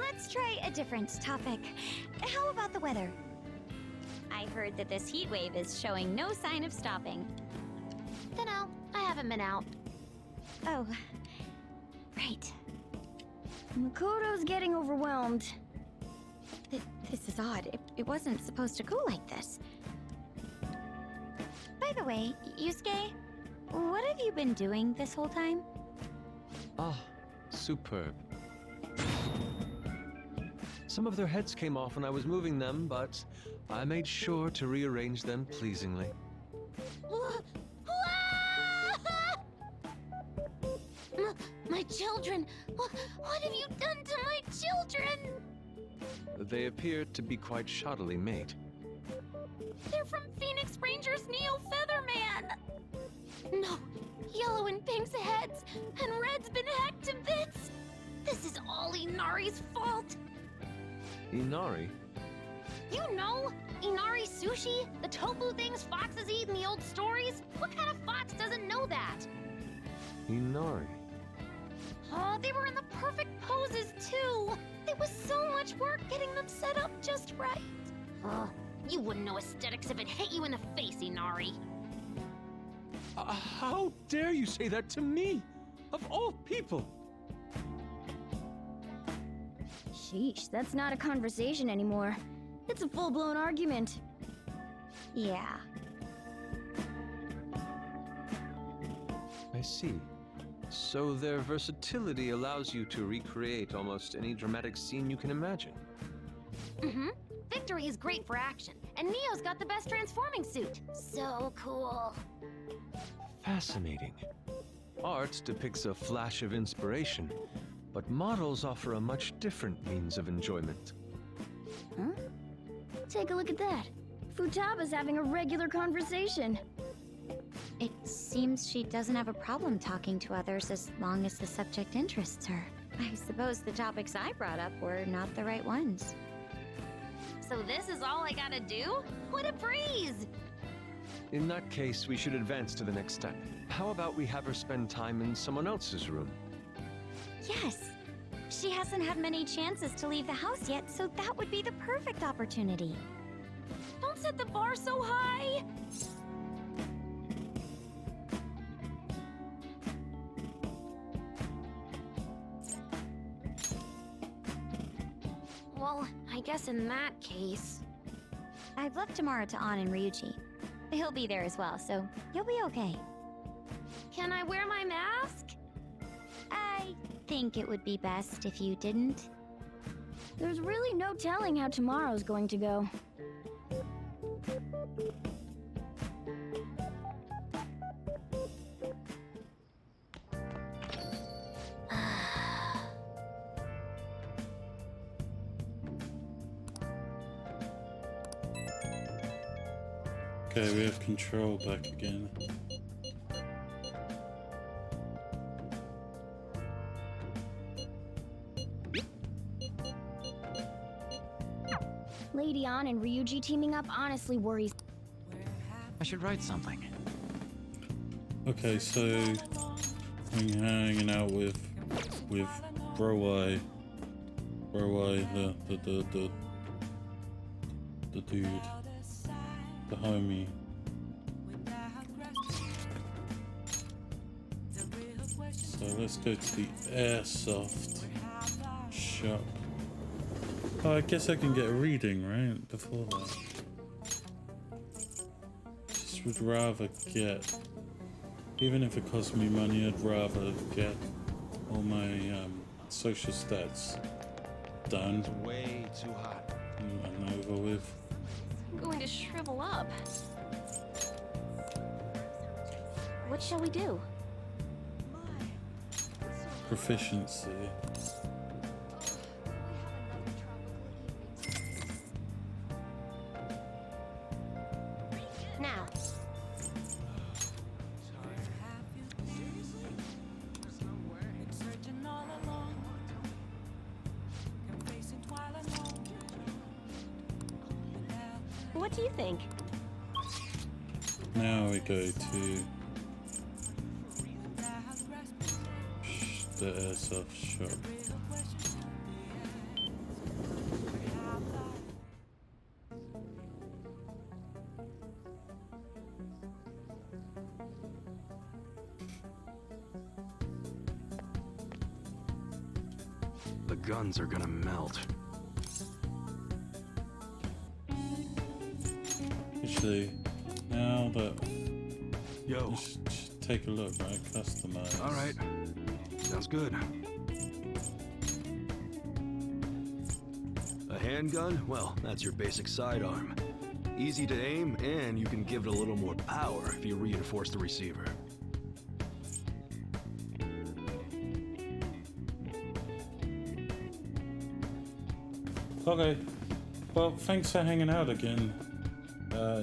Let's try a different topic. How about the weather? I heard that this heat wave is showing no sign of stopping. Dunno, I haven't been out. Oh, right. Makoto's getting overwhelmed. This is odd. It wasn't supposed to go like this. By the way, Yusuke, what have you been doing this whole time? Ah, superb. Some of their heads came off when I was moving them, but I made sure to rearrange them pleasingly. My children! What have you done to my children? They appear to be quite shoddily made. They're from Phoenix Rangers Neo Featherman! No! Yellow and Pink's heads, and Red's been hacked to bits! This is all Inari's fault! Inari? You know! Inari sushi? The tofu things foxes eat in the old stories? What kind of fox doesn't know that? Inari? Oh, they were in the perfect poses, too! It was so much work getting them set up just right. You wouldn't know aesthetics if it hit you in the face, Inari. How dare you say that to me? Of all people! Sheesh, that's not a conversation anymore. It's a full-blown argument. Yeah. I see. So their versatility allows you to recreate almost any dramatic scene you can imagine. Mm-hmm. Victory is great for action, and Neo's got the best transforming suit. So cool. Fascinating. Art depicts a flash of inspiration, but models offer a much different means of enjoyment. Huh? Take a look at that. Futaba's having a regular conversation. It seems she doesn't have a problem talking to others as long as the subject interests her. I suppose the topics I brought up were not the right ones. So this is all I gotta do? What a breeze! In that case, we should advance to the next step. How about we have her spend time in someone else's room? Yes. She hasn't had many chances to leave the house yet, so that would be the perfect opportunity. Don't set the bar so high! Well, I guess in that case... I've left tomorrow to An and Ryuji. He'll be there as well, so you'll be okay. Can I wear my mask? I think it would be best if you didn't. There's really no telling how tomorrow's going to go. Okay, we have control back again. Lady An and Ryuji teaming up honestly worries. I should write something. Okay, so I'm hanging out with Browai, the dude, the homie. So let's go to the airsoft shop. Oh, I guess I can get a reading, right? Before that. Just would rather get, even if it costs me money, I'd rather get all my social stats done. It's way too hot. And over with. I'm going to shrivel up. What shall we do? proficiency. Now. What do you think? Now we go to the airsoft shop. The guns are gonna melt. Actually, now that Yo, just take a look, right? Customize. all right, sounds good. A handgun? Well, that's your basic sidearm. Easy to aim, and you can give it a little more power if you reinforce the receiver. Okay. Well, thanks for hanging out again.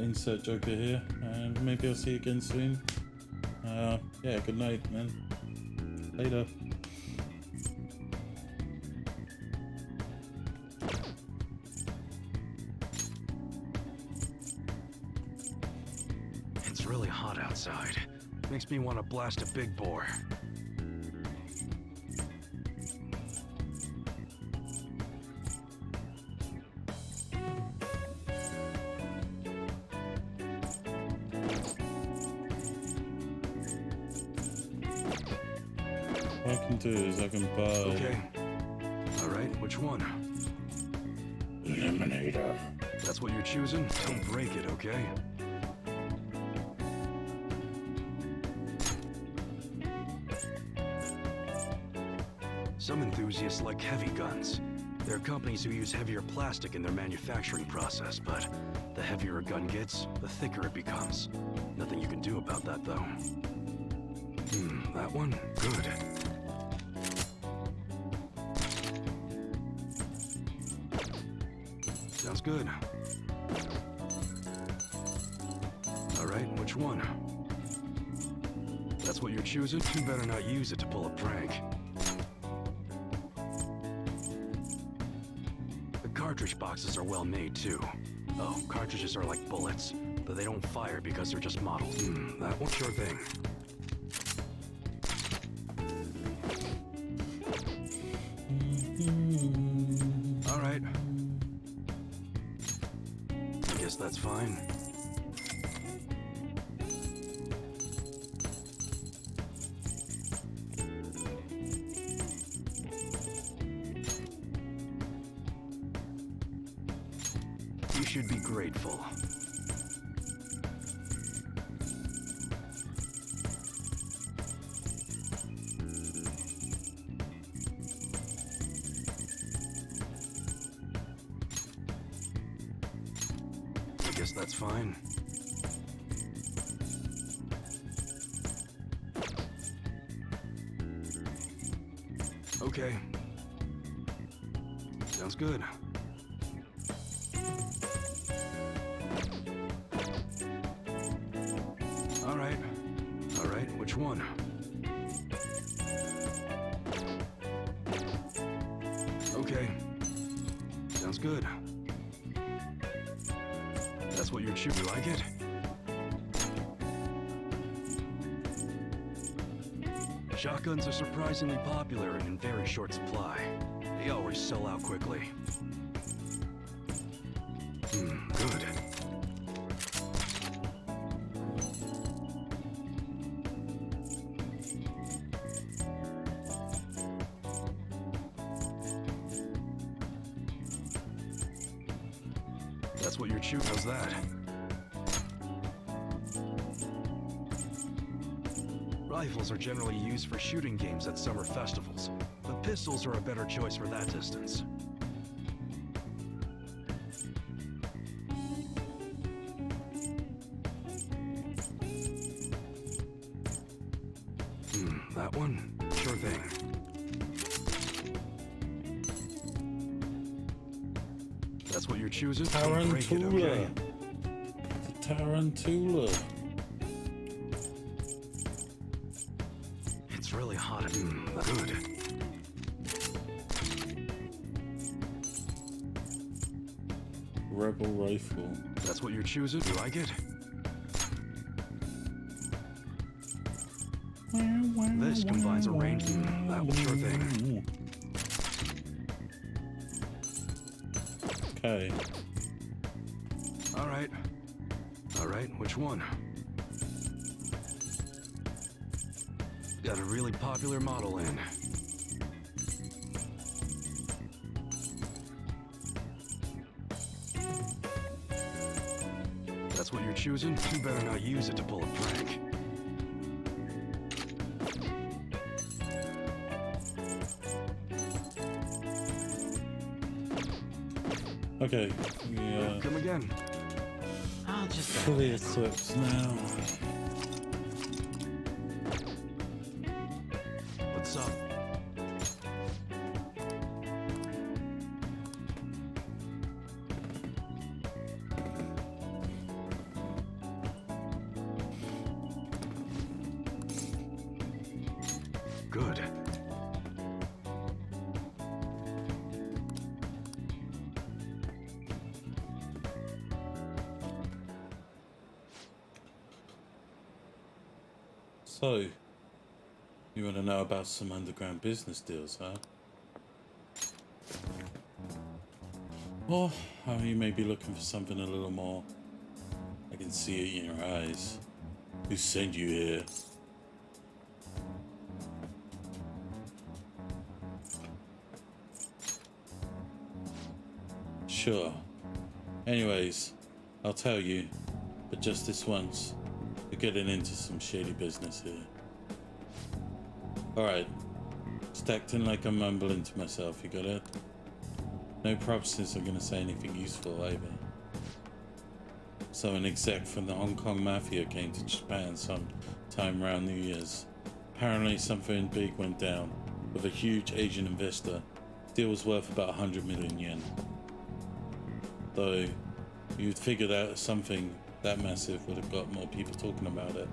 Insert Joker here, and maybe I'll see you again soon. Yeah, good night, man. Later. It's really hot outside. Makes me want to blast a big bore. What I can do is I can buy... Okay. All right, which one? Eliminator. That's what you're choosing? Don't break it, okay? Some enthusiasts like heavy guns. There are companies who use heavier plastic in their manufacturing process, but the heavier a gun gets, the thicker it becomes. Nothing you can do about that, though. That one? Good. Sounds good. All right, which one? That's what you're choosing? You better not use it to pull a prank. The cartridge boxes are well made, too. Oh, cartridges are like bullets, but they don't fire because they're just models. That one? Sure thing. All right. I guess that's fine. You should be grateful. I guess that's fine. Okay. Sounds good. All right. All right, which one? Okay. Sounds good. That's what you're choosing. You like it? Shotguns are surprisingly popular and in very short supply. They always sell out quickly. Good. That's what you're choosing. How's that? Rifles are generally used for shooting games at summer festivals, but pistols are a better choice for that distance. That one? Sure thing. That's what you're choosing? Don't break it, okay? The Tarantula. It's really hot. Good. Rebel rifle. That's what you're choosing? You like it? This combines a range. That will sure thing. Okay. All right. All right, which one? Got a really popular model in. That's what you're choosing? You better not use it to pull a prank. Okay, yeah. Come again. I'll just fully equipped now. What's up? Good. So, you want to know about some underground business deals, huh? Or you may be looking for something a little more. I can see it in your eyes. Who sent you here? Sure. Anyways, I'll tell you, but just this once. We're getting into some shady business here. Alright. Just acting like I'm mumbling to myself, you got it? No prophecies are gonna say anything useful either. So an exec from the Hong Kong Mafia came to Japan sometime around New Year's. Apparently something big went down with a huge Asian investor. Deal was worth about 100 million yen. Though you'd figure that something that massive would have got more people talking about it.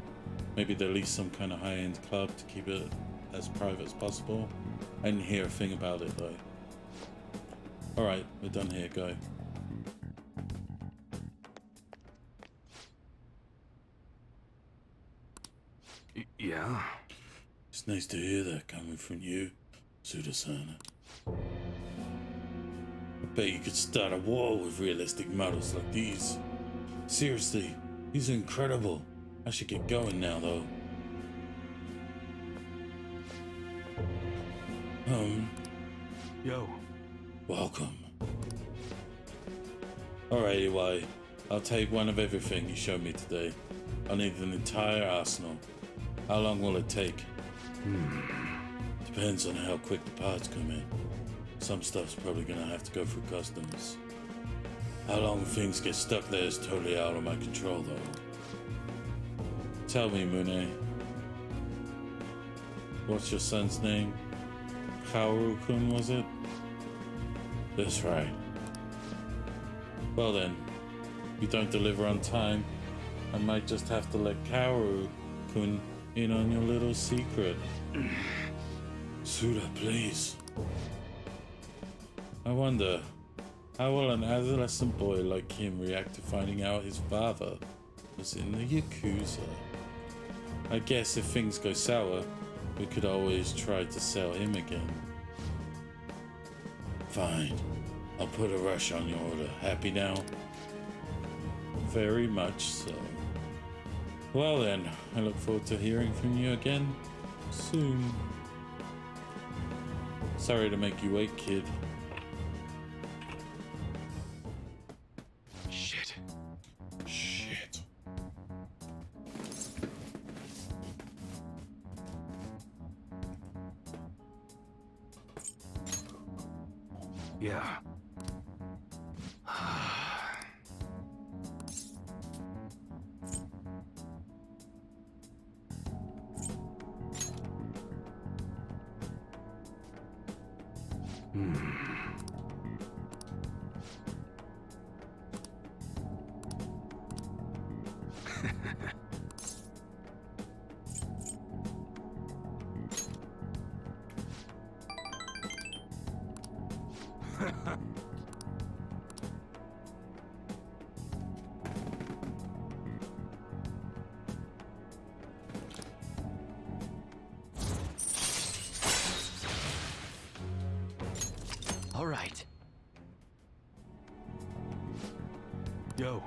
Maybe they'll lease some kind of high-end club to keep it as private as possible. I didn't hear a thing about it though. Alright, we're done here, go. Yeah? It's nice to hear that coming from you, Suda-sana. I bet you could start a war with realistic models like these. Seriously, these are incredible. I should get going now, though. Yo. Welcome. Alright, EY. I'll take one of everything you showed me today. I'll need an entire arsenal. How long will it take? Depends on how quick the parts come in. Some stuff's probably gonna have to go through customs. How long things get stuck there is totally out of my control, though. Tell me, Mune. What's your son's name? Kaoru-kun, was it? That's right. Well then, if you don't deliver on time, I might just have to let Kaoru-kun in on your little secret. Suda, please. I wonder, how will an adolescent boy like him react to finding out his father was in the Yakuza? I guess if things go sour, we could always try to sell him again. Fine. I'll put a rush on your order. Happy now? Very much so. Well then, I look forward to hearing from you again soon. Sorry to make you wait, kid. Shit. Shit. Yeah. All right. Yo.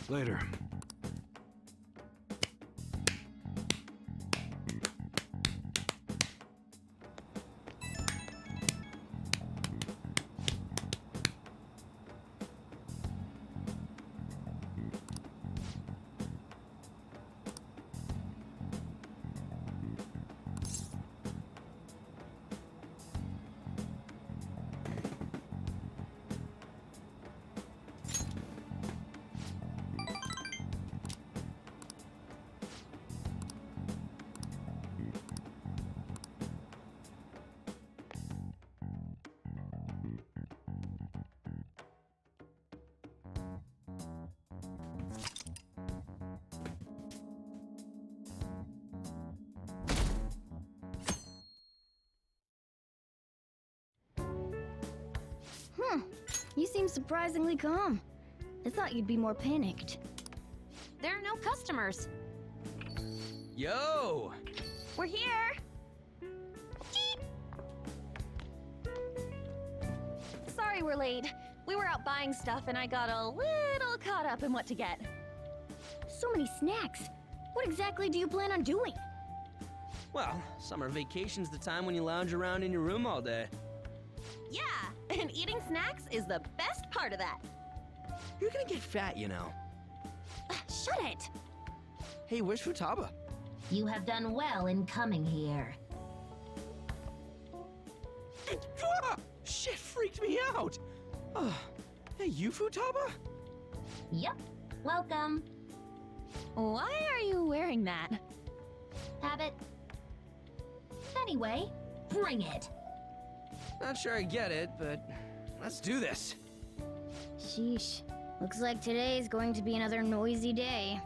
Later. You seem surprisingly calm. I thought you'd be more panicked. There are no customers. Yo! We're here! Sorry we're late. We were out buying stuff and I got a little caught up in what to get. So many snacks. What exactly do you plan on doing? Well, summer vacation's the time when you lounge around in your room all day. Yeah, and eating snacks is the best part of that. You're gonna get fat, you know. Shut it! Hey, where's Futaba? You have done well in coming here. Ah! Shit freaked me out! Hey, you Futaba? Yep. Welcome. Why are you wearing that? Habit. Anyway, bring it. Not sure I get it, but let's do this. Sheesh. Looks like today's going to be another noisy day.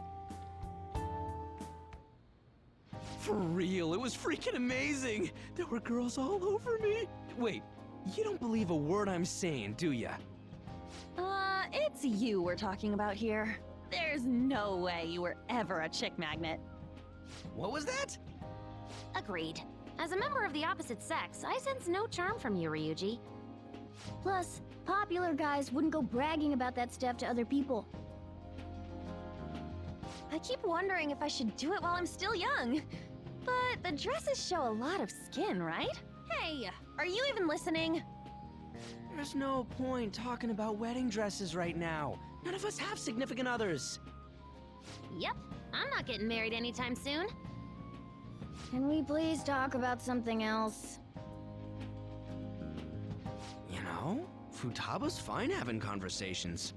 For real, it was freaking amazing! There were girls all over me! Wait, you don't believe a word I'm saying, do ya? It's you we're talking about here. There's no way you were ever a chick magnet. What was that? Agreed. As a member of the opposite sex, I sense no charm from you, Ryuji. Plus, popular guys wouldn't go bragging about that stuff to other people. I keep wondering if I should do it while I'm still young. But the dresses show a lot of skin, right? Hey, are you even listening? There's no point talking about wedding dresses right now. None of us have significant others. Yep, I'm not getting married anytime soon. Can we please talk about something else? You know, Futaba's fine having conversations.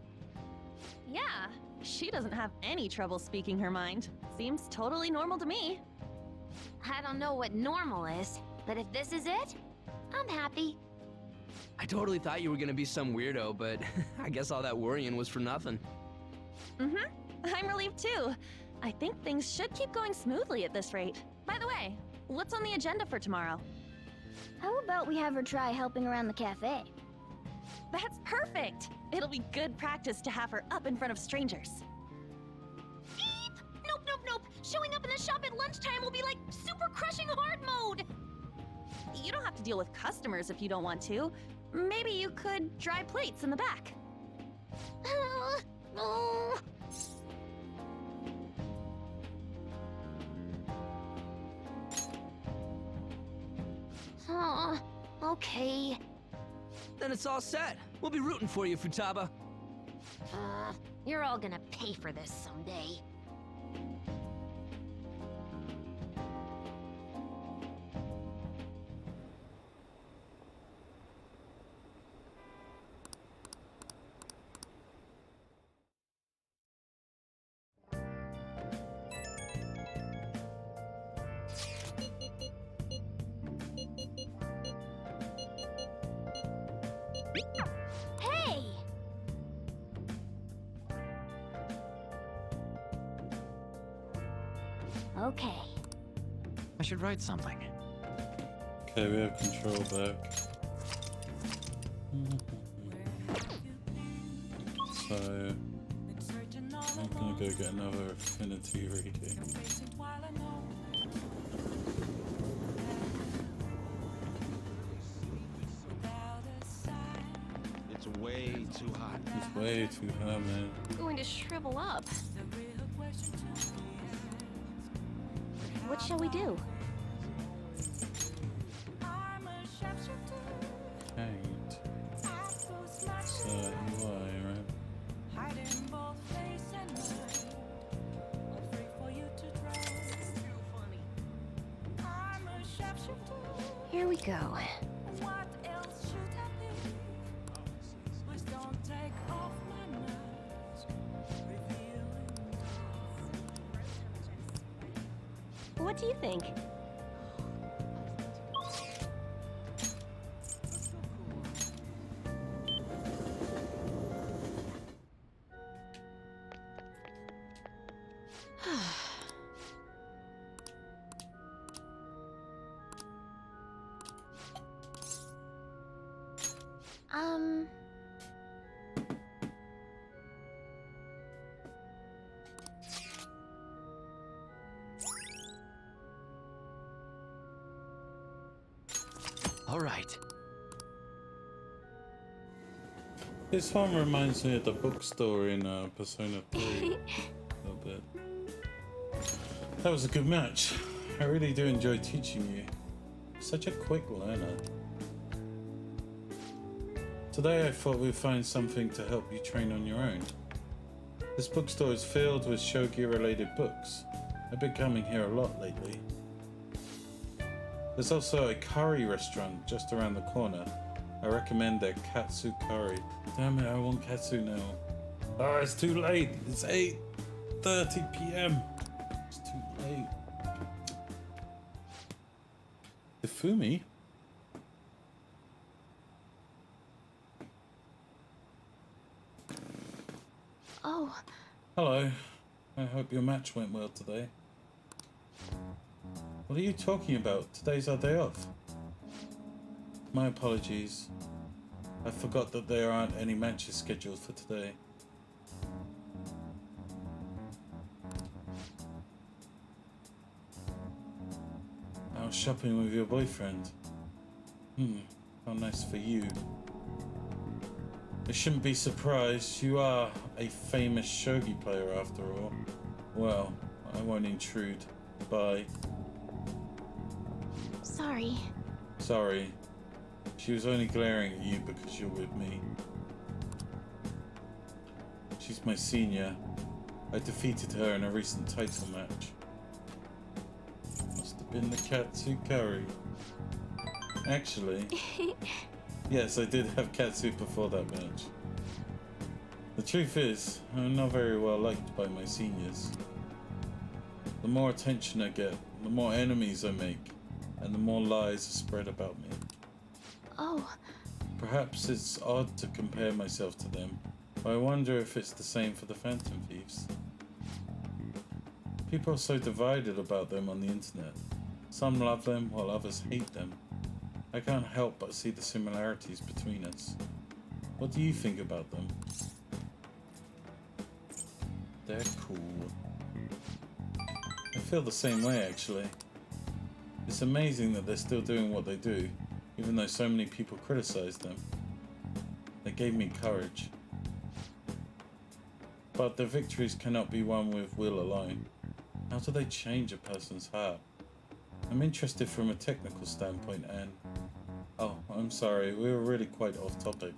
Yeah, she doesn't have any trouble speaking her mind. Seems totally normal to me. I don't know what normal is, but if this is it, I'm happy. I totally thought you were gonna be some weirdo, but I guess all that worrying was for nothing. I'm relieved too. I think things should keep going smoothly at this rate. By the way, what's on the agenda for tomorrow? How about we have her try helping around the cafe? That's perfect! It'll be good practice to have her up in front of strangers. Beep! Nope, nope, nope! Showing up in the shop at lunchtime will be like super crushing hard mode! You don't have to deal with customers if you don't want to. Maybe you could dry plates in the back. Okay. Then it's all set. We'll be rooting for you, Futaba. You're all gonna pay for this someday. Okay. I should write something. Okay, we have control back. So, I'm gonna go get another affinity reading. It's way too hot. It's way too hot, man. I'm going to shrivel up. What shall we do? Kate. So, you are, right? Here we go. What do you think? All right. This one reminds me of the bookstore in Persona 3 a little bit. That was a good match. I really do enjoy teaching you. Such a quick learner. Today I thought we'd find something to help you train on your own. This bookstore is filled with shogi related books. I've been coming here a lot lately. There's also a curry restaurant just around the corner. I recommend their katsu curry. Damn it, I want katsu now. Ah, it's too late. It's 8:30 p.m. It's too late. Ifumi? Oh. Hello. I hope your match went well today. What are you talking about? Today's our day off. My apologies. I forgot that there aren't any matches scheduled for today. Out shopping with your boyfriend. How nice for you. I shouldn't be surprised. You are a famous shogi player after all. Well, I won't intrude. Bye. Sorry. Sorry. She was only glaring at you because you're with me. She's my senior. I defeated her in a recent title match. Must have been the katsu curry. Actually, yes, I did have katsu before that match. The truth is, I'm not very well liked by my seniors. The more attention I get, the more enemies I make, and the more lies are spread about me. Oh. Perhaps it's odd to compare myself to them, but I wonder if it's the same for the Phantom Thieves. People are so divided about them on the internet. Some love them while others hate them. I can't help but see the similarities between us. What do you think about them? They're cool. I feel the same way, actually. It's amazing that they're still doing what they do, even though so many people criticize them. They gave me courage. But their victories cannot be won with will alone. How do they change a person's heart? I'm interested from a technical standpoint and... Oh, I'm sorry, we were really quite off topic.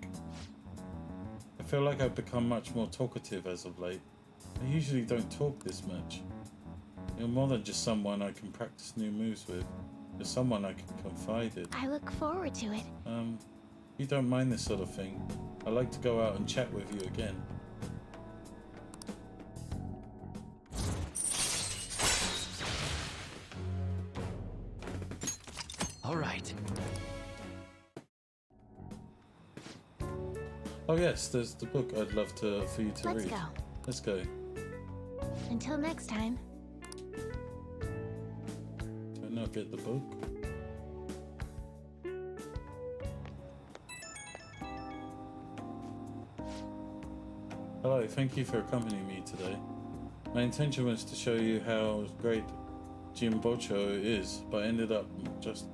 I feel like I've become much more talkative as of late. I usually don't talk this much. You're more than just someone I can practice new moves with. You're someone I can confide in. I look forward to it. You don't mind this sort of thing. I'd like to go out and chat with you again. All right. Oh yes, there's the book I'd love for you to read. Let's go. Let's go. Until next time. get the book. Hello, thank you for accompanying me today. My intention was to show you how great Jimbocho is, but ended up just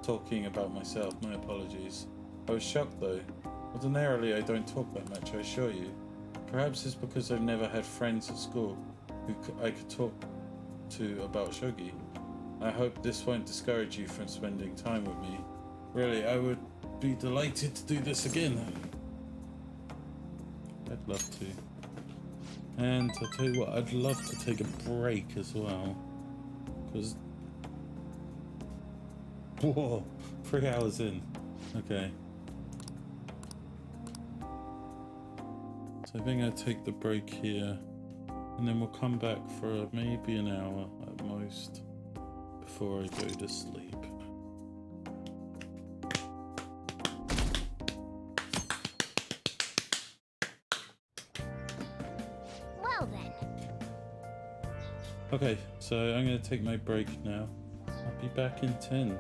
talking about myself. My apologies. I was shocked though. Ordinarily I don't talk that much, I assure you. Perhaps it's because I've never had friends at school who I could talk to about shogi. I hope this won't discourage you from spending time with me. Really, I would be delighted to do this again. I'd love to. And I'll tell you what, I'd love to take a break as well. Because... Whoa! 3 hours in. Okay. So I think I'll take the break here. And then we'll come back for maybe an hour at most before I go to sleep. Well then. Okay, so I'm going to take my break now. I'll be back in 10.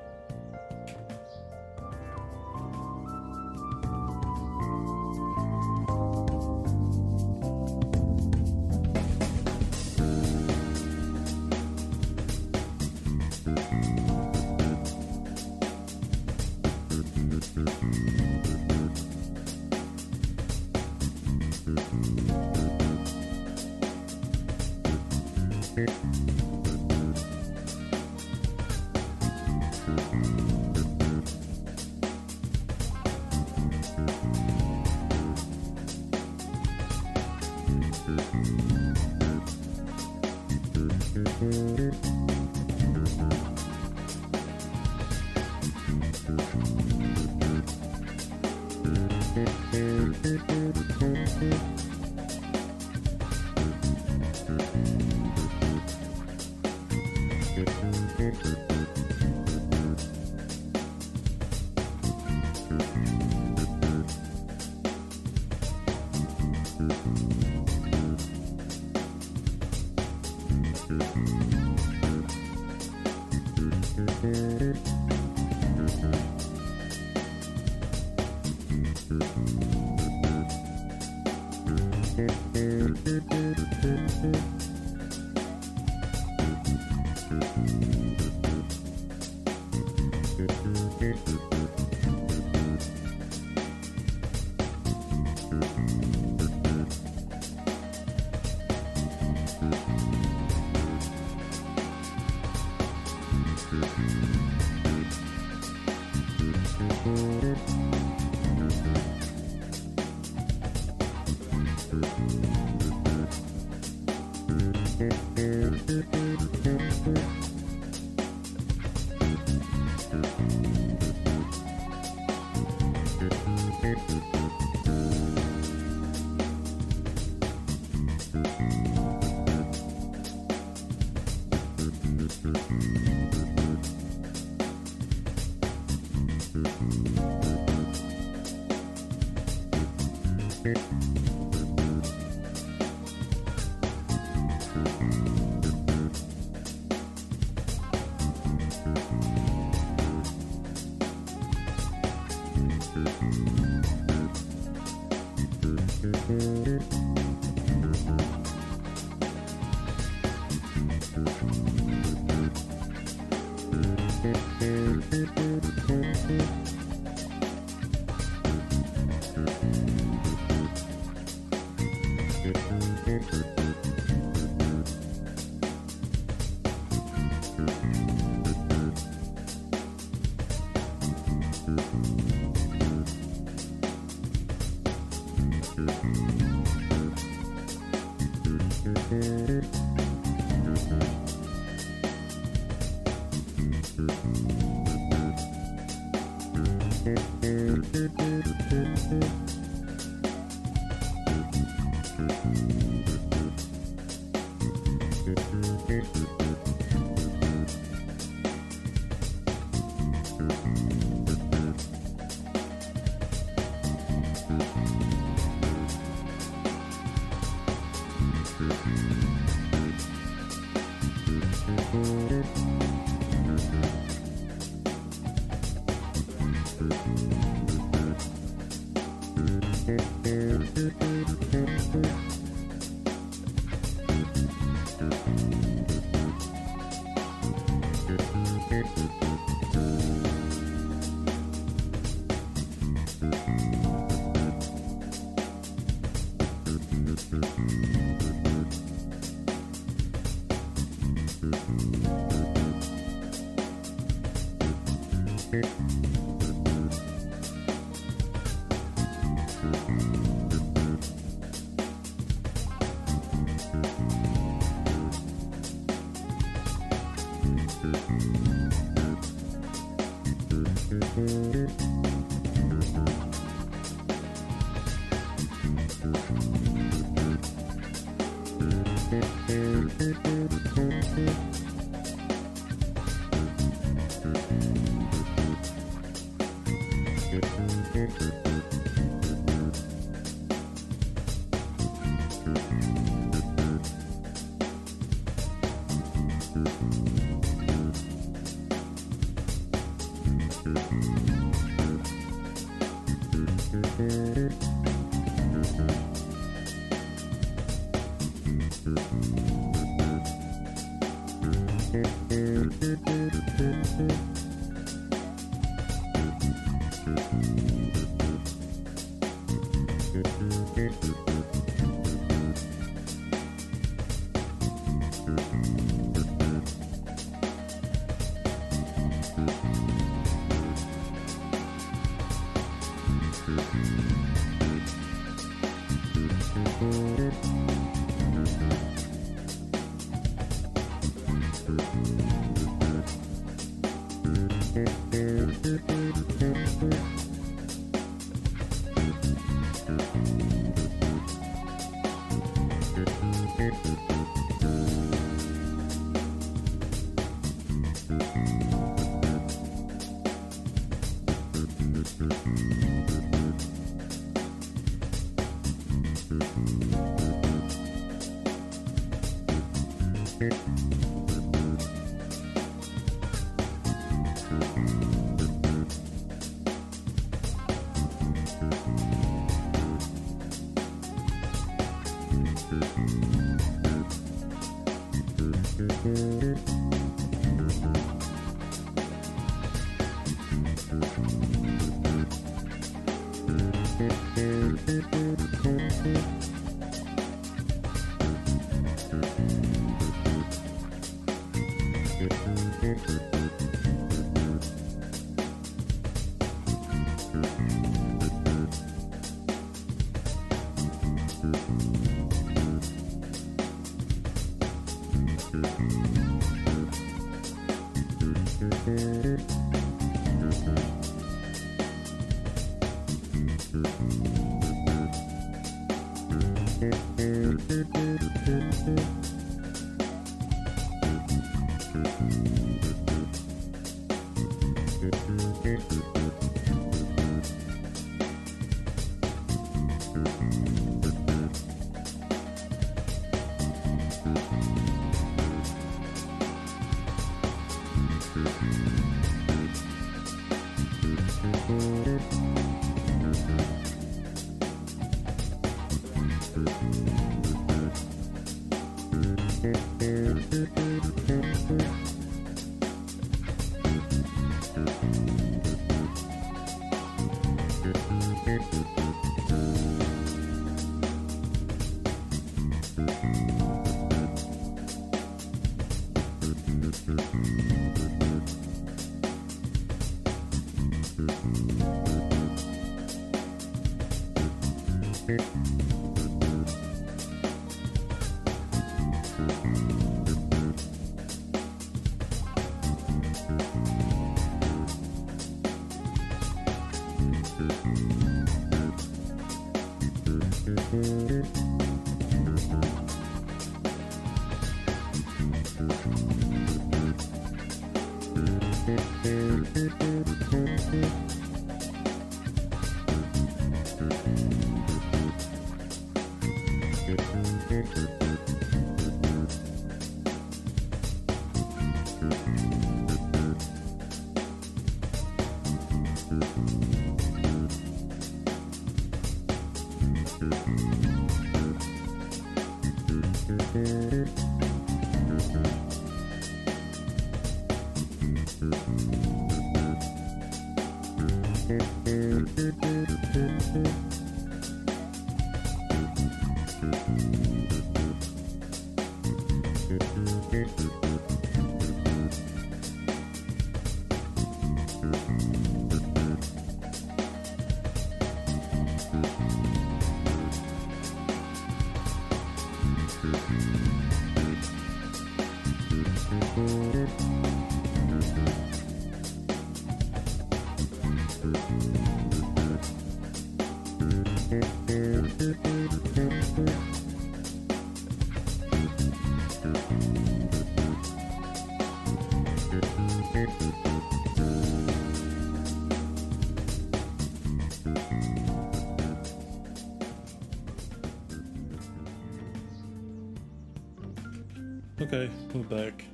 Okay, we're back.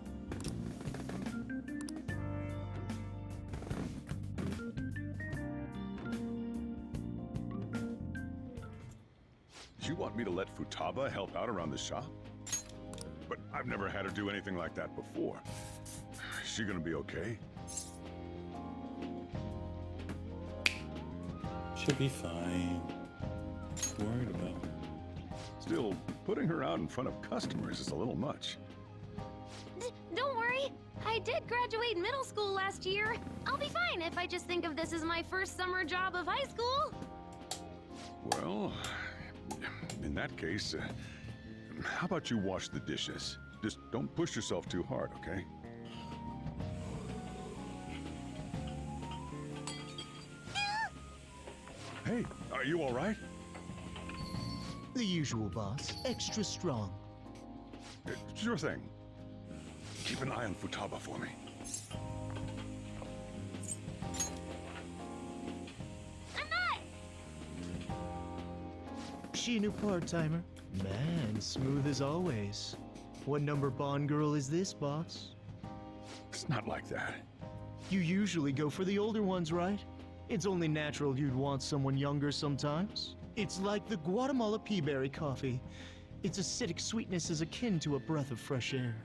You want me to let Futaba help out around the shop? But I've never had her do anything like that before. Is she gonna be okay? She'll be fine. What's worried about? Still, putting her out in front of customers is a little much. Don't worry. I did graduate middle school last year. I'll be fine if I just think of this as my first summer job of high school. Well, in that case, how about you wash the dishes? Just don't push yourself too hard, okay? Hey, are you all right? The usual, boss. Extra strong. Sure thing. Keep an eye on Futaba for me. I'm not! She a new part-timer? Man, smooth as always. What number Bond girl is this, boss? It's not like that. You usually go for the older ones, right? It's only natural you'd want someone younger sometimes. It's like the Guatemala peaberry coffee. Its acidic sweetness is akin to a breath of fresh air.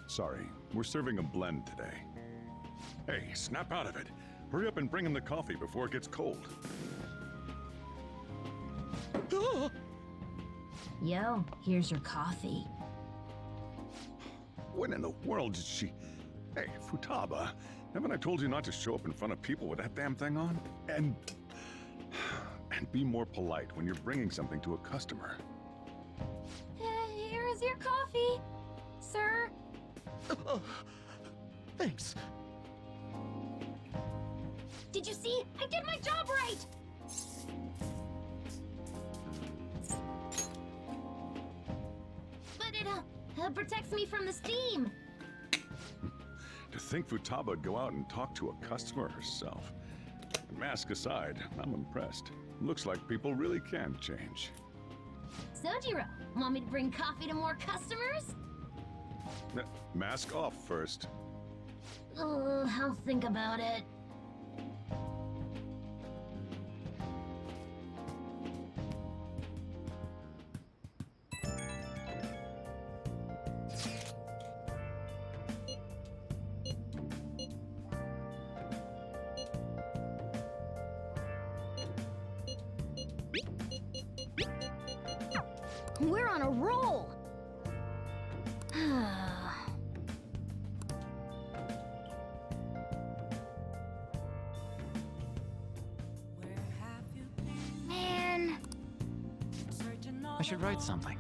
Sorry, we're serving a blend today. Hey, snap out of it. Hurry up and bring him the coffee before it gets cold. Yo, here's your coffee. When in the world did she... Hey, Futaba, haven't I told you not to show up in front of people with that damn thing on? And be more polite when you're bringing something to a customer. Here's your coffee, sir. Thanks. Did you see? I did my job right! But it protects me from the steam. To think Futaba would go out and talk to a customer herself. Mask aside, I'm impressed. Looks like people really can change. Sojiro, want me to bring coffee to more customers? Mask off first. I'll think about it. We're on a roll! Man! I should write something.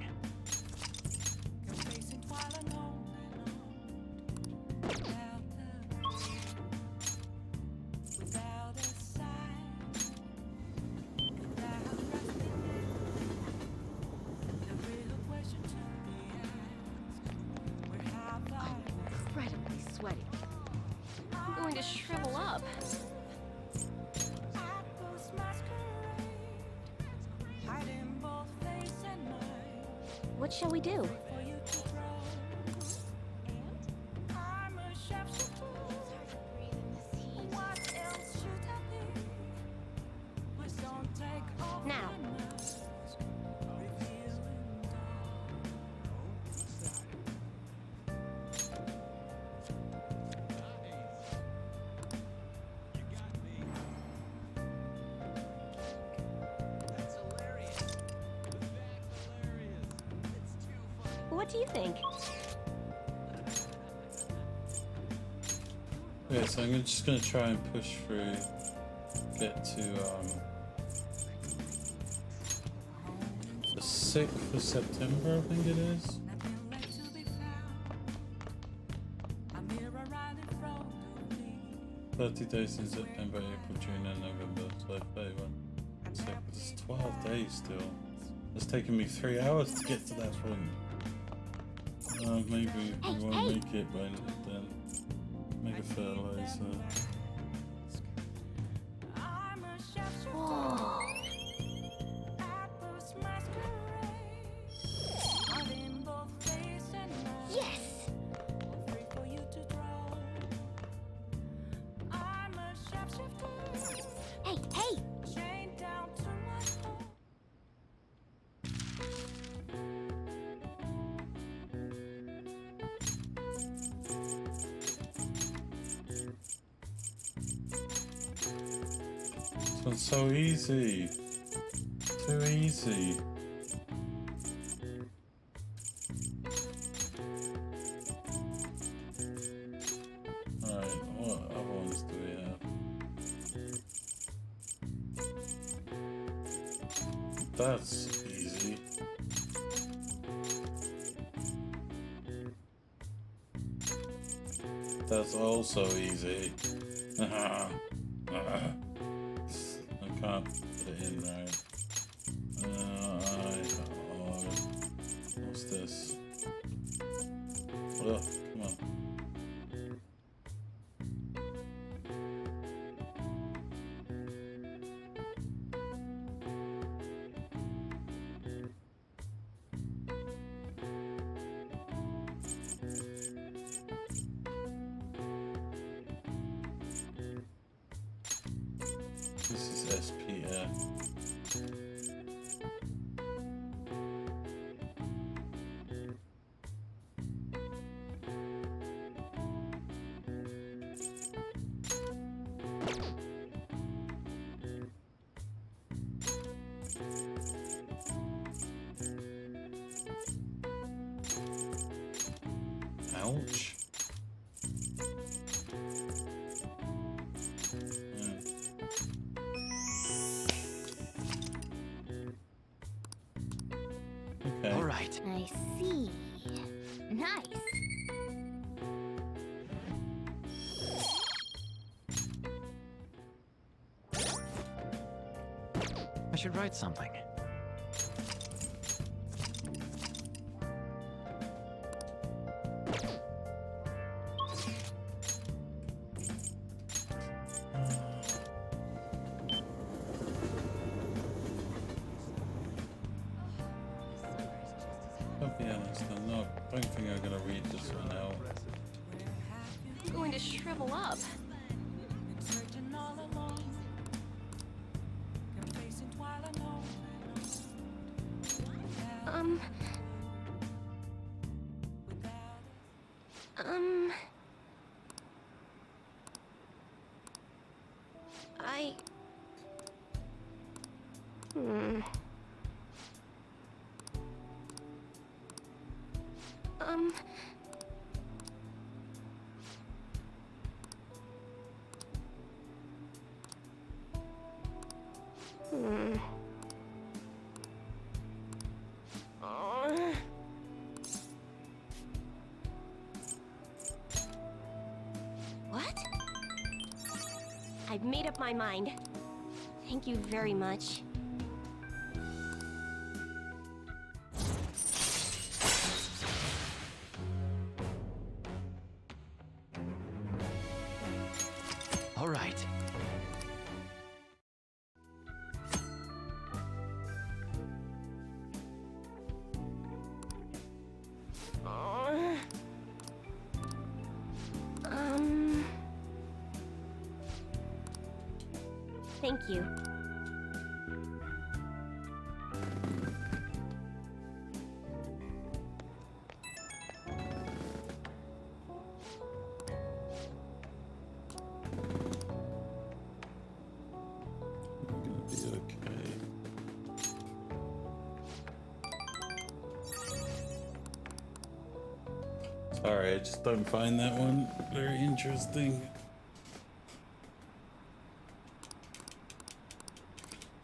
Incredibly sweaty. I'm going to shrivel up. What shall we do? What do you think? Yeah, so I'm just gonna try and push through, get to the 6th of September, I think it is. "30 days in September, April, June, and November." So 31. It's 12 days still. It's taken me 3 hours to get to that point. Maybe we won't make it by then. Mega fertilizer. Whoa. Yes! Hey, hey! This one's so easy. Too easy. Alright, what other ones do we have? That's easy. That's also easy. I can't put it in right. What's this? Oh, come on. This is SPF. Ouch. Okay. All right. I see. Nice. I should write something. I'll be honest, I don't think I'm gonna read this one out. I'm going to shrivel up. What? I've made up my mind. Thank you very much. All right. Thank you. Sorry, I just don't find that one very interesting.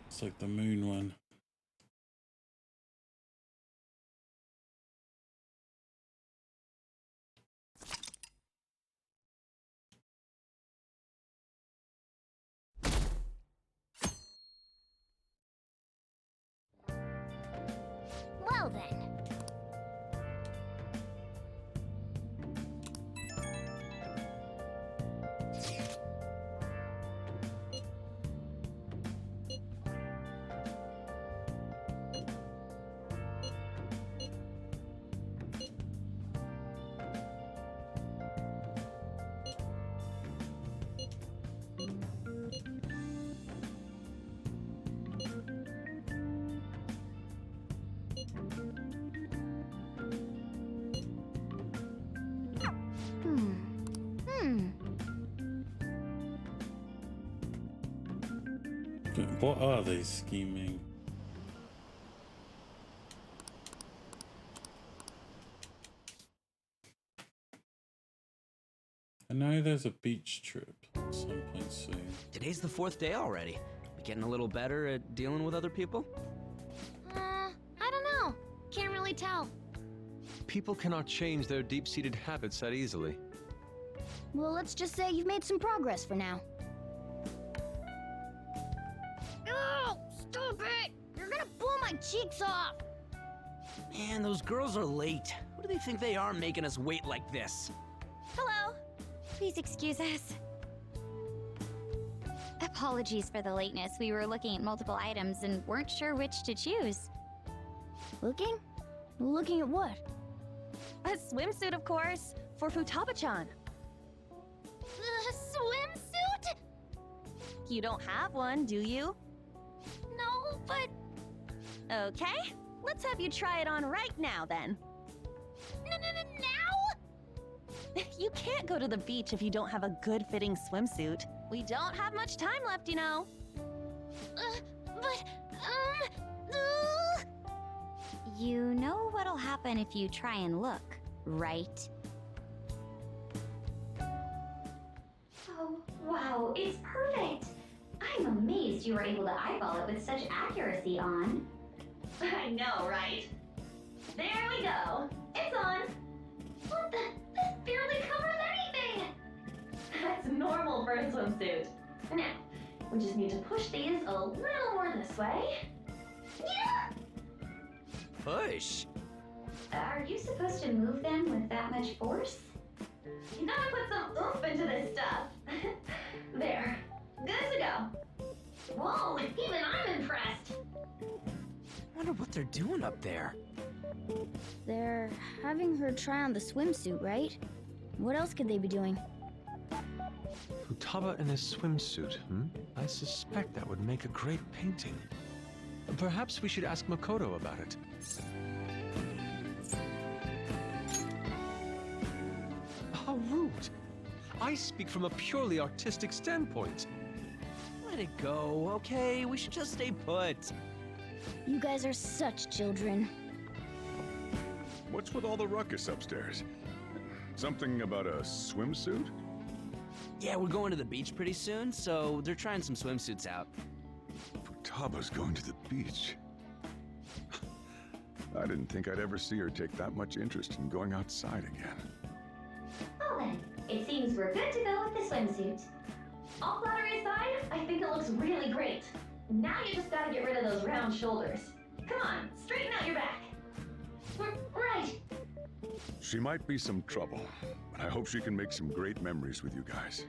It's like the moon one. Well then. What are they scheming? I know there's a beach trip at some point soon. Today's the 4th day already. We getting a little better at dealing with other people? I don't know. Can't really tell. People cannot change their deep-seated habits that easily. Well, let's just say you've made some progress for now. Oh, stop it! You're gonna blow my cheeks off! Man, those girls are late. Who do they think they are making us wait like this? Hello. Please excuse us. Apologies for the lateness. We were looking at multiple items and weren't sure which to choose. Looking? Looking at what? A swimsuit, of course, for Futaba-chan. A swimsuit? You don't have one, do you? No, but... Okay, let's have you try it on right now, then. Now? You can't go to the beach if you don't have a good-fitting swimsuit. We don't have much time left, you know. You know what'll happen if you try and look, right? Oh, wow, it's perfect! I'm amazed you were able to eyeball it with such accuracy, On. I know, right? There we go. It's on. What the? This barely covers anything! That's normal for a swimsuit. Now, we just need to push these a little more this way. Yeah! Push? Are you supposed to move them with that much force? You gotta put some oomph into this stuff. There. Good to go. Whoa, even I'm impressed. Wonder what they're doing up there. They're having her try on the swimsuit, right? What else could they be doing? Futaba in a swimsuit, I suspect that would make a great painting. Perhaps we should ask Makoto about it. How rude! I speak from a purely artistic standpoint. Let it go, okay? We should just stay put. You guys are such children. What's with all the ruckus upstairs? Something about a swimsuit? Yeah, we're going to the beach pretty soon, so they're trying some swimsuits out. Futaba's going to the beach. I didn't think I'd ever see her take that much interest in going outside again. Well then, it seems we're good to go with the swimsuit. All flattery aside, I think it looks really great. Now you just gotta get rid of those round shoulders. Come on, straighten out your back. Right. She might be some trouble, but I hope she can make some great memories with you guys.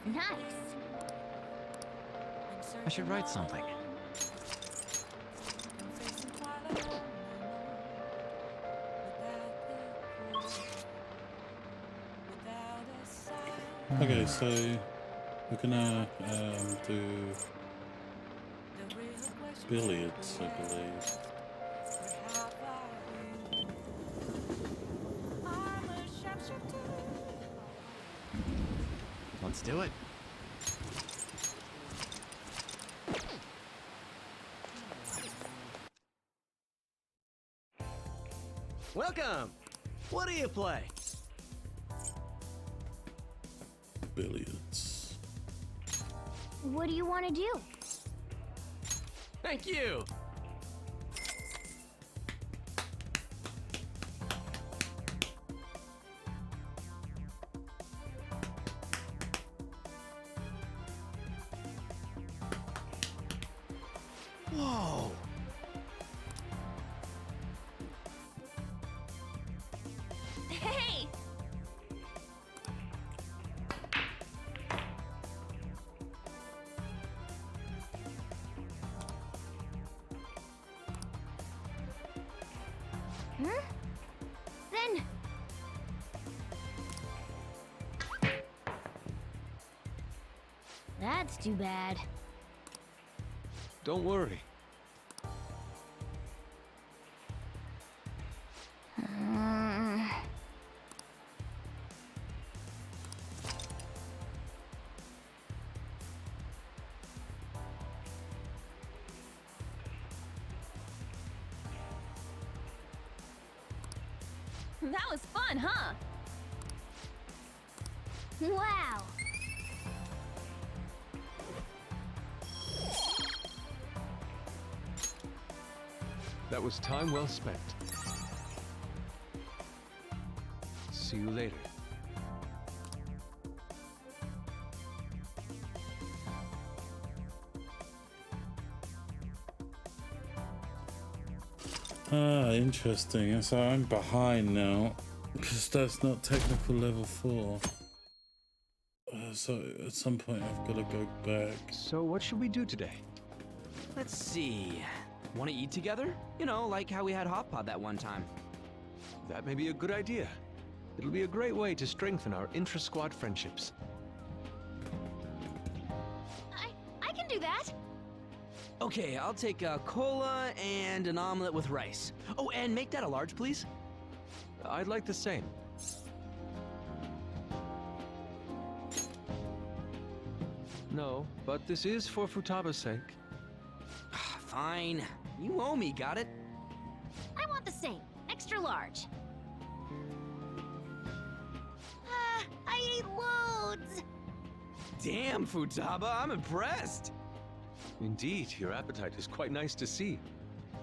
Nice. I should write something. Okay, so we're gonna do billiards, I believe. Let's do it. Welcome! What do you play? Billiards. What do you want to do? Thank you! Whoa! Hey! Huh? Then... That's too bad. Don't worry. That was fun, huh? Wow! That was time well spent. See you later. Ah, interesting. So I'm behind now because that's not technical level 4. So at some point I've got to go back. So what should we do today? Let's see. Want to eat together? You know, like how we had Hot Pot that one time. That may be a good idea. It'll be a great way to strengthen our intra-squad friendships. I can do that. Okay, I'll take a cola and an omelet with rice. Oh, and make that a large, please. I'd like the same. No, but this is for Futaba's sake. Fine. You owe me, got it? I want the same. Extra large. I ate loads! Damn, Futaba, I'm impressed. Indeed, your appetite is quite nice to see.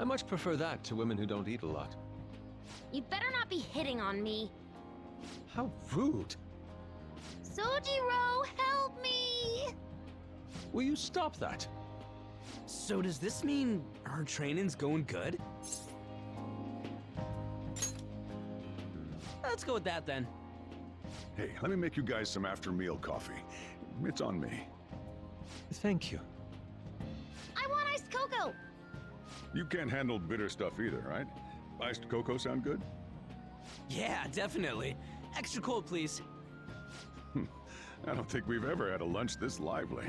I much prefer that to women who don't eat a lot. You better not be hitting on me. How rude! Sojiro, help me! Will you stop that? So does this mean our training's going good? Let's go with that then. Hey, let me make you guys some after-meal coffee. It's on me. Thank you. I want iced cocoa! You can't handle bitter stuff either, right? Iced cocoa sound good? Yeah, definitely. Extra cold, please. I don't think we've ever had a lunch this lively.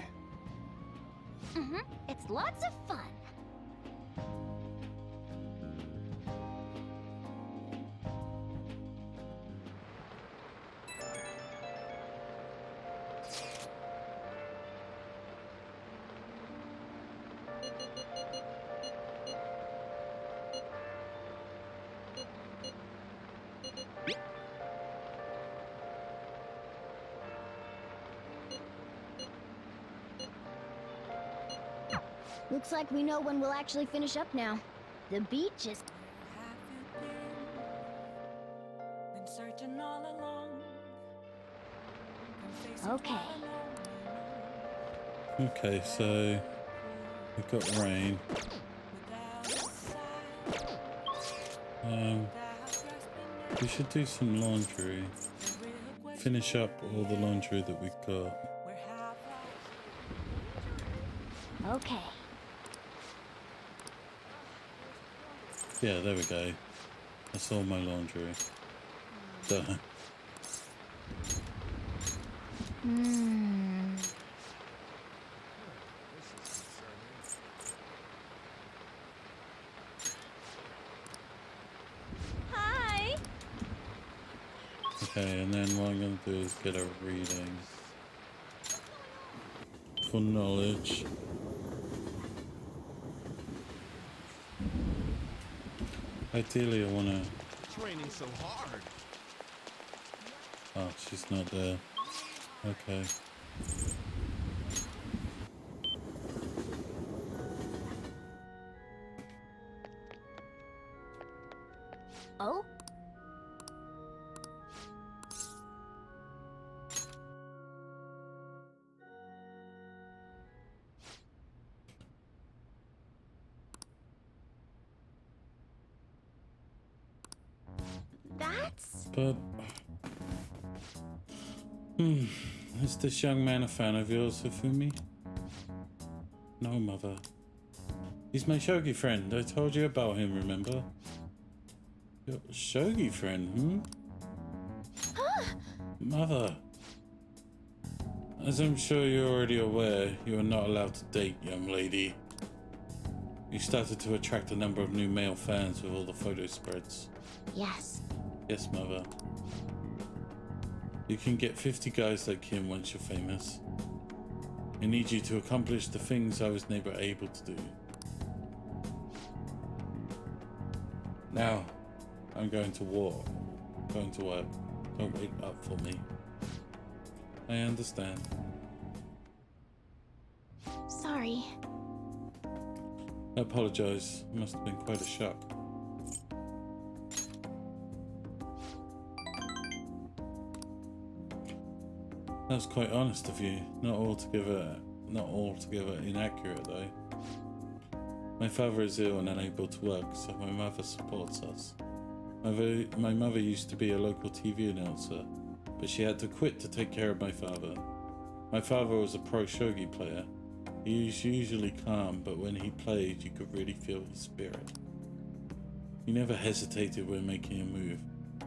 It's lots of fun. Looks like we know when we'll actually finish up now. The beach is... Okay. Okay, so we've got rain. We should do some laundry. Finish up all the laundry that we've got. Okay. Yeah, there we go. That's all my laundry. Done. Hi. Okay, and then what I'm going to do is get a reading for knowledge. Ideally, I want to... Training so hard. Oh, she's not there. Okay. Oh? That's... But... Is this young man a fan of yours, Hifumi? No, mother. He's my shogi friend. I told you about him, remember? Your shogi friend, Mother. As I'm sure you're already aware, you are not allowed to date, young lady. You started to attract a number of new male fans with all the photo spreads. Yes. Yes, mother. You can get 50 guys like him once you're famous. I need you to accomplish the things I was never able to do. Now, I'm going to war. Going to work. Don't wait up for me. I understand. Sorry. I apologize. It must have been quite a shock. That's quite honest of you. Not altogether inaccurate though. My father is ill and unable to work, so my mother supports us. My mother used to be a local TV announcer, but she had to quit to take care of my father. My father was a pro shogi player. He was usually calm, but when he played, you could really feel his spirit. He never hesitated when making a move,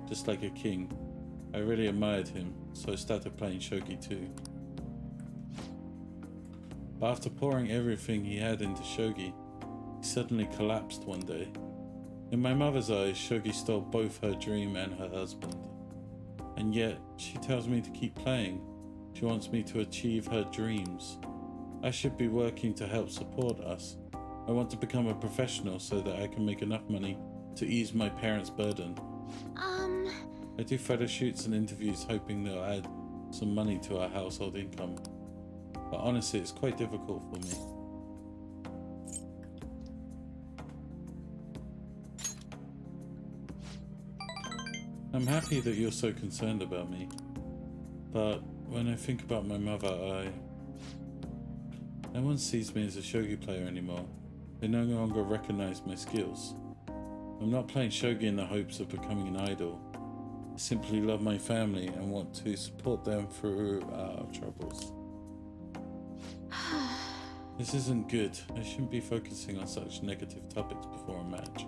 just like a king. I really admired him, so I started playing shogi too. But after pouring everything he had into shogi, he suddenly collapsed one day. In my mother's eyes, shogi stole both her dream and her husband. And yet, she tells me to keep playing. She wants me to achieve her dreams. I should be working to help support us. I want to become a professional so that I can make enough money to ease my parents' burden. I do photo shoots and interviews hoping they'll add some money to our household income. But honestly, it's quite difficult for me. I'm happy that you're so concerned about me. But when I think about my mother, no one sees me as a shogi player anymore. They no longer recognize my skills. I'm not playing shogi in the hopes of becoming an idol. I simply love my family and want to support them through our troubles. This isn't good. I shouldn't be focusing on such negative topics before a match.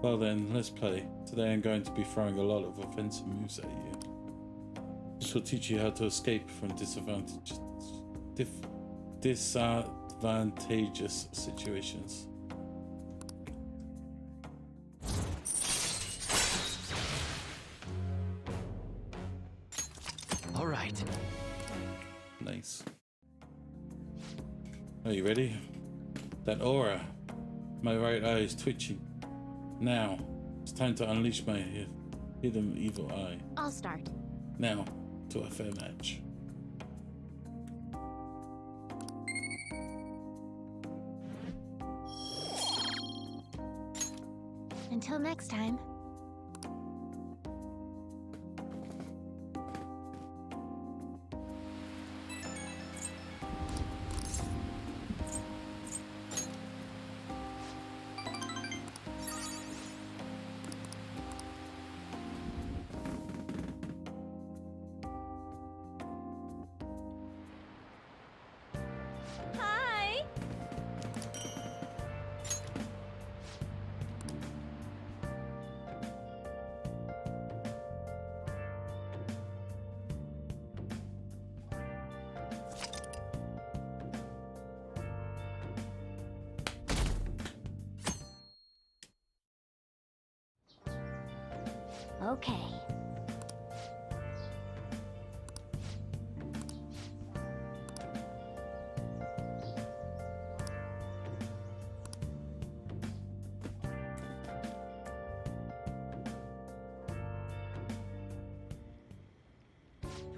Well then, let's play. Today I'm going to be throwing a lot of offensive moves at you. This will teach you how to escape from disadvantageous situations. All right. Nice. Are you ready? That aura. My right eye is twitching. Now, it's time to unleash my hidden evil eye. I'll start. Now, to a fair match. Until next time. Hi. Okay.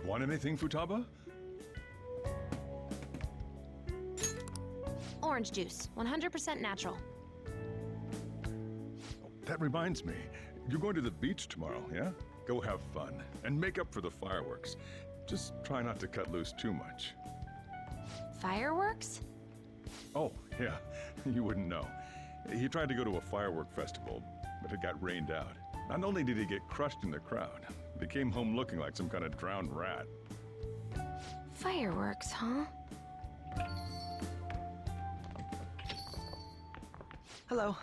Want anything, Futaba? Orange juice, 100% natural. That reminds me, you're going to the beach tomorrow, yeah? Go have fun, and make up for the fireworks. Just try not to cut loose too much. Fireworks? Oh, yeah, you wouldn't know. He tried to go to a firework festival, but it got rained out. Not only did he get crushed in the crowd, he came home looking like some kind of drowned rat. Fireworks, huh? Hello.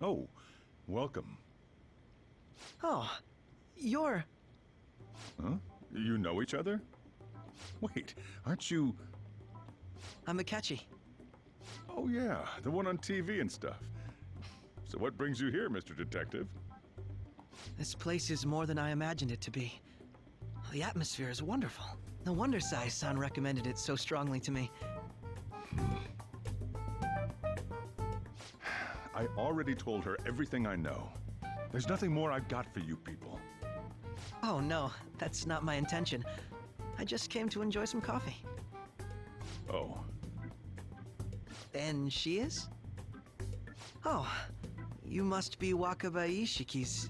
Oh, welcome. Oh, you're... Huh? You know each other? Wait, aren't you... I'm Akechi. Oh yeah, the one on TV and stuff. So what brings you here, Mr. Detective? This place is more than I imagined it to be. The atmosphere is wonderful. No wonder Sai-san recommended it so strongly to me. I already told her everything I know. There's nothing more I've got for you people. Oh no, that's not my intention. I just came to enjoy some coffee. Oh. And she is? Oh, you must be Wakaba Ishiki's...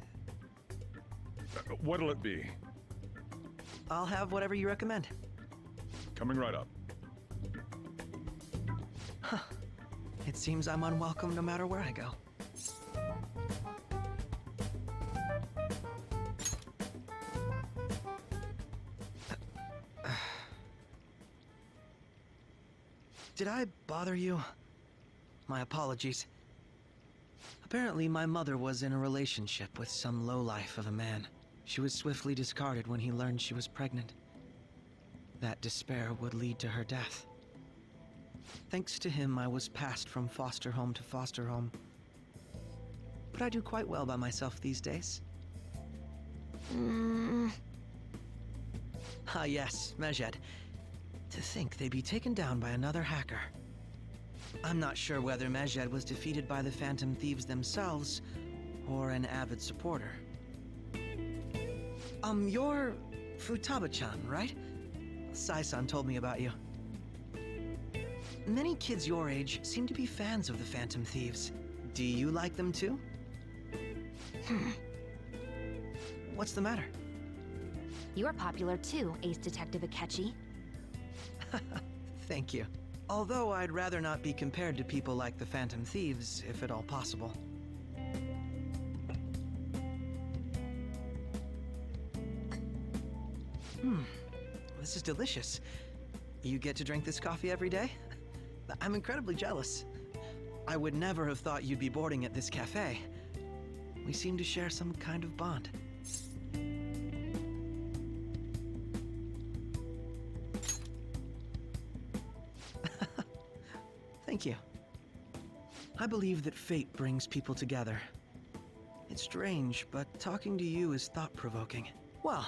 What'll it be? I'll have whatever you recommend. Coming right up. Huh. It seems I'm unwelcome no matter where I go. Did I bother you? My apologies. Apparently, my mother was in a relationship with some lowlife of a man. She was swiftly discarded when he learned she was pregnant. That despair would lead to her death. Thanks to him, I was passed from foster home to foster home. But I do quite well by myself these days. Ah yes, Mejed. To think they'd be taken down by another hacker. I'm not sure whether Mejed was defeated by the Phantom Thieves themselves, or an avid supporter. You're Futaba-chan, right? Sai-san told me about you. Many kids your age seem to be fans of the Phantom Thieves. Do you like them too? What's the matter? You're popular too, Ace Detective Akechi. Thank you. Although I'd rather not be compared to people like the Phantom Thieves, if at all possible. This is delicious. You get to drink this coffee every day? I'm incredibly jealous. I would never have thought you'd be boarding at this cafe. We seem to share some kind of bond. Thank you. I believe that fate brings people together. It's strange, but talking to you is thought-provoking. Well,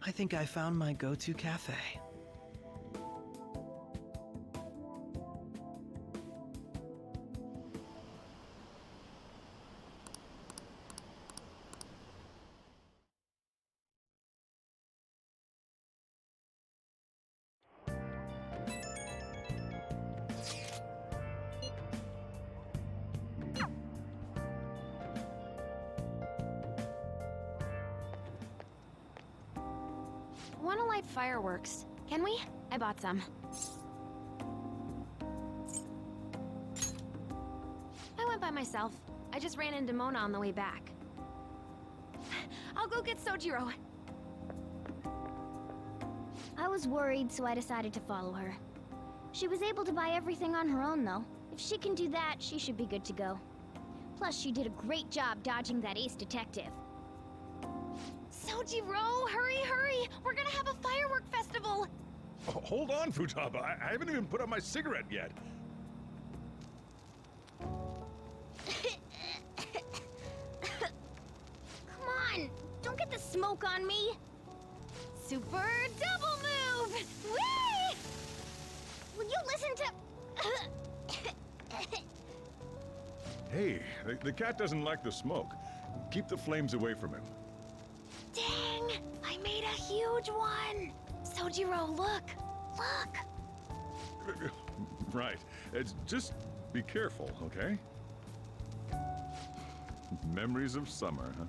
I think I found my go-to cafe. Wanna light fireworks? Can we? I bought some. I went by myself. I just ran into Mona on the way back. I'll go get Sojiro. I was worried, so I decided to follow her. She was able to buy everything on her own, though. If she can do that, she should be good to go. Plus, she did a great job dodging that Ace Detective. Sojiro, hurry, hurry! We're gonna have a firework festival! Oh, hold on, Futaba. I haven't even put out my cigarette yet. Come Don't get the smoke on me! Super double move! Whee! Will you listen to... Hey, the cat doesn't like the smoke. Keep the flames away from him. Dang! I made a huge one! Sojiro, look! Look! Right. Just be careful, okay? Memories of summer, huh?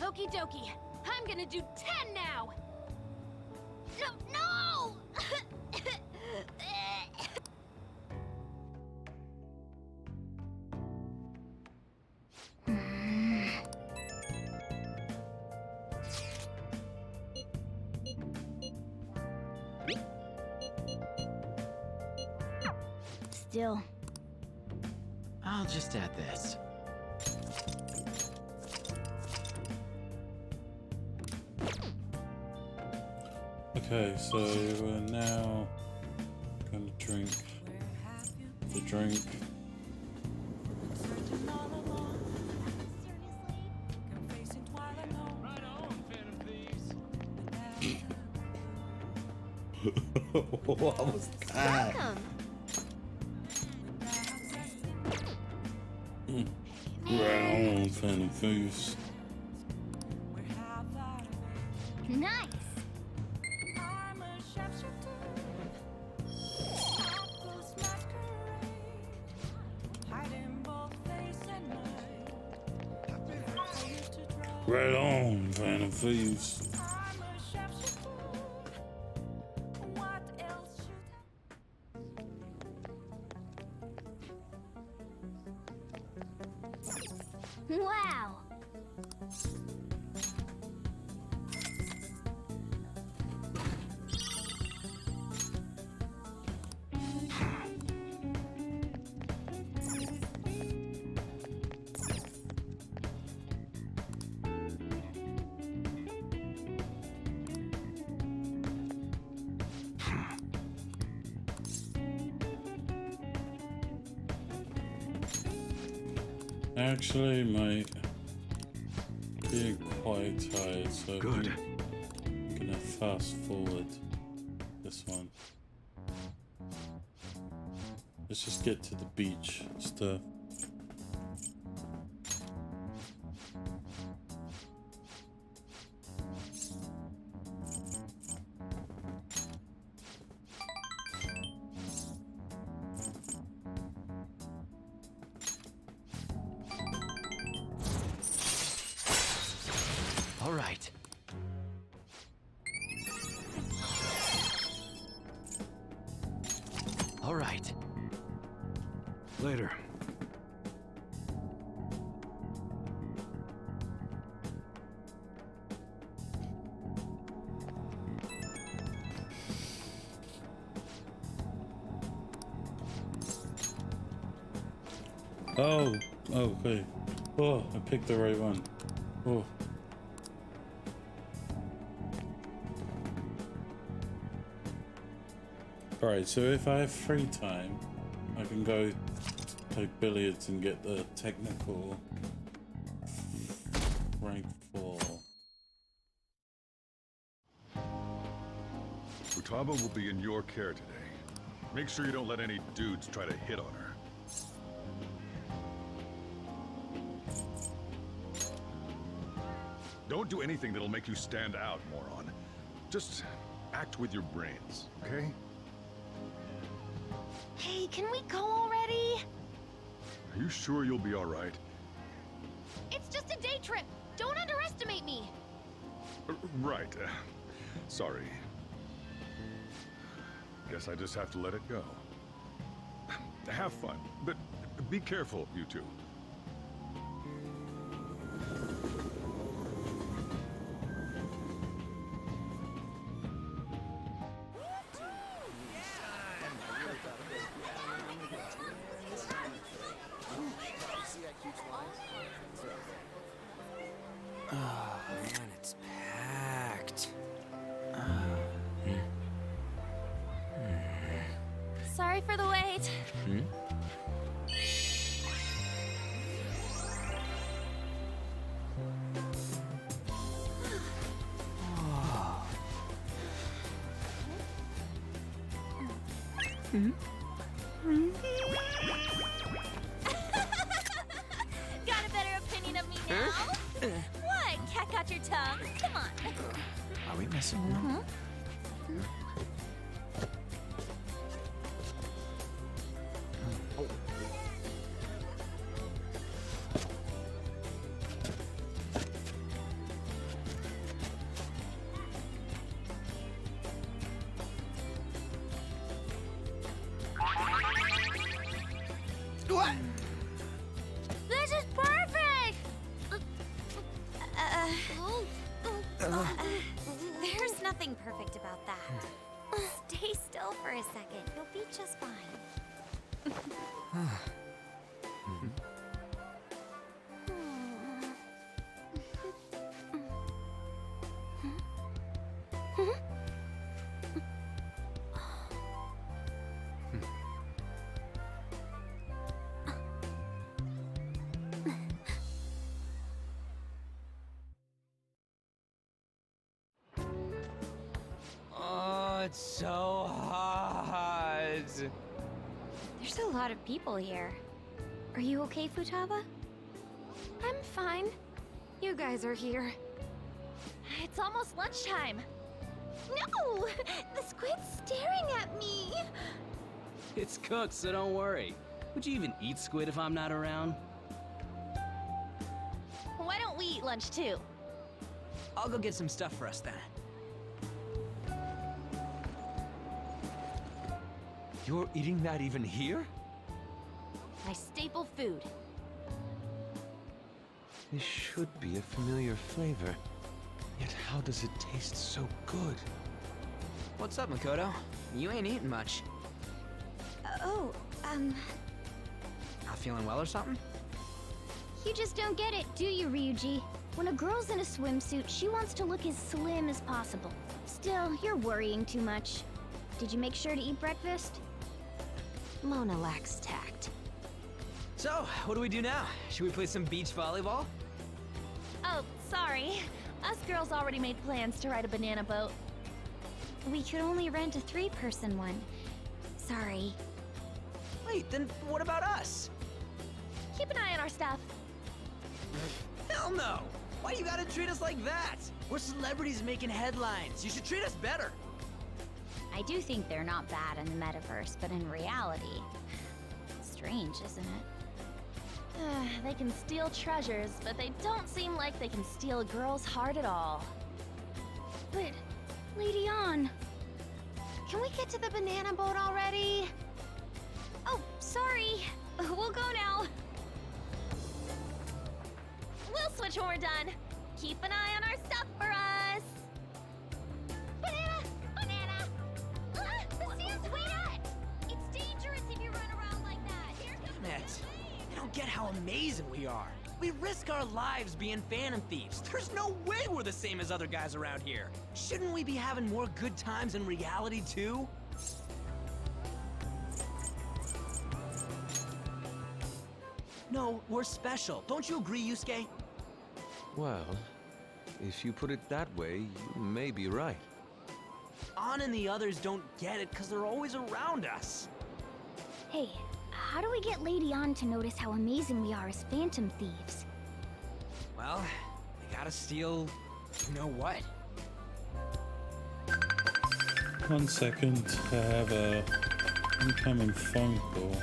Okie dokie. I'm gonna do 10 now! No, no! Still. I'll just add this. Okay, so we're now gonna drink the drink. What was that? Round Phantom Thieves. Nice! Right on, Phantom Thieves. Wow! Actually, mate, being quite tired, so Good. I'm gonna fast forward this one. Let's just get to the beach stuff. All right. All right. Later. Oh, okay. Oh, I picked the right one. Oh. Alright, so if I have free time, I can go play billiards and get the technical rank 4. Futaba will be in your care today. Make sure you don't let any dudes try to hit on her. Don't do anything that'll make you stand out, moron. Just act with your brains, okay? Hey, can we go already? Are you sure you'll be all right? It's just a day trip. Don't underestimate me. Right. Sorry. Guess I just have to let it go. Have fun, but be careful, you two. Oh, man, it's packed. Sorry for the wait. Got a better opinion of me now? What? Cat got your tongue? Come on. Are we messing around? What? This is perfect! There's nothing perfect about that. Stay still for a second. You'll be just fine. Oh, it's so hot. There's a lot of people here. Are you okay, Futaba? I'm fine. You guys are here. It's almost lunchtime. No! The squid's staring at me! It's cooked, so don't worry. Would you even eat squid if I'm not around? Why don't we eat lunch too? I'll go get some stuff for us then. You're eating that even here? My staple food. This should be a familiar flavor. Yet how does it taste so good? What's up, Makoto? You ain't eating much. Not feeling well or something? You just don't get it, do you, Ryuji? When a girl's in a swimsuit, she wants to look as slim as possible. Still, you're worrying too much. Did you make sure to eat breakfast? Mona lacks tact. So, what do we do now? Should we play some beach volleyball? Oh, sorry. Us girls already made plans to ride a banana boat. We could only rent a 3-person one. Sorry. Wait, then what about us? Keep an eye on our stuff. Hell no! Why you gotta treat us like that? We're celebrities making headlines. You should treat us better. I do think they're not bad in the metaverse, but in reality... Strange, isn't it? They can steal treasures, but they don't seem like they can steal a girl's heart at all. But, Lady Ann, can we get to the banana boat already? Oh, sorry. We'll go now. We'll switch when we're done. Keep an eye on our stuff for us. Banana! Banana! The sand's wet! It's dangerous if you run around like that. Here comes Net, you don't get how amazing we are. We risk our lives being Phantom Thieves. There's no way we're the same as other guys around here. Shouldn't we be having more good times in reality, too? No, we're special. Don't you agree, Yusuke? Well, if you put it that way, you may be right. Ann and the others don't get it because they're always around us. Hey, how do we get Lady Ann to notice how amazing we are as Phantom Thieves? Well, we gotta steal... you know what? 1 second, I have a incoming phone call.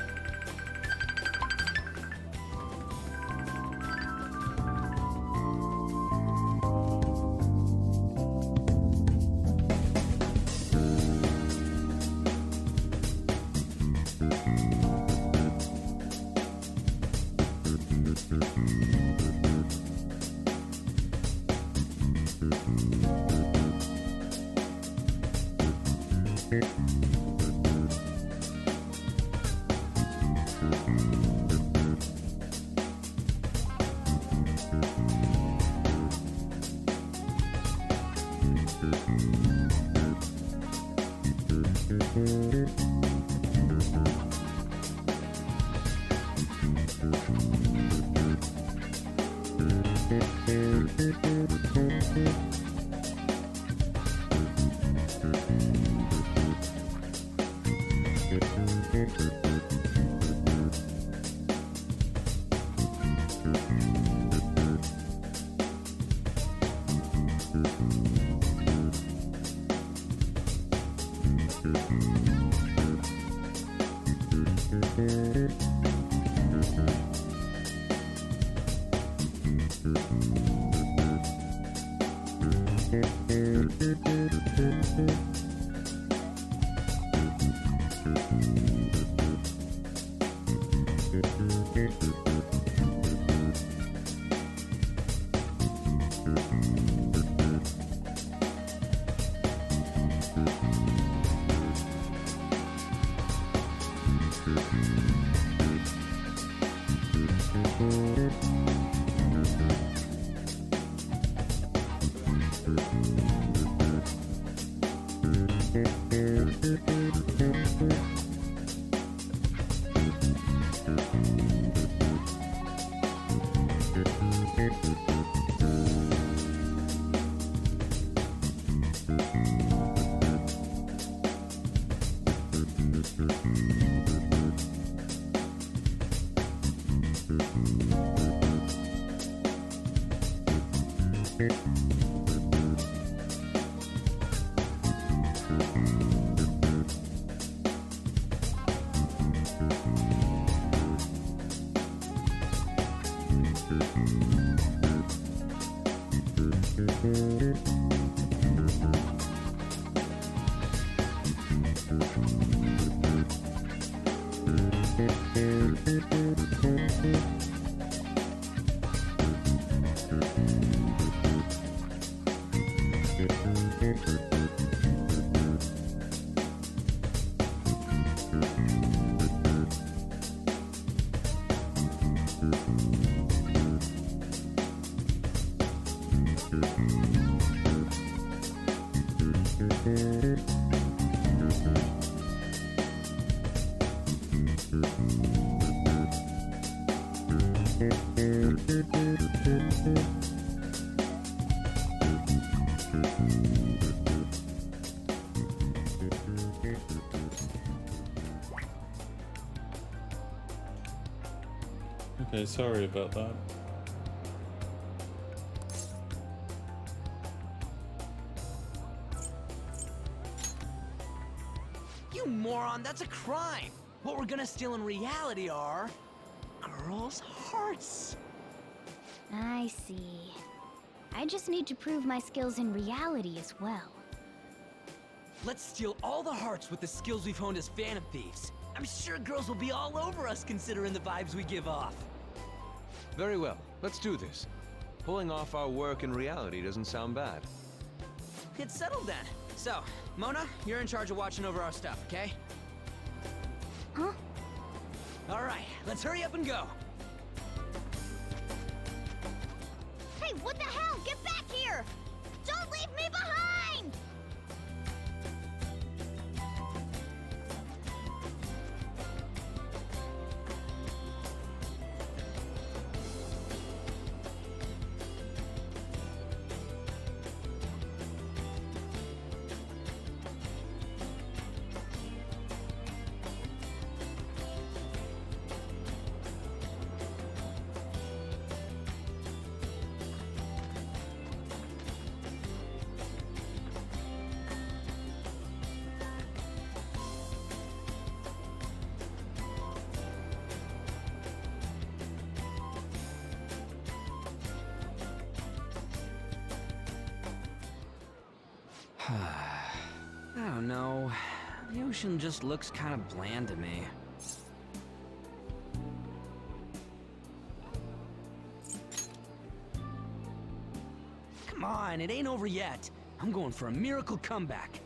Okay, sorry about that. You moron, that's a crime! What we're gonna steal in reality are... girls' hearts! I see. I just need to prove my skills in reality as well. Let's steal all the hearts with the skills we've honed as Phantom Thieves. I'm sure girls will be all over us considering the vibes we give off. Very well, let's do this. Pulling off our work in reality doesn't sound bad. Get settled then. So, Mona, you're in charge of watching over our stuff, okay? Huh? Alright, let's hurry up and go. Hey, what the hell? Get back here! Don't leave me behind! I don't know. The ocean just looks kind of bland to me. Come on, it ain't over yet. I'm going for a miracle comeback.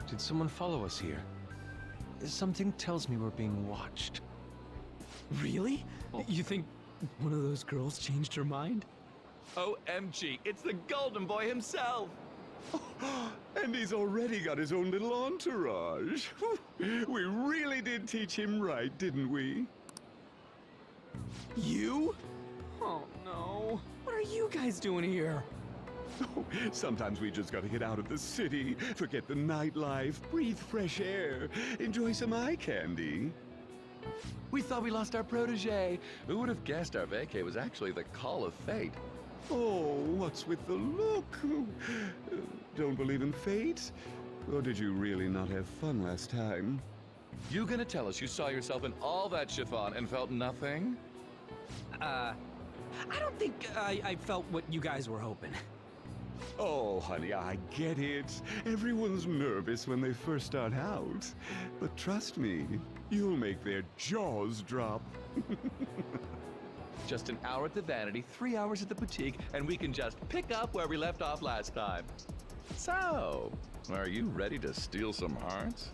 Did someone follow us here? Something tells me we're being watched. Really? You think one of those girls changed her mind? OMG, it's the Golden Boy himself! And he's already got his own little entourage. We really did teach him right, didn't we? You? Oh no. What are you guys doing here? Sometimes we just gotta get out of the city, forget the nightlife, breathe fresh air, enjoy some eye candy. We thought we lost our protege. Who would have guessed our vacay was actually the call of fate? Oh, what's with the look? Don't believe in fate? Or did you really not have fun last time? You gonna tell us you saw yourself in all that chiffon and felt nothing? I don't think I felt what you guys were hoping. Oh, honey, I get it. Everyone's nervous when they first start out. But trust me, you'll make their jaws drop. Just an hour at the Vanity, 3 hours at the boutique, and we can just pick up where we left off last time. So, are you ready to steal some hearts?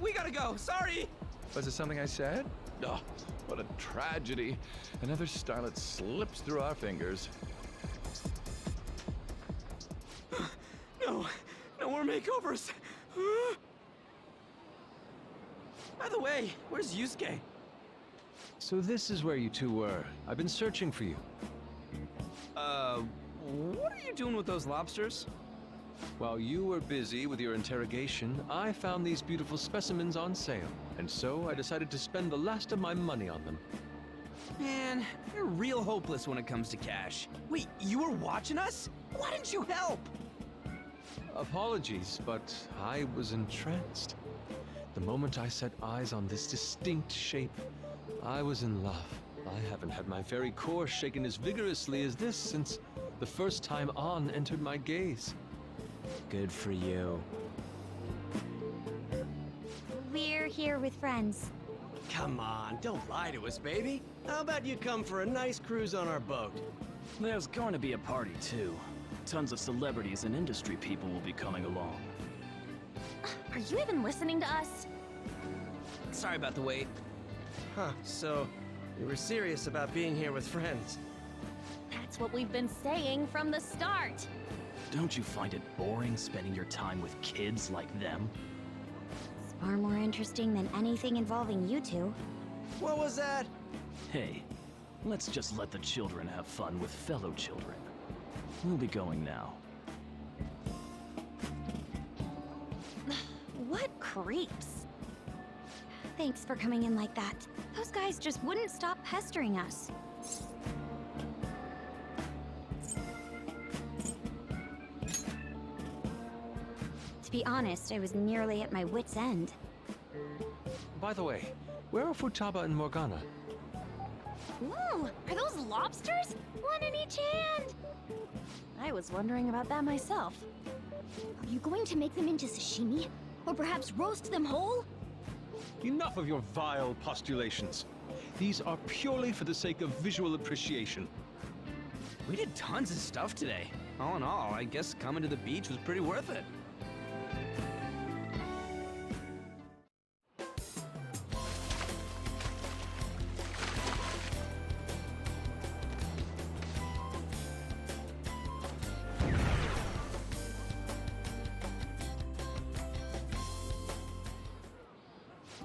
We gotta go. Sorry. Was it something I said? Oh, what a tragedy. Another starlet slips through our fingers. No more makeovers. By the way, where's Yusuke? So this is where you two were. I've been searching for you. What are you doing with those lobsters? While you were busy with your interrogation, I found these beautiful specimens on sale, and so I decided to spend the last of my money on them. Man, you're real hopeless when it comes to cash. Wait, you were watching us? Why didn't you help? Apologies, but I was entranced. The moment I set eyes on this distinct shape, I was in love. I haven't had my very core shaken as vigorously as this since the first time An entered my gaze. Good for you. We're here with friends. Come on, don't lie to us, baby. How about you come for a nice cruise on our boat? There's going to be a party, too. Tons of celebrities and industry people will be coming along. Are you even listening to us? Sorry about the wait. Huh, so you were serious about being here with friends. That's what we've been saying from the start. Don't you find it boring spending your time with kids like them? It's far more interesting than anything involving you two. What was that? Hey, let's just let the children have fun with fellow children. We'll be going now. What creeps. Thanks for coming in like that. Those guys just wouldn't stop pestering us. To be honest, I was nearly at my wit's end. By the way, where are Futaba and Morgana? Ooh, are those lobsters? One in each hand! I was wondering about that myself. Are you going to make them into sashimi? Or perhaps roast them whole? Enough of your vile postulations. These are purely for the sake of visual appreciation. We did tons of stuff today. All in all, I guess coming to the beach was pretty worth it.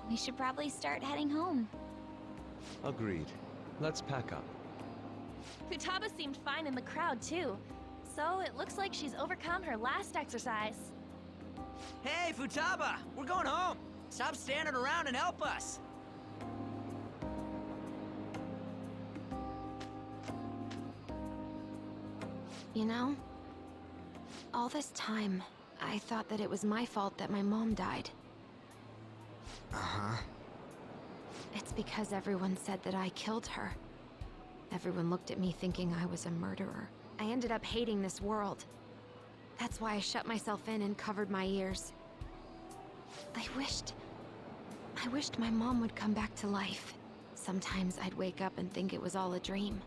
We should probably start heading home. Agreed. Let's pack up. Futaba seemed fine in the crowd, too. So it looks like she's overcome her last exercise. Hey, Futaba! We're going home! Stop standing around and help us! You know, all this time, I thought that it was my fault that my mom died. Uh-huh. It's because everyone said that I killed her. Everyone looked at me thinking I was a murderer. I ended up hating this world. That's why I shut myself in and covered my ears. I wished my mom would come back to life. Sometimes I'd wake up and think it was all a dream.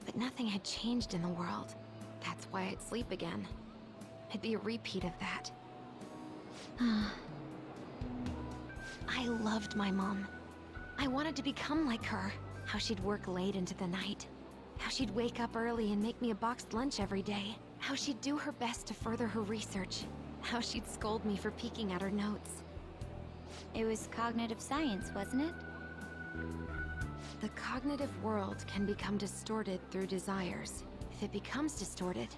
But nothing had changed in the world. That's why I'd sleep again. It'd be a repeat of that. I loved my mom. I wanted to become like her. How she'd work late into the night. How she'd wake up early and make me a boxed lunch every day. How she'd do her best to further her research. How she'd scold me for peeking at her notes. It was cognitive science, wasn't it? The cognitive world can become distorted through desires. If it becomes distorted,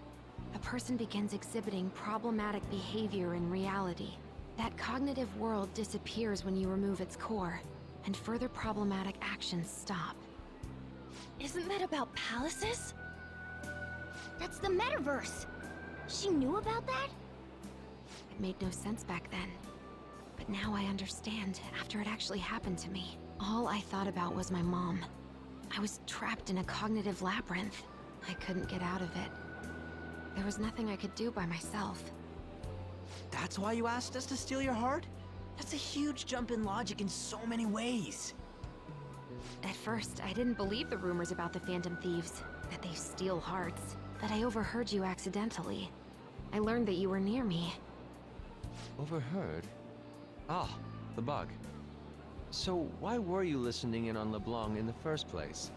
a person begins exhibiting problematic behavior in reality. That cognitive world disappears when you remove its core, and further problematic actions stop. Isn't that about palaces? That's the metaverse! She knew about that? It made no sense back then. But now I understand, after it actually happened to me. All I thought about was my mom. I was trapped in a cognitive labyrinth. I couldn't get out of it. There was nothing I could do by myself. That's why you asked us to steal your heart? That's a huge jump in logic in so many ways. At first, I didn't believe the rumors about the Phantom Thieves, that they steal hearts. But I overheard you accidentally. I learned that you were near me. Overheard? Ah, the bug. So why were you listening in on LeBlanc in the first place?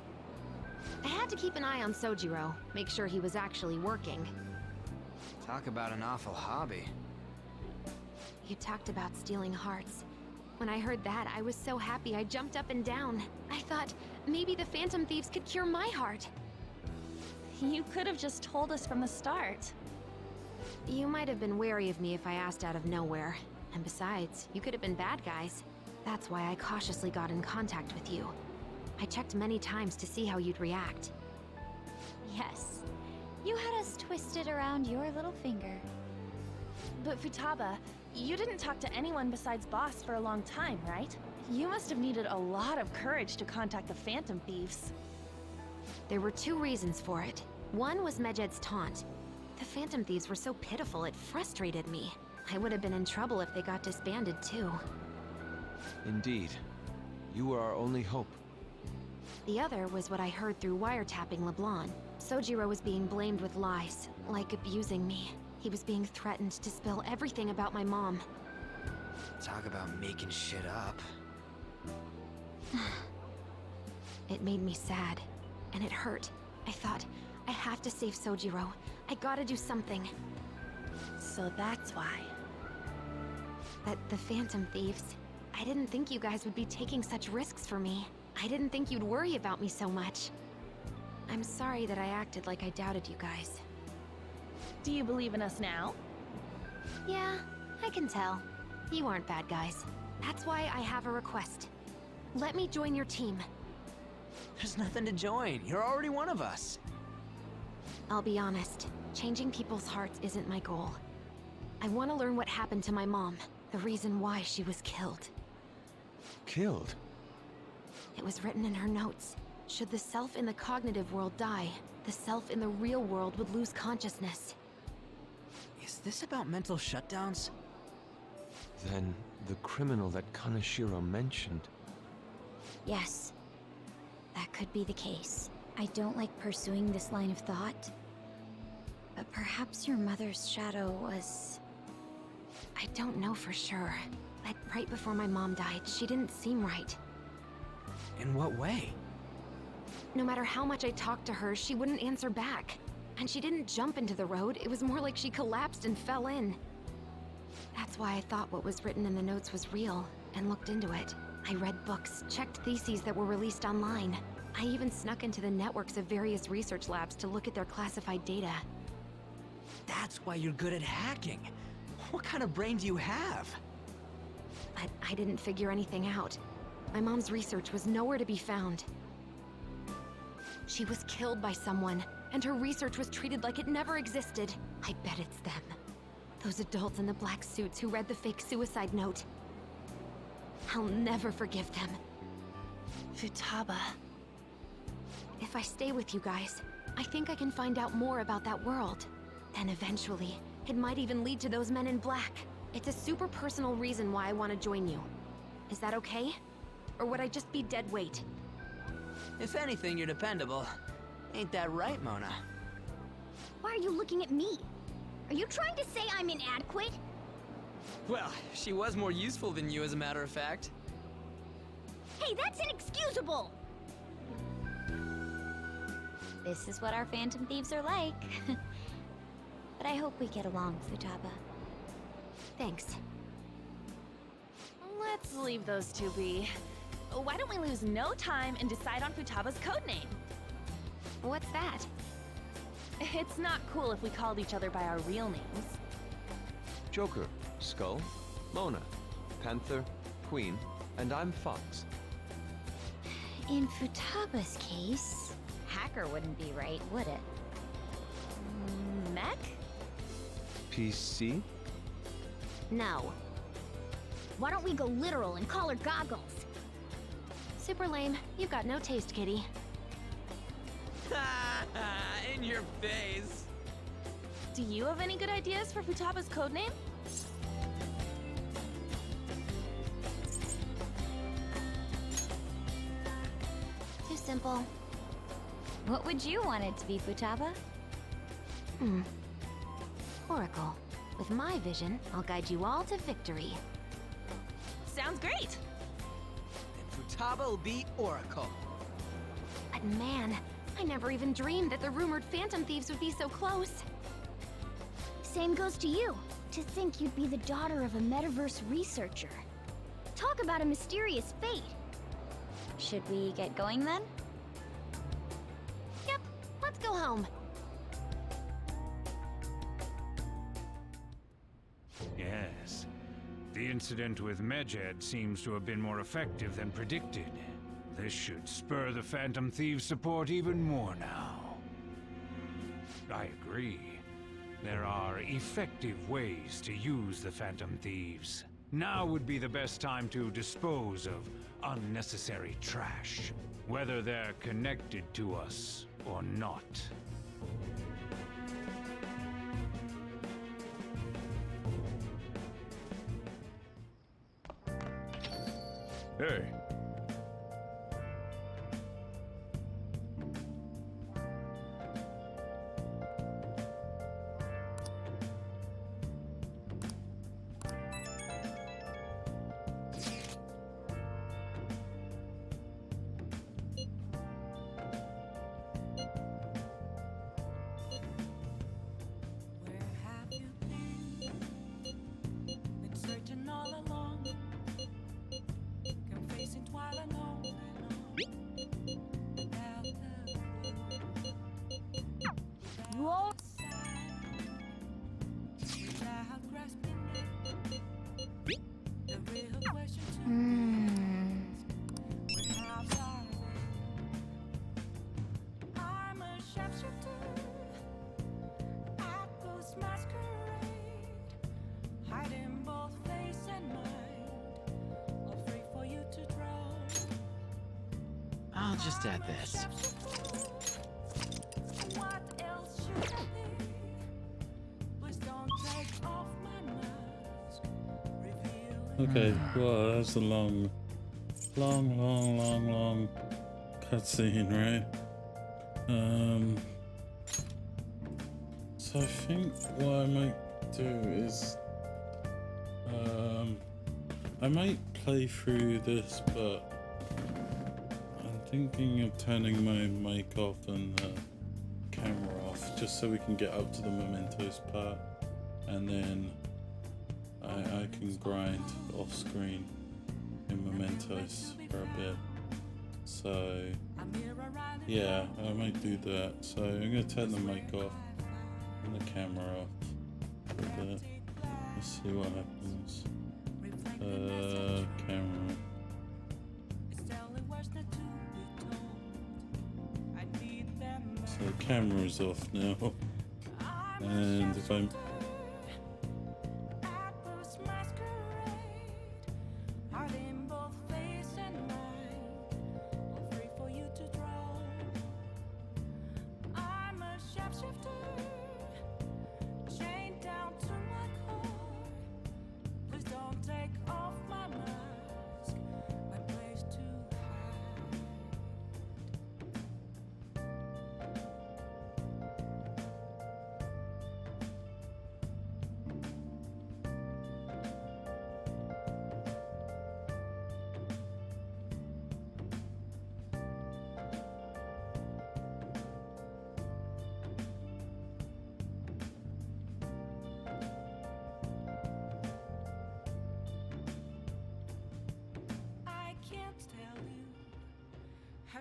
I had to keep an eye on Sojiro, make sure he was actually working. Talk about an awful hobby. You talked about stealing hearts. When I heard that, I was so happy I jumped up and down. I thought, maybe the Phantom Thieves could cure my heart. You could have just told us from the start. You might have been wary of me if I asked out of nowhere. And besides, you could have been bad guys. That's why I cautiously got in contact with you. I checked many times to see how you'd react. Yes. You had us twisted around your little finger. But Futaba, you didn't talk to anyone besides Boss for a long time, right? You must have needed a lot of courage to contact the Phantom Thieves. There were two reasons for it. One was Medjed's taunt. The Phantom Thieves were so pitiful it frustrated me. I would have been in trouble if they got disbanded too. Indeed. You were our only hope. The other was what I heard through wiretapping LeBlanc. Sojiro was being blamed with lies, like abusing me. He was being threatened to spill everything about my mom. Talk about making shit up. It made me sad, and it hurt. I thought, I have to save Sojiro. I gotta do something. So that's why. But the Phantom Thieves, I didn't think you guys would be taking such risks for me. I didn't think you'd worry about me so much. I'm sorry that I acted like I doubted you guys. Do you believe in us now? Yeah, I can tell. You aren't bad guys. That's why I have a request. Let me join your team. There's nothing to join. You're already one of us. I'll be honest. Changing people's hearts isn't my goal. I want to learn what happened to my mom. The reason why she was killed. Killed? It was written in her notes. Should the self in the cognitive world die, the self in the real world would lose consciousness. Is this about mental shutdowns? Then the criminal that Kaneshiro mentioned. Yes. That could be the case. I don't like pursuing this line of thought. But perhaps your mother's shadow was... I don't know for sure. But right before my mom died, she didn't seem right. In what way? No matter how much I talked to her, she wouldn't answer back. And she didn't jump into the road, it was more like she collapsed and fell in. That's why I thought what was written in the notes was real, and looked into it. I read books, checked theses that were released online. I even snuck into the networks of various research labs to look at their classified data. That's why you're good at hacking. What kind of brain do you have? But I didn't figure anything out. My mom's research was nowhere to be found. She was killed by someone, and her research was treated like it never existed. I bet it's them. Those adults in the black suits who read the fake suicide note. I'll never forgive them. Futaba. If I stay with you guys, I think I can find out more about that world. And eventually, it might even lead to those men in black. It's a super personal reason why I want to join you. Is that okay? Or would I just be dead weight? If anything, you're dependable. Ain't that right, Mona? Why are you looking at me? Are you trying to say I'm inadequate? Well, she was more useful than you, as a matter of fact. Hey, that's inexcusable! This is what our Phantom Thieves are like. But I hope we get along, Futaba. Thanks. Let's leave those two be. Why don't we lose no time and decide on Futaba's codename? What's that? It's not cool if we called each other by our real names. Joker, Skull, Mona, Panther, Queen, and I'm Fox. In Futaba's case, Hacker wouldn't be right, would it? Mech? PC? No. Why don't we go literal and call her Goggles? Super lame. You've got no taste, kitty. In your face. Do you have any good ideas for Futaba's codename? Too simple. What would you want it to be, Futaba? Oracle. With my vision, I'll guide you all to victory. Sounds great! Then Futaba will be Oracle. But man, I never even dreamed that the rumored Phantom Thieves would be so close. Same goes to you. To think you'd be the daughter of a metaverse researcher. Talk about a mysterious fate. Should we get going then? Yep, let's go home. Yes. The incident with Medjed seems to have been more effective than predicted. This should spur the Phantom Thieves' support even more now. I agree. There are effective ways to use the Phantom Thieves. Now would be the best time to dispose of unnecessary trash, whether they're connected to us or not. Hey. I'll just add this. Okay, well, that's a long cutscene, right? So I think what I might do is, I might play through this, but I'm thinking of turning my mic off and camera off, just so we can get up to the mementos part, and then I can grind off screen in mementos for a bit. So yeah, I might do that. So I'm gonna turn the mic off and the camera off for a bit. Let's see what happens. Camera. So the camera's off now. And if I'm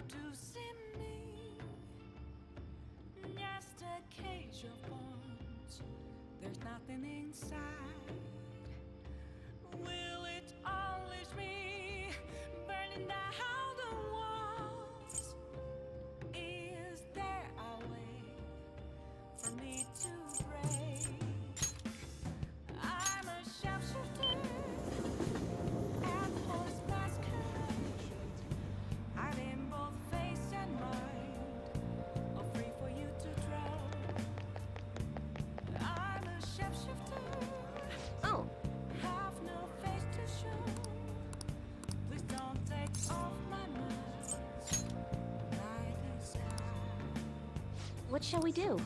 to see me, just a cage of bones. There's nothing inside. Will it always be burning down the walls? Is there a way for me to break? What shall we do?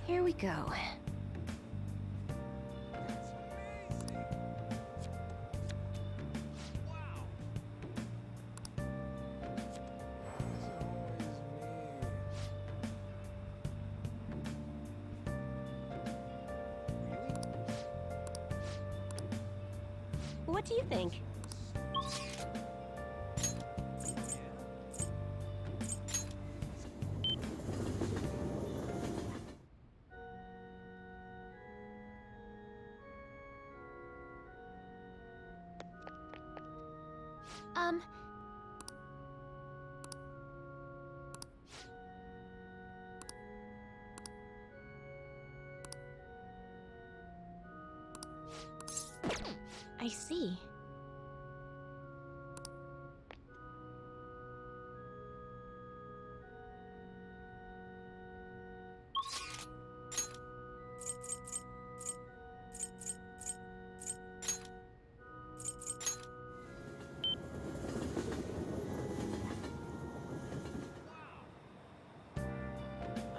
Here we go. What do you think? I see.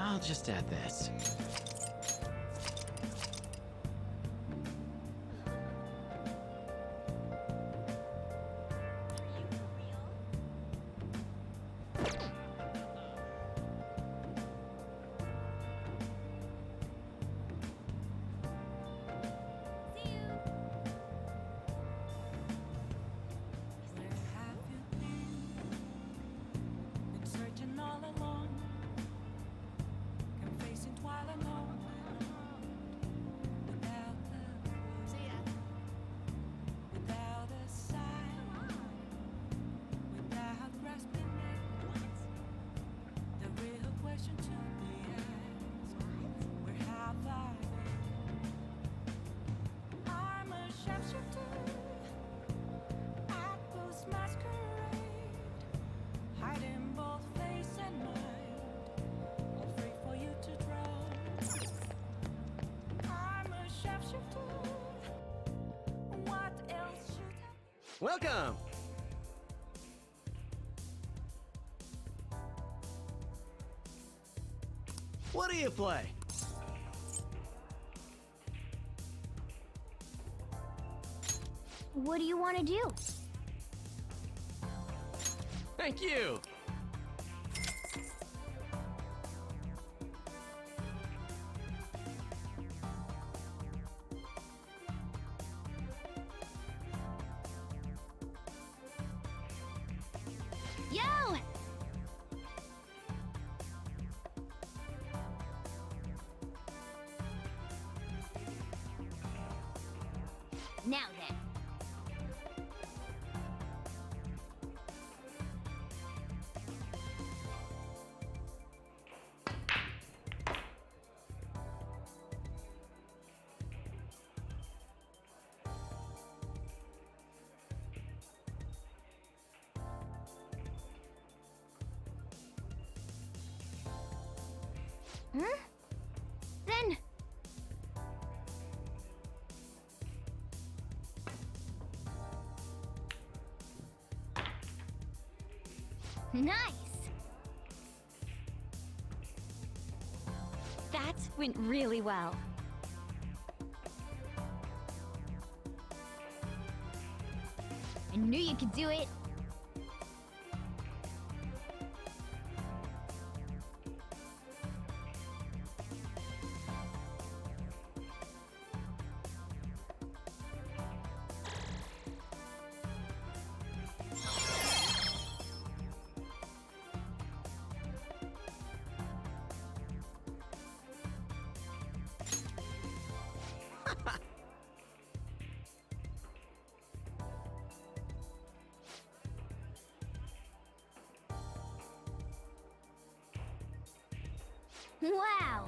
I'll just add this. Searching all along, and facing twilight moment without a sign, without grasping it. The real question to be asked: where have I been? I'm a sharpshooter at Post Masquerade, hiding both face and mind, all free for you to draw. I'm a sharpshooter. What else should I? Welcome! What do you play? What do you want to do? Thank you! Yo! Now then. Then. Nice! That went really well. I knew you could do it. Wow!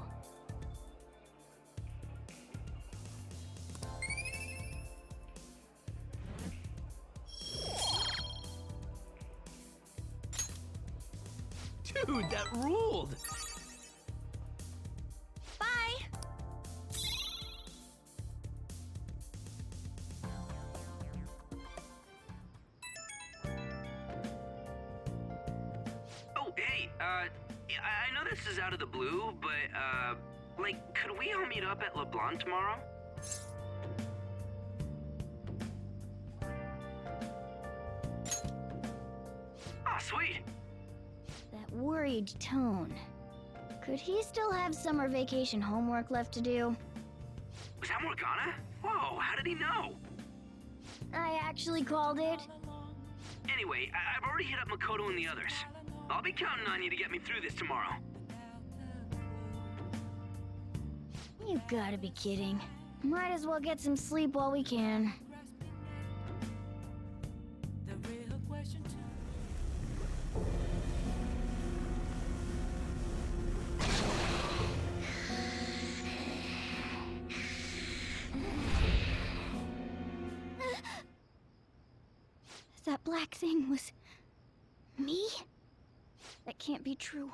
Dude, that ruled! Bye! Oh, hey, I know this is out of the blue, but, like, could we all meet up at LeBlanc tomorrow? Ah, sweet! That worried tone. Could he still have summer vacation homework left to do? Was that Morgana? Whoa, how did he know? I actually called it. Anyway, I've already hit up Makoto and the others. I'll be counting on you to get me through this tomorrow. You gotta be kidding. Might as well get some sleep while we can. The real question too. That black thing was... me? That can't be true.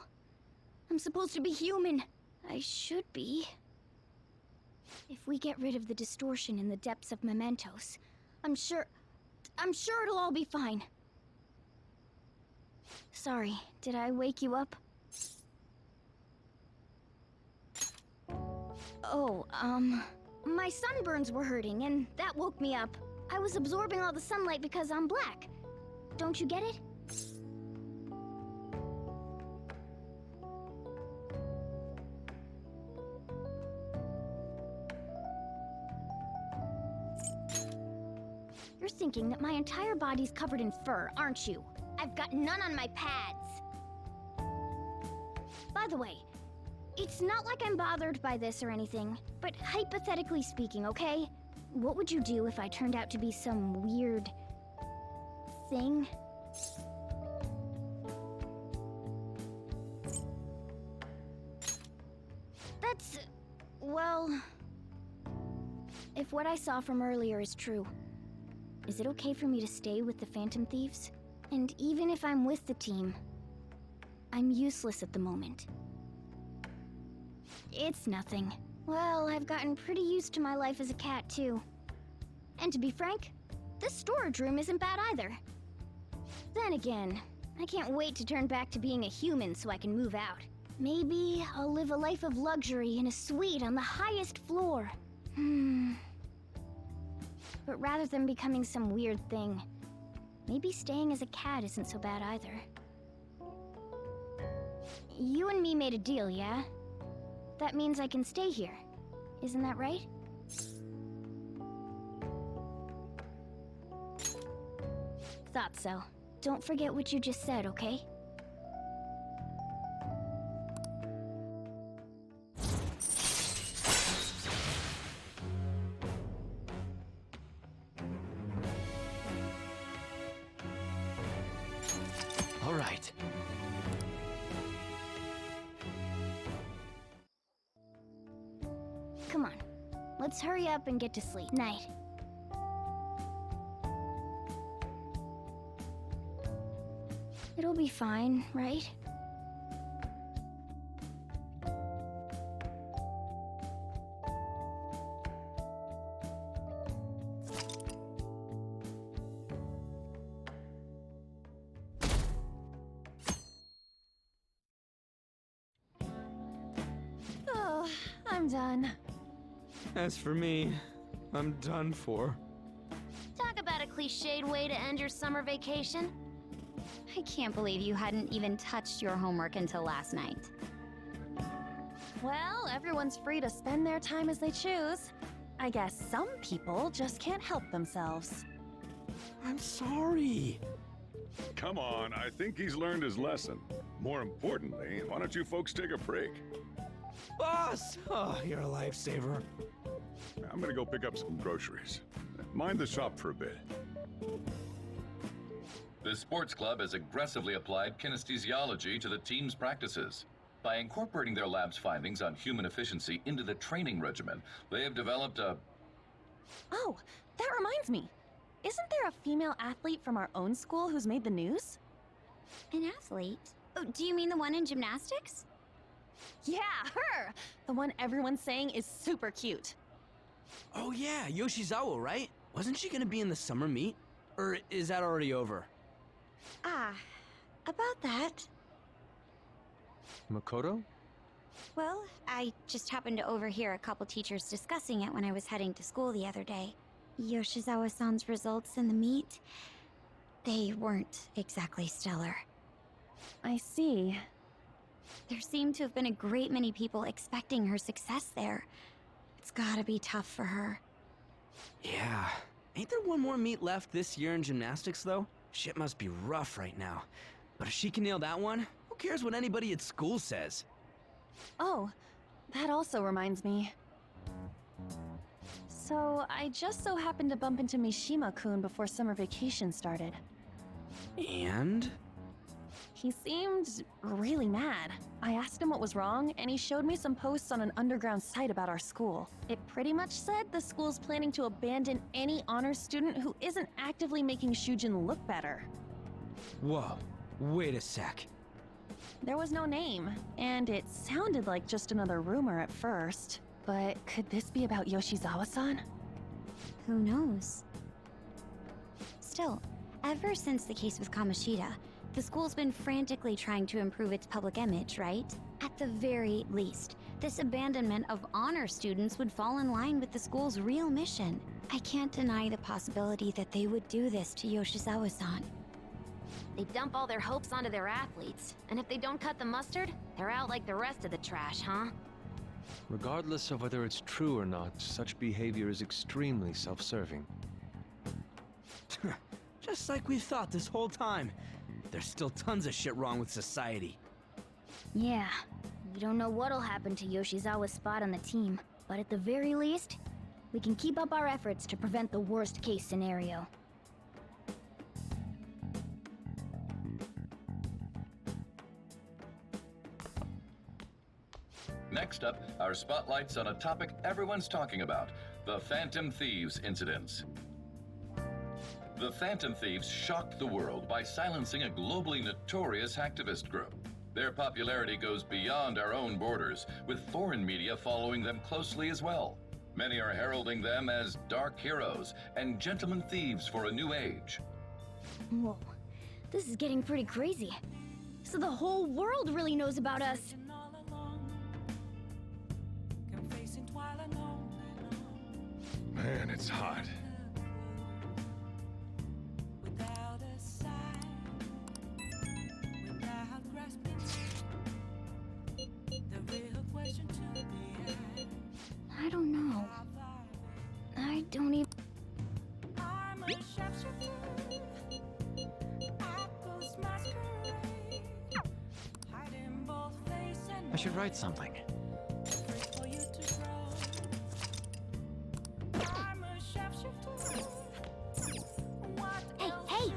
I'm supposed to be human. I should be. If we get rid of the distortion in the depths of Mementos, I'm sure it'll all be fine. Sorry, did I wake you up? Oh, my sunburns were hurting, and that woke me up. I was absorbing all the sunlight because I'm black. Don't you get it? You're thinking that my entire body's covered in fur, aren't you? I've got none on my pads. By the way, it's not like I'm bothered by this or anything, but hypothetically speaking, okay? What would you do if I turned out to be some weird... thing? That's... well... if what I saw from earlier is true, is it okay for me to stay with the Phantom Thieves? And even if I'm with the team, I'm useless at the moment. It's nothing. Well, I've gotten pretty used to my life as a cat, too. And to be frank, this storage room isn't bad either. Then again, I can't wait to turn back to being a human so I can move out. Maybe I'll live a life of luxury in a suite on the highest floor. But rather than becoming some weird thing, maybe staying as a cat isn't so bad either. You and me made a deal, yeah? That means I can stay here. Isn't that right? Thought so. Don't forget what you just said, okay? All right. Come on. Let's hurry up and get to sleep. Night. It'll be fine, right? Oh, I'm done. As for me, I'm done for. Talk about a cliched way to end your summer vacation. I can't believe you hadn't even touched your homework until last night. Well, everyone's free to spend their time as they choose. I guess some people just can't help themselves. I'm sorry. Come on, I think he's learned his lesson. More importantly, why don't you folks take a break? Boss! Oh, you're a lifesaver. I'm gonna go pick up some groceries. Mind the shop for a bit. The sports club has aggressively applied kinesthesiology to the team's practices. By incorporating their lab's findings on human efficiency into the training regimen, they have developed a... Oh, that reminds me. Isn't there a female athlete from our own school who's made the news? An athlete? Oh, do you mean the one in gymnastics? Yeah, her! The one everyone's saying is super cute. Oh yeah, Yoshizawa, right? Wasn't she gonna be in the summer meet? Or is that already over? Ah, about that. Makoto? Well, I just happened to overhear a couple teachers discussing it when I was heading to school the other day. Yoshizawa-san's results in the meet, they weren't exactly stellar. I see. There seemed to have been a great many people expecting her success there. It's gotta be tough for her. Yeah. Ain't there one more meet left this year in gymnastics, though? Shit must be rough right now. But if she can nail that one, who cares what anybody at school says? Oh, that also reminds me. So, I just so happened to bump into Mishima-kun before summer vacation started. And? He seemed really mad. I asked him what was wrong, and he showed me some posts on an underground site about our school. It pretty much said the school's planning to abandon any honors student who isn't actively making Shujin look better. Whoa, wait a sec. There was no name, and it sounded like just another rumor at first. But could this be about Yoshizawa-san? Who knows? Still, ever since the case with Kamoshida, the school's been frantically trying to improve its public image, right? At the very least, this abandonment of honor students would fall in line with the school's real mission. I can't deny the possibility that they would do this to Yoshizawa-san. They dump all their hopes onto their athletes, and if they don't cut the mustard, they're out like the rest of the trash, huh? Regardless of whether it's true or not, such behavior is extremely self-serving. Just like we thought this whole time. There's still tons of shit wrong with society. Yeah, we don't know what'll happen to Yoshizawa's spot on the team, but at the very least, we can keep up our efforts to prevent the worst-case scenario. Next up, our spotlight's on a topic everyone's talking about, the Phantom Thieves incidents. The Phantom Thieves shocked the world by silencing a globally notorious hacktivist group. Their popularity goes beyond our own borders, with foreign media following them closely as well. Many are heralding them as dark heroes and gentlemen thieves for a new age. Whoa, this is getting pretty crazy. So the whole world really knows about us. Man, it's hot. I don't know. I don't even... I should write something. Hey, hey!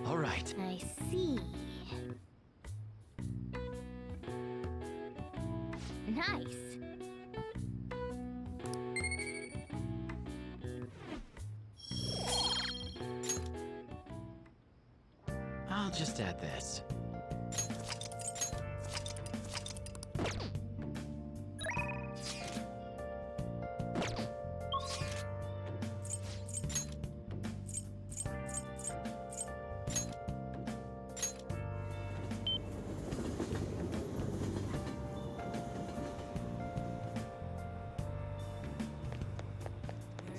All right. I see. Nice. I'll just add this.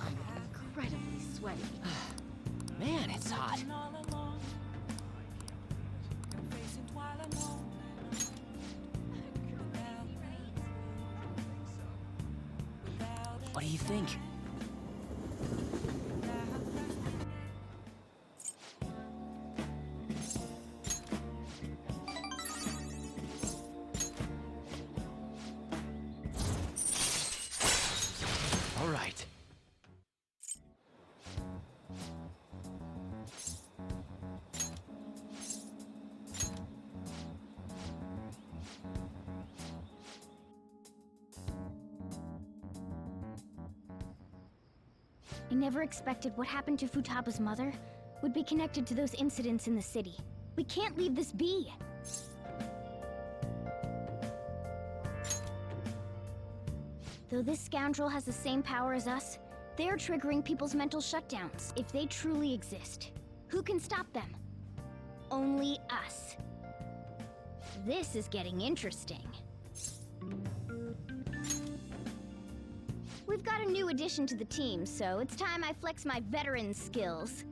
I'm incredibly sweaty. Man, it's hot. What do you think? All right. I never expected what happened to Futaba's mother would be connected to those incidents in the city. We can't leave this be. Though this scoundrel has the same power as us, they're triggering people's mental shutdowns if they truly exist. Who can stop them? Only us. This is getting interesting. We've got a new addition to the team, so it's time I flex my veteran skills.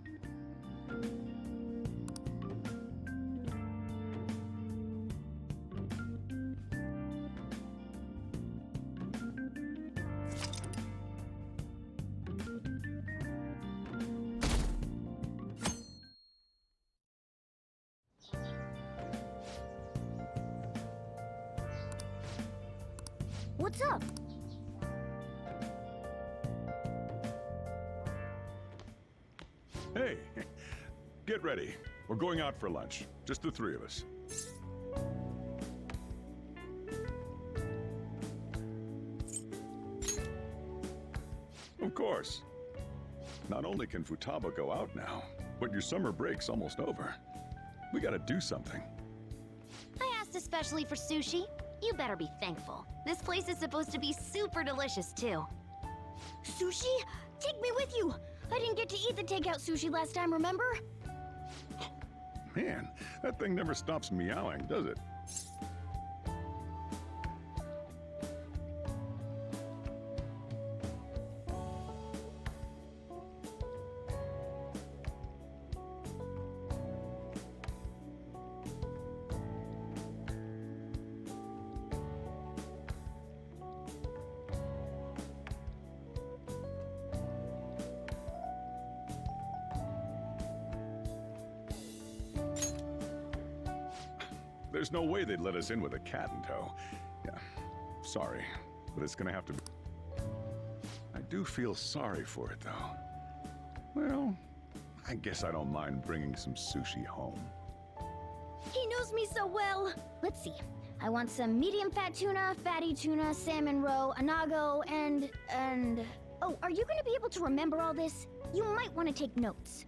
What's up? Hey, get ready. We're going out for lunch. Just the three of us. Of course. Not only can Futaba go out now, but your summer break's almost over. We gotta do something. I asked especially for sushi. You better be thankful. This place is supposed to be super delicious, too. Sushi? Take me with you! I didn't get to eat the takeout sushi last time, remember? Man, that thing never stops meowing, does it? There's no way they'd let us in with a cat in tow. Yeah, sorry, but it's gonna have to be. I do feel sorry for it, though. Well, I guess I don't mind bringing some sushi home. He knows me so well. Let's see. I want some medium fat tuna, fatty tuna, salmon roe, anago, and... Oh, are you gonna be able to remember all this? You might want to take notes.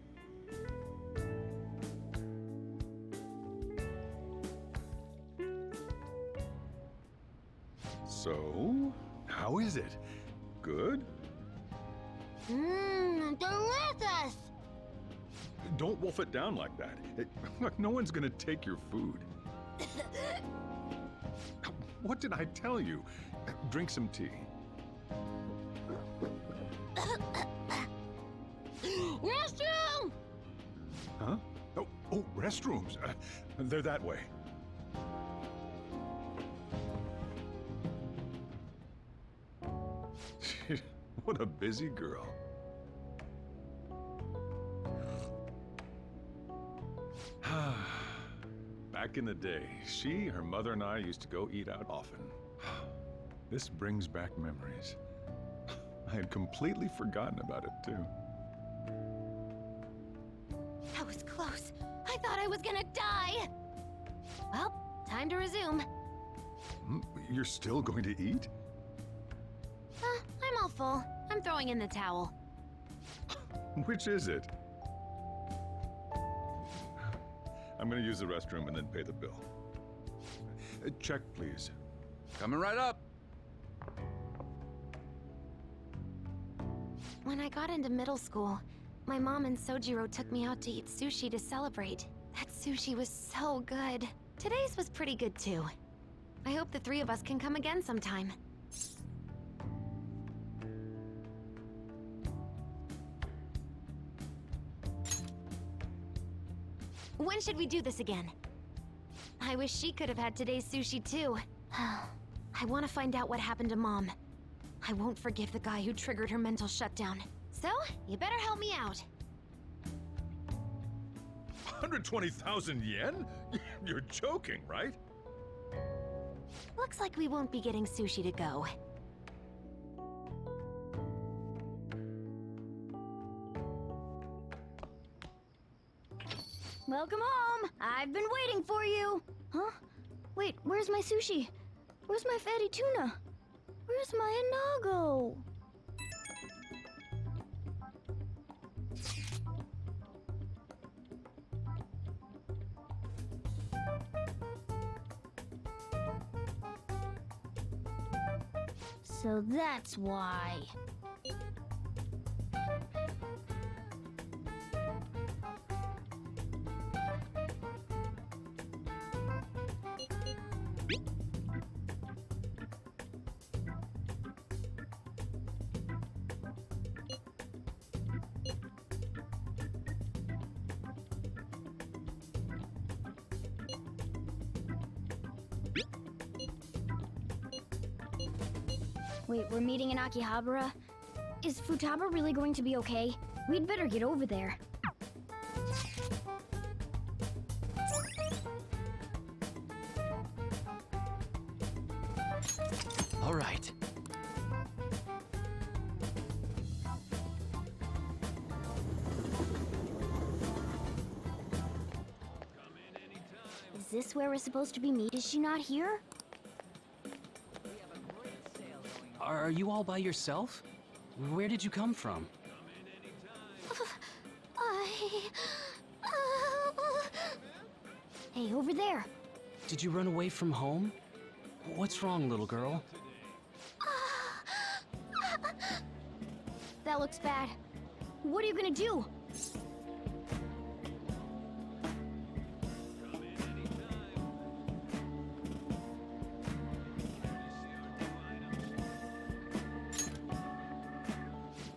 So, how is it? Good? Mmm, delicious! Don't wolf it down like that. Look, no one's gonna take your food. What did I tell you? Drink some tea. Restroom! Huh? Oh, restrooms. They're that way. What a busy girl. Back in the day, she, her mother, and I used to go eat out often. This brings back memories. I had completely forgotten about it, too. That was close. I thought I was gonna die. Well, time to resume. You're still going to eat? I'm all full. I'm throwing in the towel. Which is it? I'm gonna use the restroom and then pay the bill. Check, please. Coming right up. When I got into middle school, my mom and Sojiro took me out to eat sushi to celebrate. That sushi was so good. Today's was pretty good too. I hope the three of us can come again sometime. When should we do this again? I wish she could have had today's sushi too. I want to find out what happened to Mom. I won't forgive the guy who triggered her mental shutdown. So, you better help me out. 120,000 yen? You're joking, right? Looks like we won't be getting sushi to go. Welcome home! I've been waiting for you! Huh? Wait, where's my sushi? Where's my fatty tuna? Where's my inago? So that's why. Wait, we're meeting in Akihabara? Is Futaba really going to be okay? We'd better get over there. All right. Is this where we're supposed to be meeting? Is she not here? Are you all by yourself? Where did you come from? Hey, over there. Did you run away from home? What's wrong, little girl? That looks bad. What are you gonna do?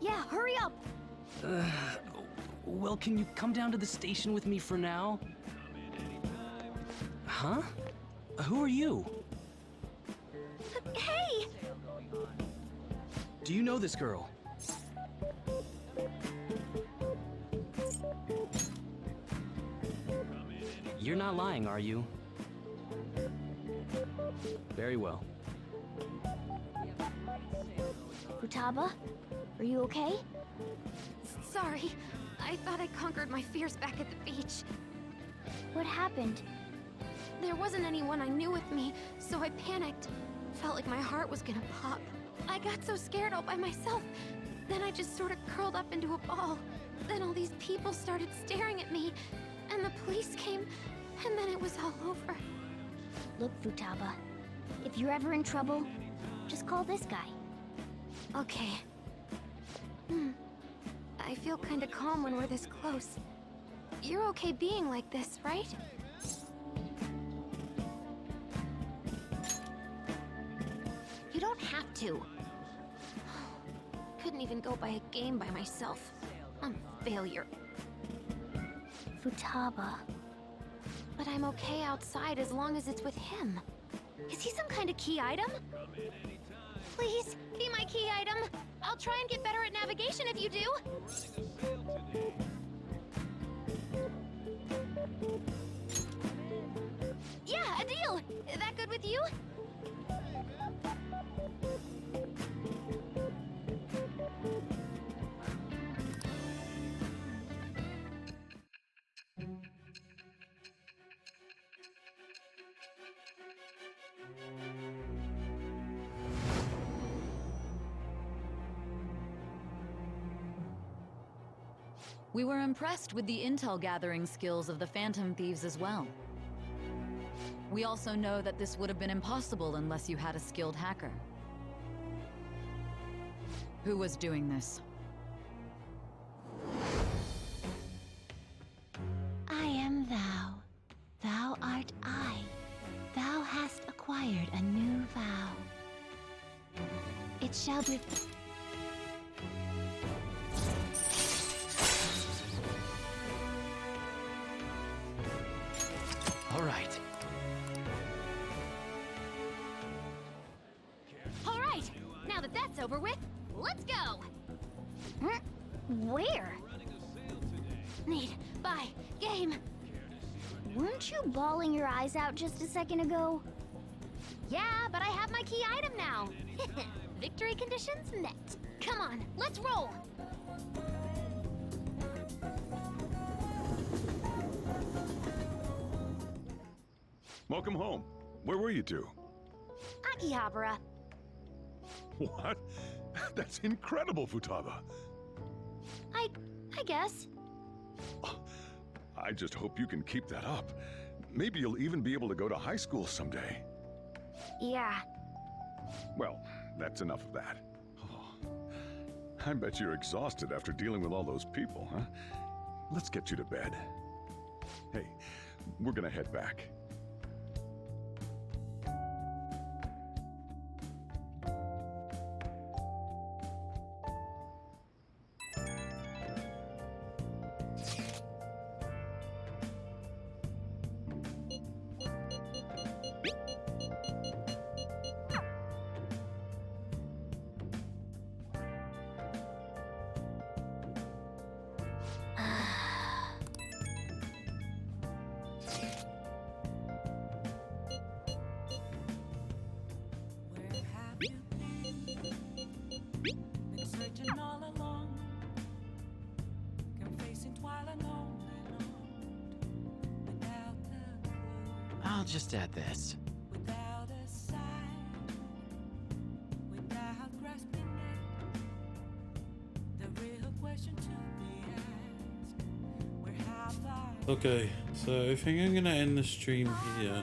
Yeah, hurry up! Well, can you come down to the station with me for now? Huh? Who are you? Hey! Do you know this girl? You're not lying, are you? Very well. Futaba, are you okay? Sorry. I thought I conquered my fears back at the beach. What happened? There wasn't anyone I knew with me, so I panicked. Felt like my heart was gonna pop. I got so scared all by myself. Then I just sort of curled up into a ball. Then all these people started staring at me, and the police came, and then it was all over. Look, Futaba, if you're ever in trouble, just call this guy. Okay. I feel kinda calm when we're this close. You're okay being like this, right? You don't have to. Couldn't even go by a game by myself. I'm a failure. Futaba. But I'm okay outside as long as it's with him. Is he some kind of key item? Please, be my key item. I'll try and get better at navigation if you do. We were impressed with the intel gathering skills of the Phantom Thieves as well. We also know that this would have been impossible unless you had a skilled hacker. Who was doing this? I am thou. Thou art I. Thou hast acquired a new vow. It shall be... All right. All right, now that that's over with, let's go. Where? Need, buy, game. Weren't you bawling your eyes out just a second ago? Yeah, but I have my key item now. Victory conditions met. Come on, let's roll. Welcome home. Where were you two? Akihabara. What? That's incredible, Futaba. I guess. I just hope you can keep that up. Maybe you'll even be able to go to high school someday. Yeah. Well, that's enough of that. Oh, I bet you're exhausted after dealing with all those people, huh? Let's get you to bed. Hey, we're gonna head back. Been searching all along, confessing twilight on and on, without a clue, I'll just add this. without a sign, without grasping it. The real question to be asked: where have I? Okay, so I think I'm gonna end the stream here,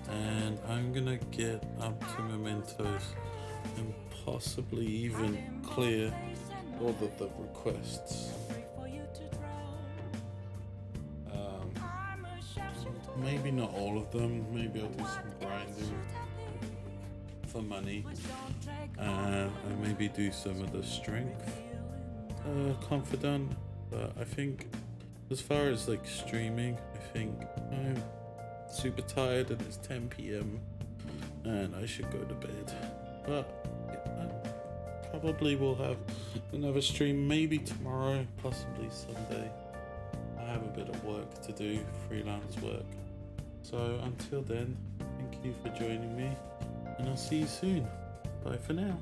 and I'm gonna get up to Mementos and possibly even clear all of the requests. Maybe not all of them. Maybe I'll do some grinding for money, and maybe do some of the strength confidant. But I think, as far as like streaming, I think I'm super tired and it's 10 p.m. and I should go to bed. But I probably will have another stream, maybe tomorrow, possibly Sunday. I have a bit of work to do, freelance work. So until then, thank you for joining me, and I'll see you soon. Bye for now.